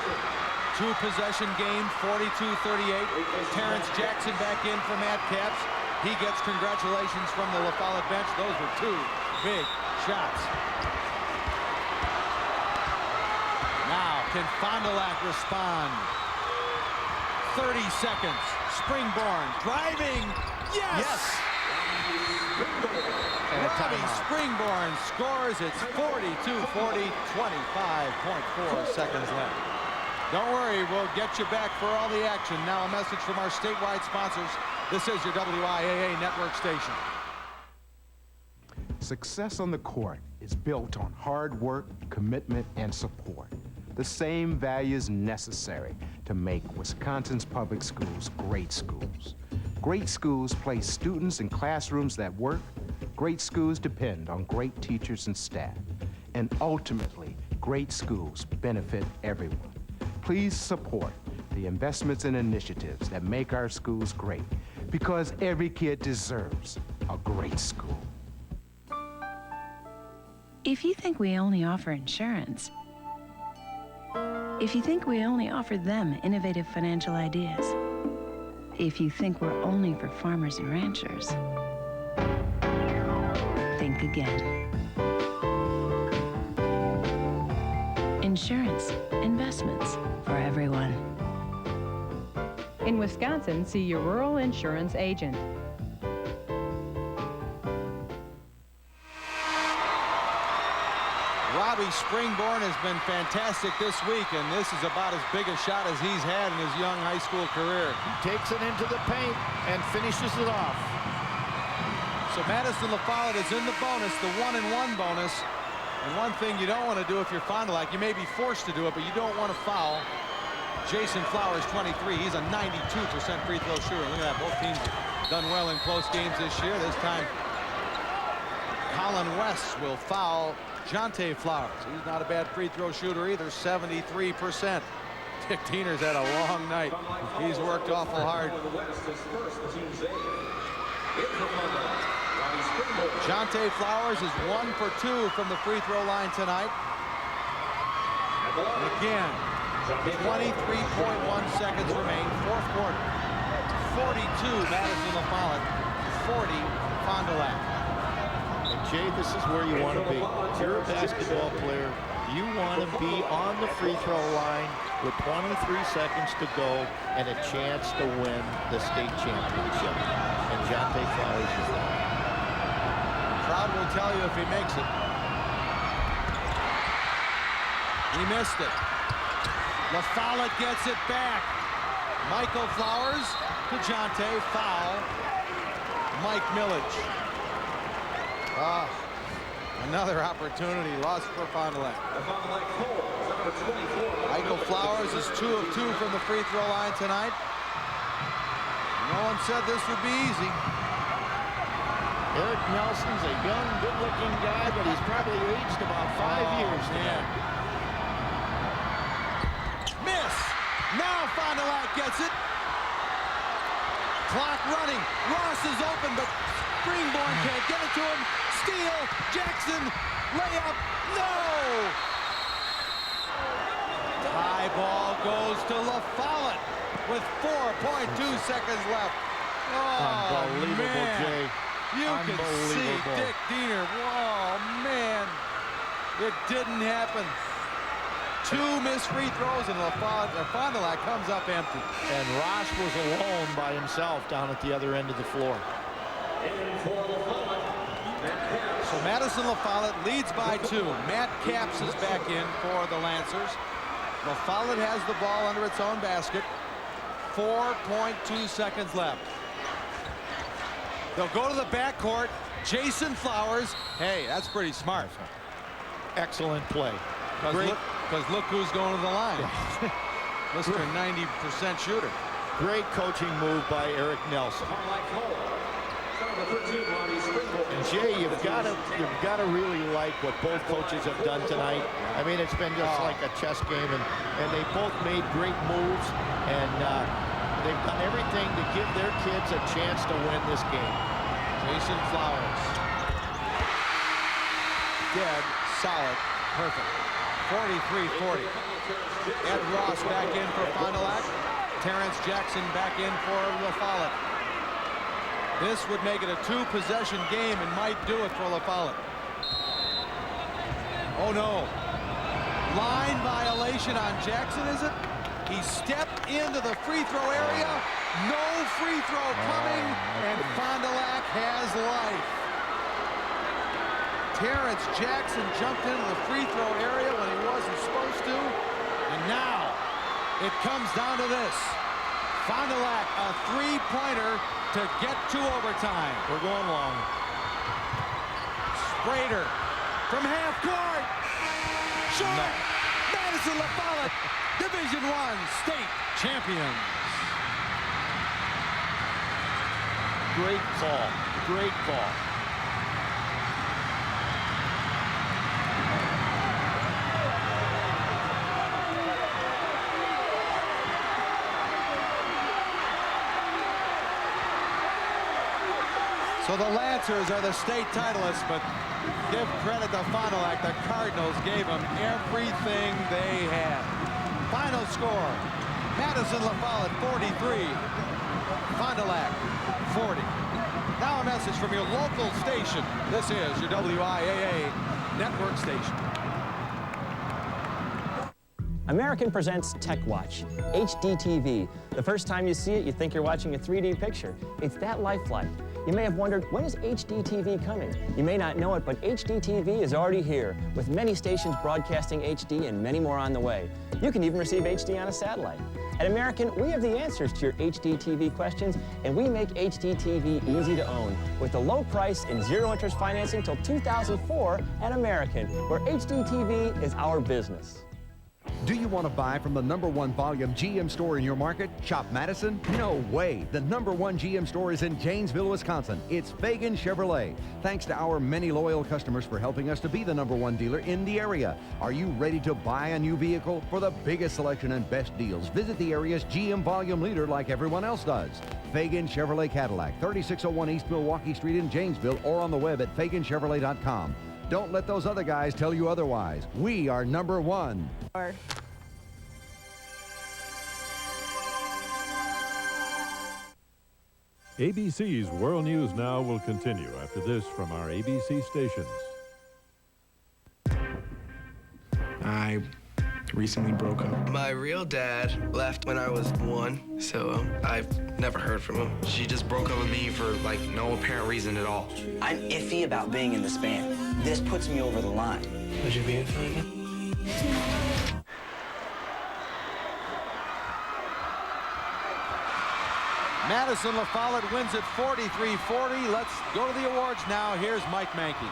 2-possession game, 42-38. Terrence Jackson back in for Matt Capps. He gets congratulations from the LaFollette bench. Those were 2 big shots. Now, can Fond du Lac respond? 30 seconds. Springborn driving. Yes! Robbie Springborn scores. It's 42-40, 25.4 seconds left. Don't worry, we'll get you back for all the action. Now a message from our statewide sponsors. This is your WIAA network station. Success on the court is built on hard work, commitment, and support. The same values necessary to make Wisconsin's public schools great schools. Great schools place students in classrooms that work. Great schools depend on great teachers and staff. And ultimately, great schools benefit everyone. Please support the investments and initiatives that make our schools great, because every kid deserves a great school. If you think we only offer insurance, if you think we only offer them innovative financial ideas, if you think we're only for farmers and ranchers, think again. Insurance, investments for everyone. In Wisconsin, see your rural insurance agent. Robbie Springborn has been fantastic this week, and this is about as big a shot as he's had in his young high school career. He takes it into the paint and finishes it off. So Madison LaFollette is in the bonus, the 1-and-1 bonus. And one thing you don't want to do if you're Fond du Lac, you may be forced to do it, but you don't want to foul Jason Flowers, 23. He's a 92% free throw shooter. Look at that. Both teams have done well in close games this year. This time, Colin West will foul Jonte Flowers. He's not a bad free throw shooter either, 73%. Dick Diener's had a long night. He's worked awful hard. Jonte Flowers is 1 for 2 from the free throw line tonight. And again, 23.1 seconds remain, fourth quarter. 42 Madison LaFollette, 40 Fond du Lac. Jay, this is where you want to be. If you're a basketball player, you want to be on the free throw line with 23 seconds to go and a chance to win the state championship. And Jonte Flowers is that. The crowd will tell you if he makes it. He missed it. LaFollette gets it back. Michael Flowers to Jonte, foul. Mike Millage. Another opportunity lost for Fond du Lac. Michael Flowers is 2 of 2 from the free throw line tonight. No one said this would be easy. Eric Nelson's a young, good-looking guy, but he's probably aged about 5 years now. Miss! Now Fond du Lac gets it. Clock running. Ross is open, but Springborn can't get it to him. Steal. Jackson. Layup. No! High ball goes to LaFollette with 4.2 seconds left. Oh, unbelievable, man. Jay. You can see Dick Diener. Whoa, man. It didn't happen. 2 missed free throws, and Fond du Lac comes up empty. And Ross was alone by himself down at the other end of the floor. So Madison LaFollette leads by 2. Matt Capps is back in for the Lancers. LaFollette has the ball under its own basket. 4.2 seconds left. They'll go to the backcourt. Jason Flowers. Hey, that's pretty smart. Excellent play. Because look who's going to the line. Mr. 90% shooter. Great coaching move by Eric Nelson. And Jay, you've got to really like what both coaches have done tonight. I mean, it's been just like a chess game, and they both made great moves, and they've done everything to give their kids a chance to win this game. Jason Flowers. Dead, solid, perfect. 43-40. Ed Ross back in for Fond du Lac. Terrence Jackson back in for LaFollette. This would make it a 2-possession game and might do it for LaFollette. Oh no. Line violation on Jackson, is it? He stepped into the free throw area. No free throw coming, and Fond du Lac has life. Terrence Jackson jumped into the free throw area when he wasn't supposed to. And now it comes down to this. Fond du Lac, a three-pointer to get to overtime. We're going long. Sprader from half court. Short. No. Madison LaFollette, Division I state champions. Great call. Great call. So the Lancers are the state titleists, but give credit to Fond du Lac. The Cardinals gave them everything they had. Final score, Madison LaFollette 43, Fond du Lac 40. Now a message from your local station. This is your WIAA network station. American presents Tech Watch, HD TV. The first time you see it, you think you're watching a 3D picture. It's that lifelike. You may have wondered, when is HD TV coming? You may not know it, but HD TV is already here, with many stations broadcasting HD and many more on the way. You can even receive HD on a satellite. At American, we have the answers to your HD TV questions, and we make HD TV easy to own, with the low price and zero interest financing till 2004 at American, where HD TV is our business. Do you want to buy from the #1 volume GM store in your market? Shop Madison? No way. The #1 GM store is in Janesville, Wisconsin. It's Fagan Chevrolet. Thanks to our many loyal customers for helping us to be the #1 dealer in the area. Are you ready to buy a new vehicle? For the biggest selection and best deals, visit the area's GM volume leader like everyone else does. Fagan Chevrolet Cadillac, 3601 East Milwaukee Street in Janesville, or on the web at faganchevrolet.com. Don't let those other guys tell you otherwise. We are #1. ABC's World News Now will continue after this from our ABC stations. I recently broke up. My real dad left when I was 1, so I've never heard from him. She just broke up with me for, like, no apparent reason at all. I'm iffy about being in this band. This puts me over the line. Would you be in for it? Madison LaFollette wins it 43-40. Let's go to the awards now. Here's Mike Mankey.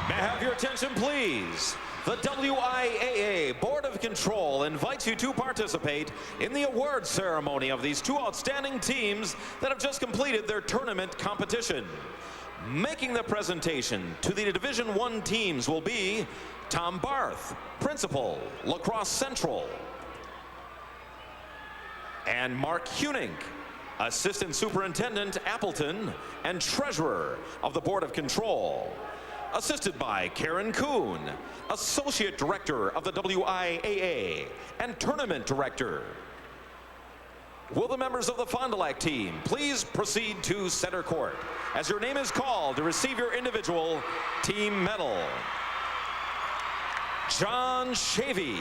May I have your attention, please? The WIAA Board of Control invites you to participate in the awards ceremony of these two outstanding teams that have just completed their tournament competition. Making the presentation to the Division I teams will be Tom Barth, Principal, La Crosse Central, and Mark Huning, Assistant Superintendent, Appleton, and Treasurer of the Board of Control. Assisted by Karen Kuhn, Associate Director of the WIAA and Tournament Director. Will the members of the Fond du Lac team please proceed to center court as your name is called to receive your individual team medal. John Shavy.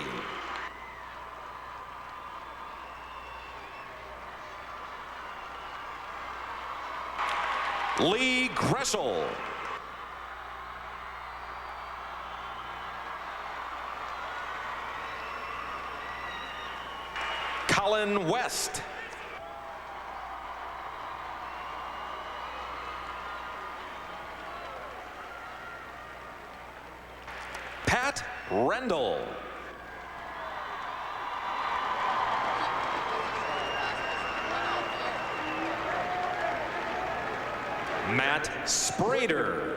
Lee Greschel. Colin West. Pat Rendell. Matt Sprader.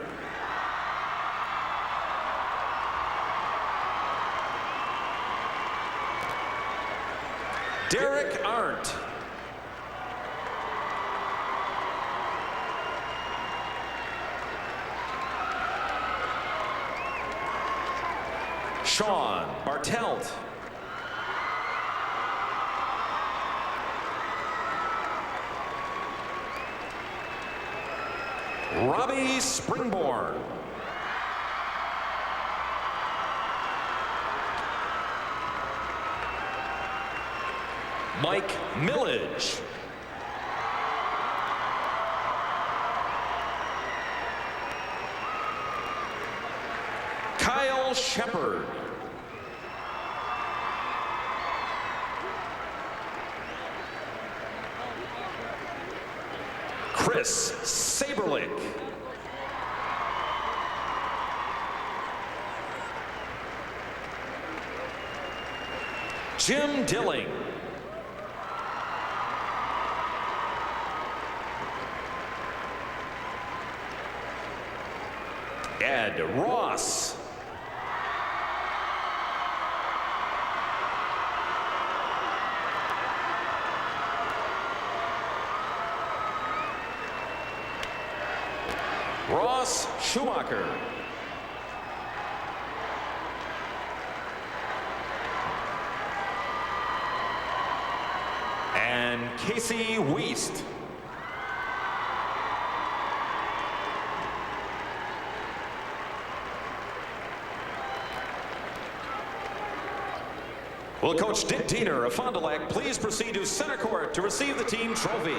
Derek Arndt. Sean Bartelt. Robbie Springborn. Mike Millage. Kyle Shepard. Chris Saberlick. Jim Dilling. Ed Ross. Ross Schumacher. And Casey Weist. Will Coach Dick Diener of Fond du Lac please proceed to center court to receive the team trophy.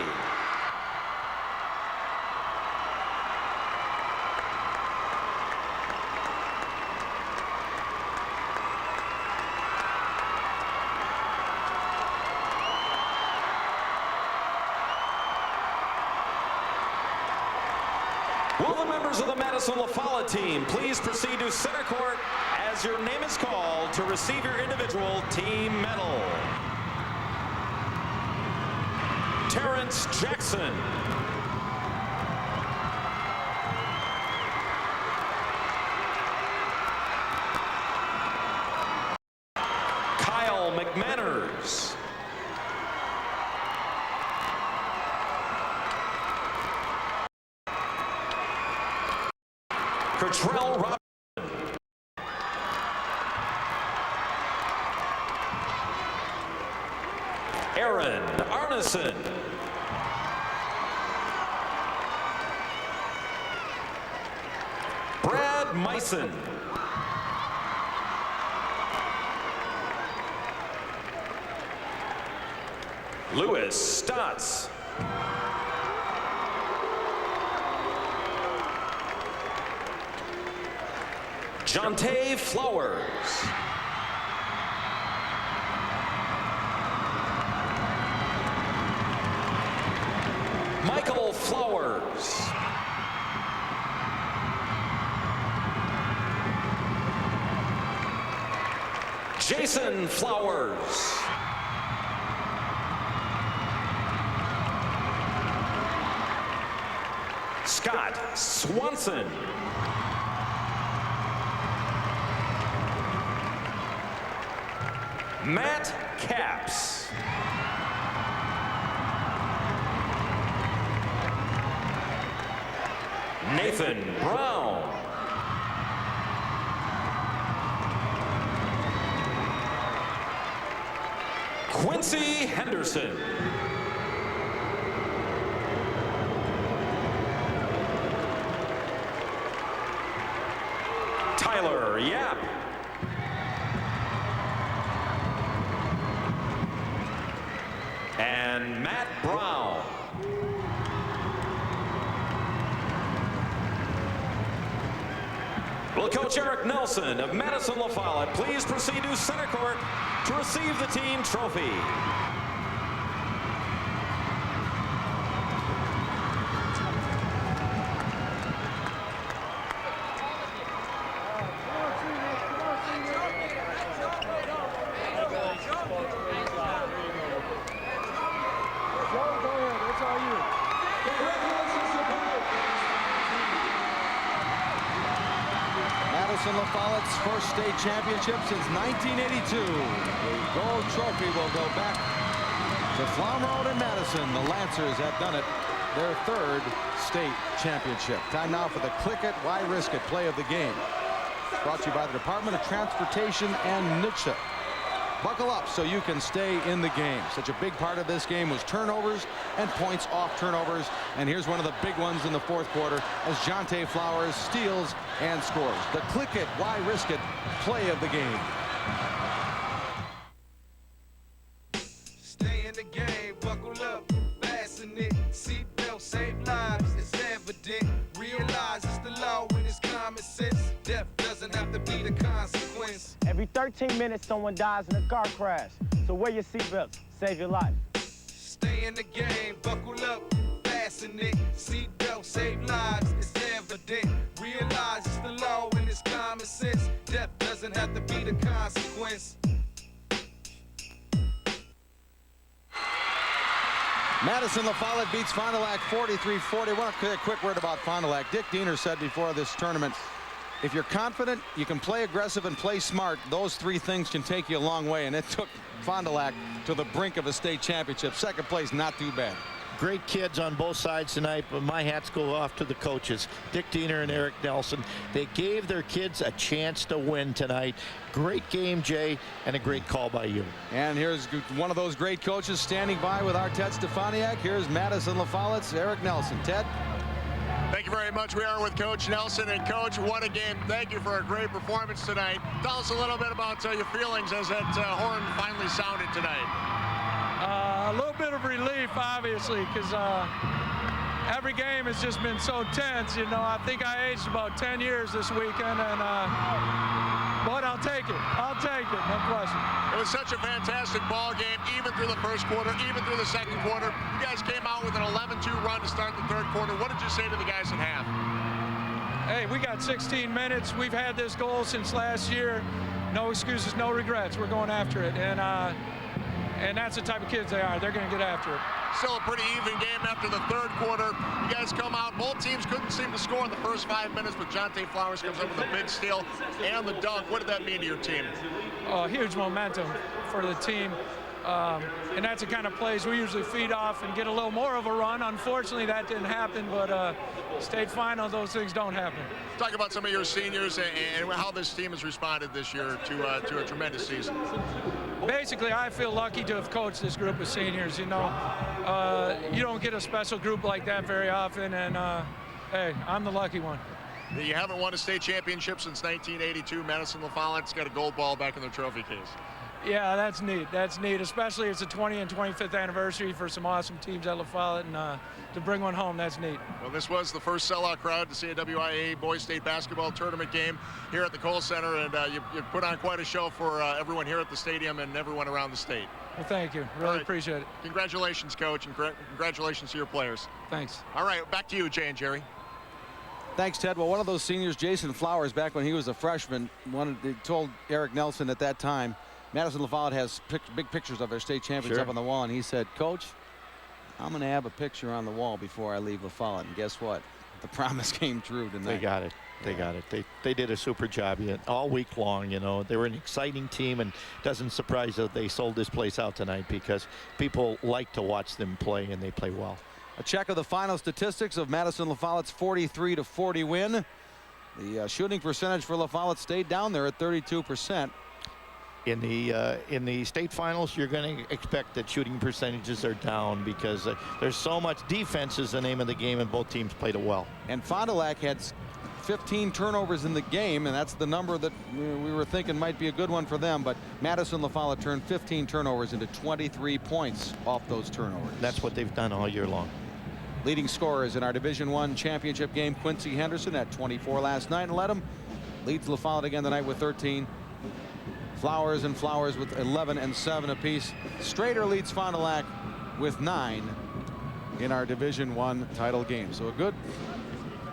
Will the members of the Madison LaFollette team please proceed to center court as your name is called to receive your individual team medal. Terrence Jackson. Kyle McManners. Cottrell Robinson. Aaron Arneson. Brad Meissen. Lewis Stotts. Jonte Flowers. Michael Flowers. Jason Flowers. Scott Swanson. Matt Capps. Nathan Brown. Quincy Henderson. Tyler Yap. And Matt Brown. Will Coach Eric Nelson of Madison LaFollette please proceed to center court to receive the team trophy. Madison LaFollette's first state championship since 1982. The gold trophy will go back to Flom Road in Madison. The Lancers have done it, their third state championship. Time now for the Click It, Why Risk It play of the game. Brought to you by the Department of Transportation and NHTSA. Buckle up so you can stay in the game. Such a big part of this game was turnovers and points off turnovers. And here's one of the big ones in the fourth quarter as Jonte Flowers steals and scores. The Click It, Why Risk It play of the game. Staying buckle up, fasten it. Seatbelt save lives, it's evident. Realize it's the law when it's common sense. Death doesn't have to be the consequence. Every 13 minutes, someone dies in a car crash. So wear your seatbelt, save your life. Stay in the game, buckle up, fasten it. Seatbelt save lives, it's evident. Realize it's the law when it's common sense. Death doesn't have to be the consequence. Madison LaFollette beats Fond du Lac 43-40. Want to say a quick word about Fond du Lac. Dick Diener said before this tournament, if you're confident, you can play aggressive and play smart. Those three things can take you a long way, and it took Fond du Lac to the brink of a state championship. Second place, not too bad. Great kids on both sides tonight, but my hats go off to the coaches, Dick Diener and Eric Nelson. They gave their kids a chance to win tonight. Great game, Jay, and a great call by you. And here's one of those great coaches standing by with our Ted Stefaniak. Here's Madison LaFollette's Eric Nelson. Ted? Thank you very much. We are with Coach Nelson. And Coach, what a game. Thank you for a great performance tonight. Tell us a little bit about your feelings as that horn finally sounded tonight. A little bit of relief, obviously, because every game has just been so tense. You know, I think I aged about 10 years this weekend, and but I'll take it. I'll take it, no question. It was such a fantastic ball game, even through the first quarter, even through the second quarter. You guys came out with an 11-2 run to start the third quarter. What did you say to the guys at half? Hey, we got 16 minutes. We've had this goal since last year. No excuses, no regrets. We're going after it, and that's the type of kids they are. They're going to get after it. Still a pretty even game after the third quarter. You guys come out. Both teams couldn't seem to score in the first 5 minutes, but Jonte Flowers comes up with a big steal and the dunk. What did that mean to your team? Oh, huge momentum for the team. And that's the kind of plays we usually feed off and get a little more of a run. Unfortunately, that didn't happen, but state final, those things don't happen. Talk about some of your seniors and how this team has responded this year to a tremendous season. Basically, I feel lucky to have coached this group of seniors. You know, you don't get a special group like that very often, and hey, I'm the lucky one. You haven't won a state championship since 1982. Madison LaFollette's got a gold ball back in their trophy case. Yeah, that's neat. That's neat, especially it's the 20th and 25th anniversary for some awesome teams at LaFollette, and to bring one home, that's neat. Well, this was the first sellout crowd to see a WIAA boys state basketball tournament game here at the Kohl Center, and you put on quite a show for everyone here at the stadium and everyone around the state. Well, thank you. Really appreciate it. Congratulations, Coach, and congratulations to your players. Thanks. All right, back to you, Jay and Jerry. Thanks, Ted. Well, one of those seniors, Jason Flowers, back when he was a freshman, told Eric Nelson at that time, Madison LaFollette has big pictures of their state champions up on the wall, and he said, Coach, I'm going to have a picture on the wall before I leave LaFollette. And guess what? The promise came true tonight. They got it. They got it. They did a super job all week long. You know, they were an exciting team, and doesn't surprise that they sold this place out tonight because people like to watch them play, and they play well. A check of the final statistics of Madison LaFollette's 43-40 win. The shooting percentage for LaFollette stayed down there at 32%. In the state finals, you're going to expect that shooting percentages are down because there's so much defense is the name of the game, and both teams played it well. And Fond du Lac had 15 turnovers in the game, and that's the number that we were thinking might be a good one for them. But Madison LaFollette turned 15 turnovers into 23 points off those turnovers. That's what they've done all year long. Leading scorers in our Division I championship game, Quincy Henderson at 24 last night, and led him. Leads LaFollette again tonight with 13. Flowers with 11 and 7 apiece. Strader leads Fond du Lac with 9 in our Division I title game. So a good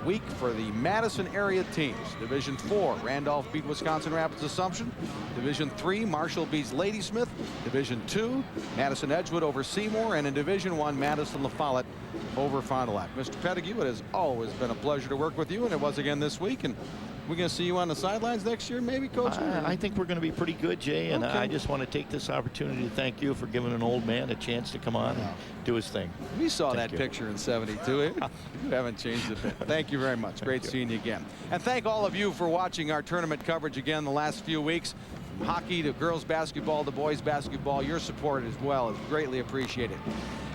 week for the Madison area teams. Division IV, Randolph beat Wisconsin Rapids Assumption. Division III, Marshall beats Ladysmith. Division II, Madison Edgewood over Seymour. And in Division I, Madison LaFollette over Fond du Lac. Mr. Pettigrew, it has always been a pleasure to work with you, and it was again this week. And we're going to see you on the sidelines next year, maybe, Coach? I think we're going to be pretty good, Jay, and I just want to take this opportunity to thank you for giving an old man a chance to come on and do his thing. We saw that picture in '72. You haven't changed a bit. Thank you very much. Great seeing you again. And thank all of you for watching our tournament coverage again the last few weeks. From hockey to girls basketball to boys basketball, your support as well is greatly appreciated.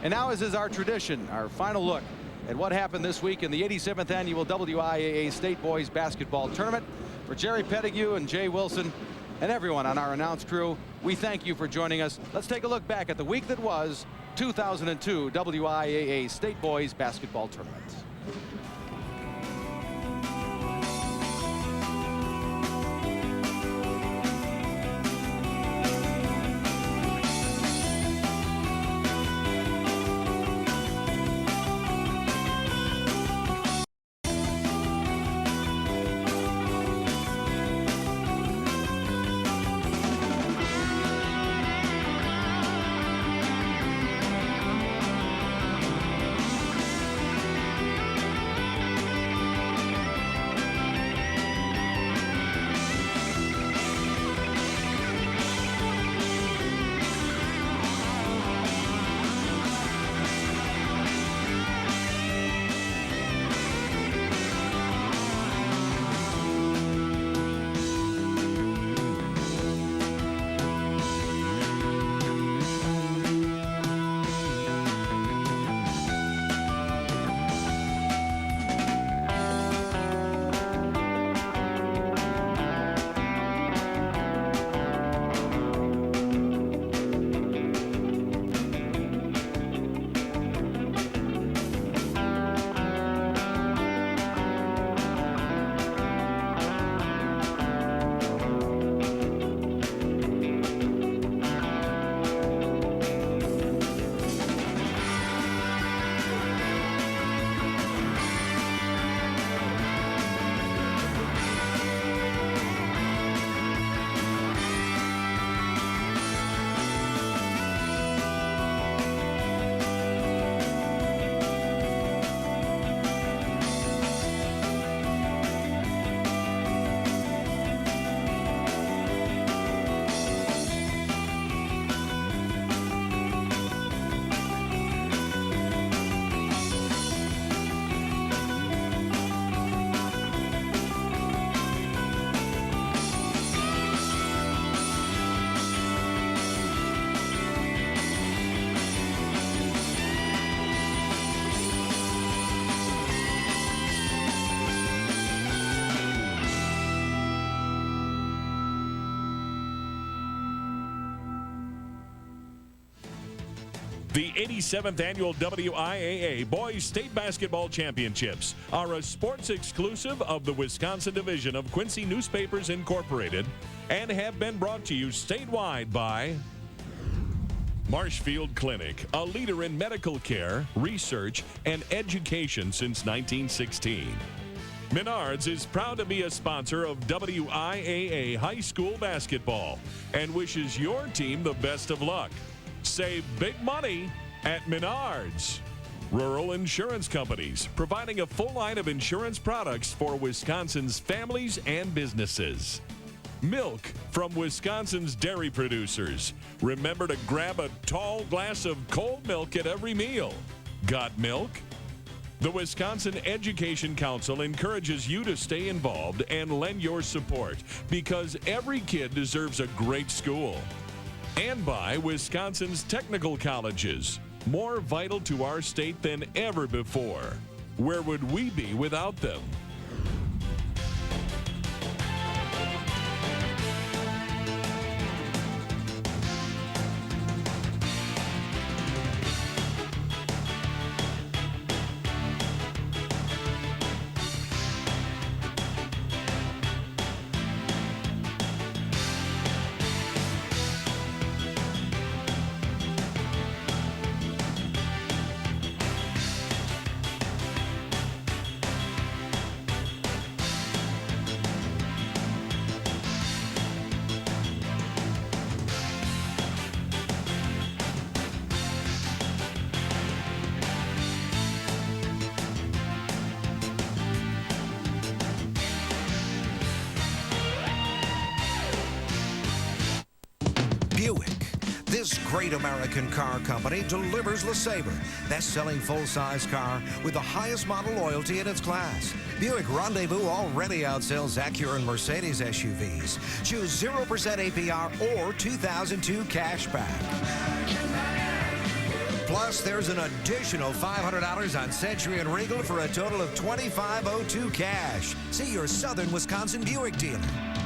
And now, as is our tradition, our final look at what happened this week in the 87th annual WIAA State Boys Basketball Tournament. For Jerry Pettigrew and Jay Wilson, and everyone on our announce crew, we thank you for joining us. Let's take a look back at the week that was 2002 WIAA State Boys Basketball Tournament. The 87th Annual WIAA Boys State Basketball Championships are a sports exclusive of the Wisconsin division of Quincy Newspapers Incorporated and have been brought to you statewide by Marshfield Clinic, a leader in medical care, research, and education since 1916. Menards is proud to be a sponsor of WIAA High School Basketball and wishes your team the best of luck. Save big money at Menards. Rural Insurance Companies, providing a full line of insurance products for Wisconsin's families and businesses. Milk from Wisconsin's dairy producers. Remember to grab a tall glass of cold milk at every meal. Got milk? The Wisconsin Education Council encourages you to stay involved and lend your support because every kid deserves a great school. And by Wisconsin's technical colleges, more vital to our state than ever before. Where would we be without them? Buick. This great American car company delivers LeSabre, best-selling full-size car with the highest model loyalty in its class. Buick Rendezvous already outsells Acura and Mercedes SUVs. Choose 0% APR or 2002 cashback. Plus, there's an additional $500 on Century and Regal for a total of $2,502 cash. See your Southern Wisconsin Buick dealer.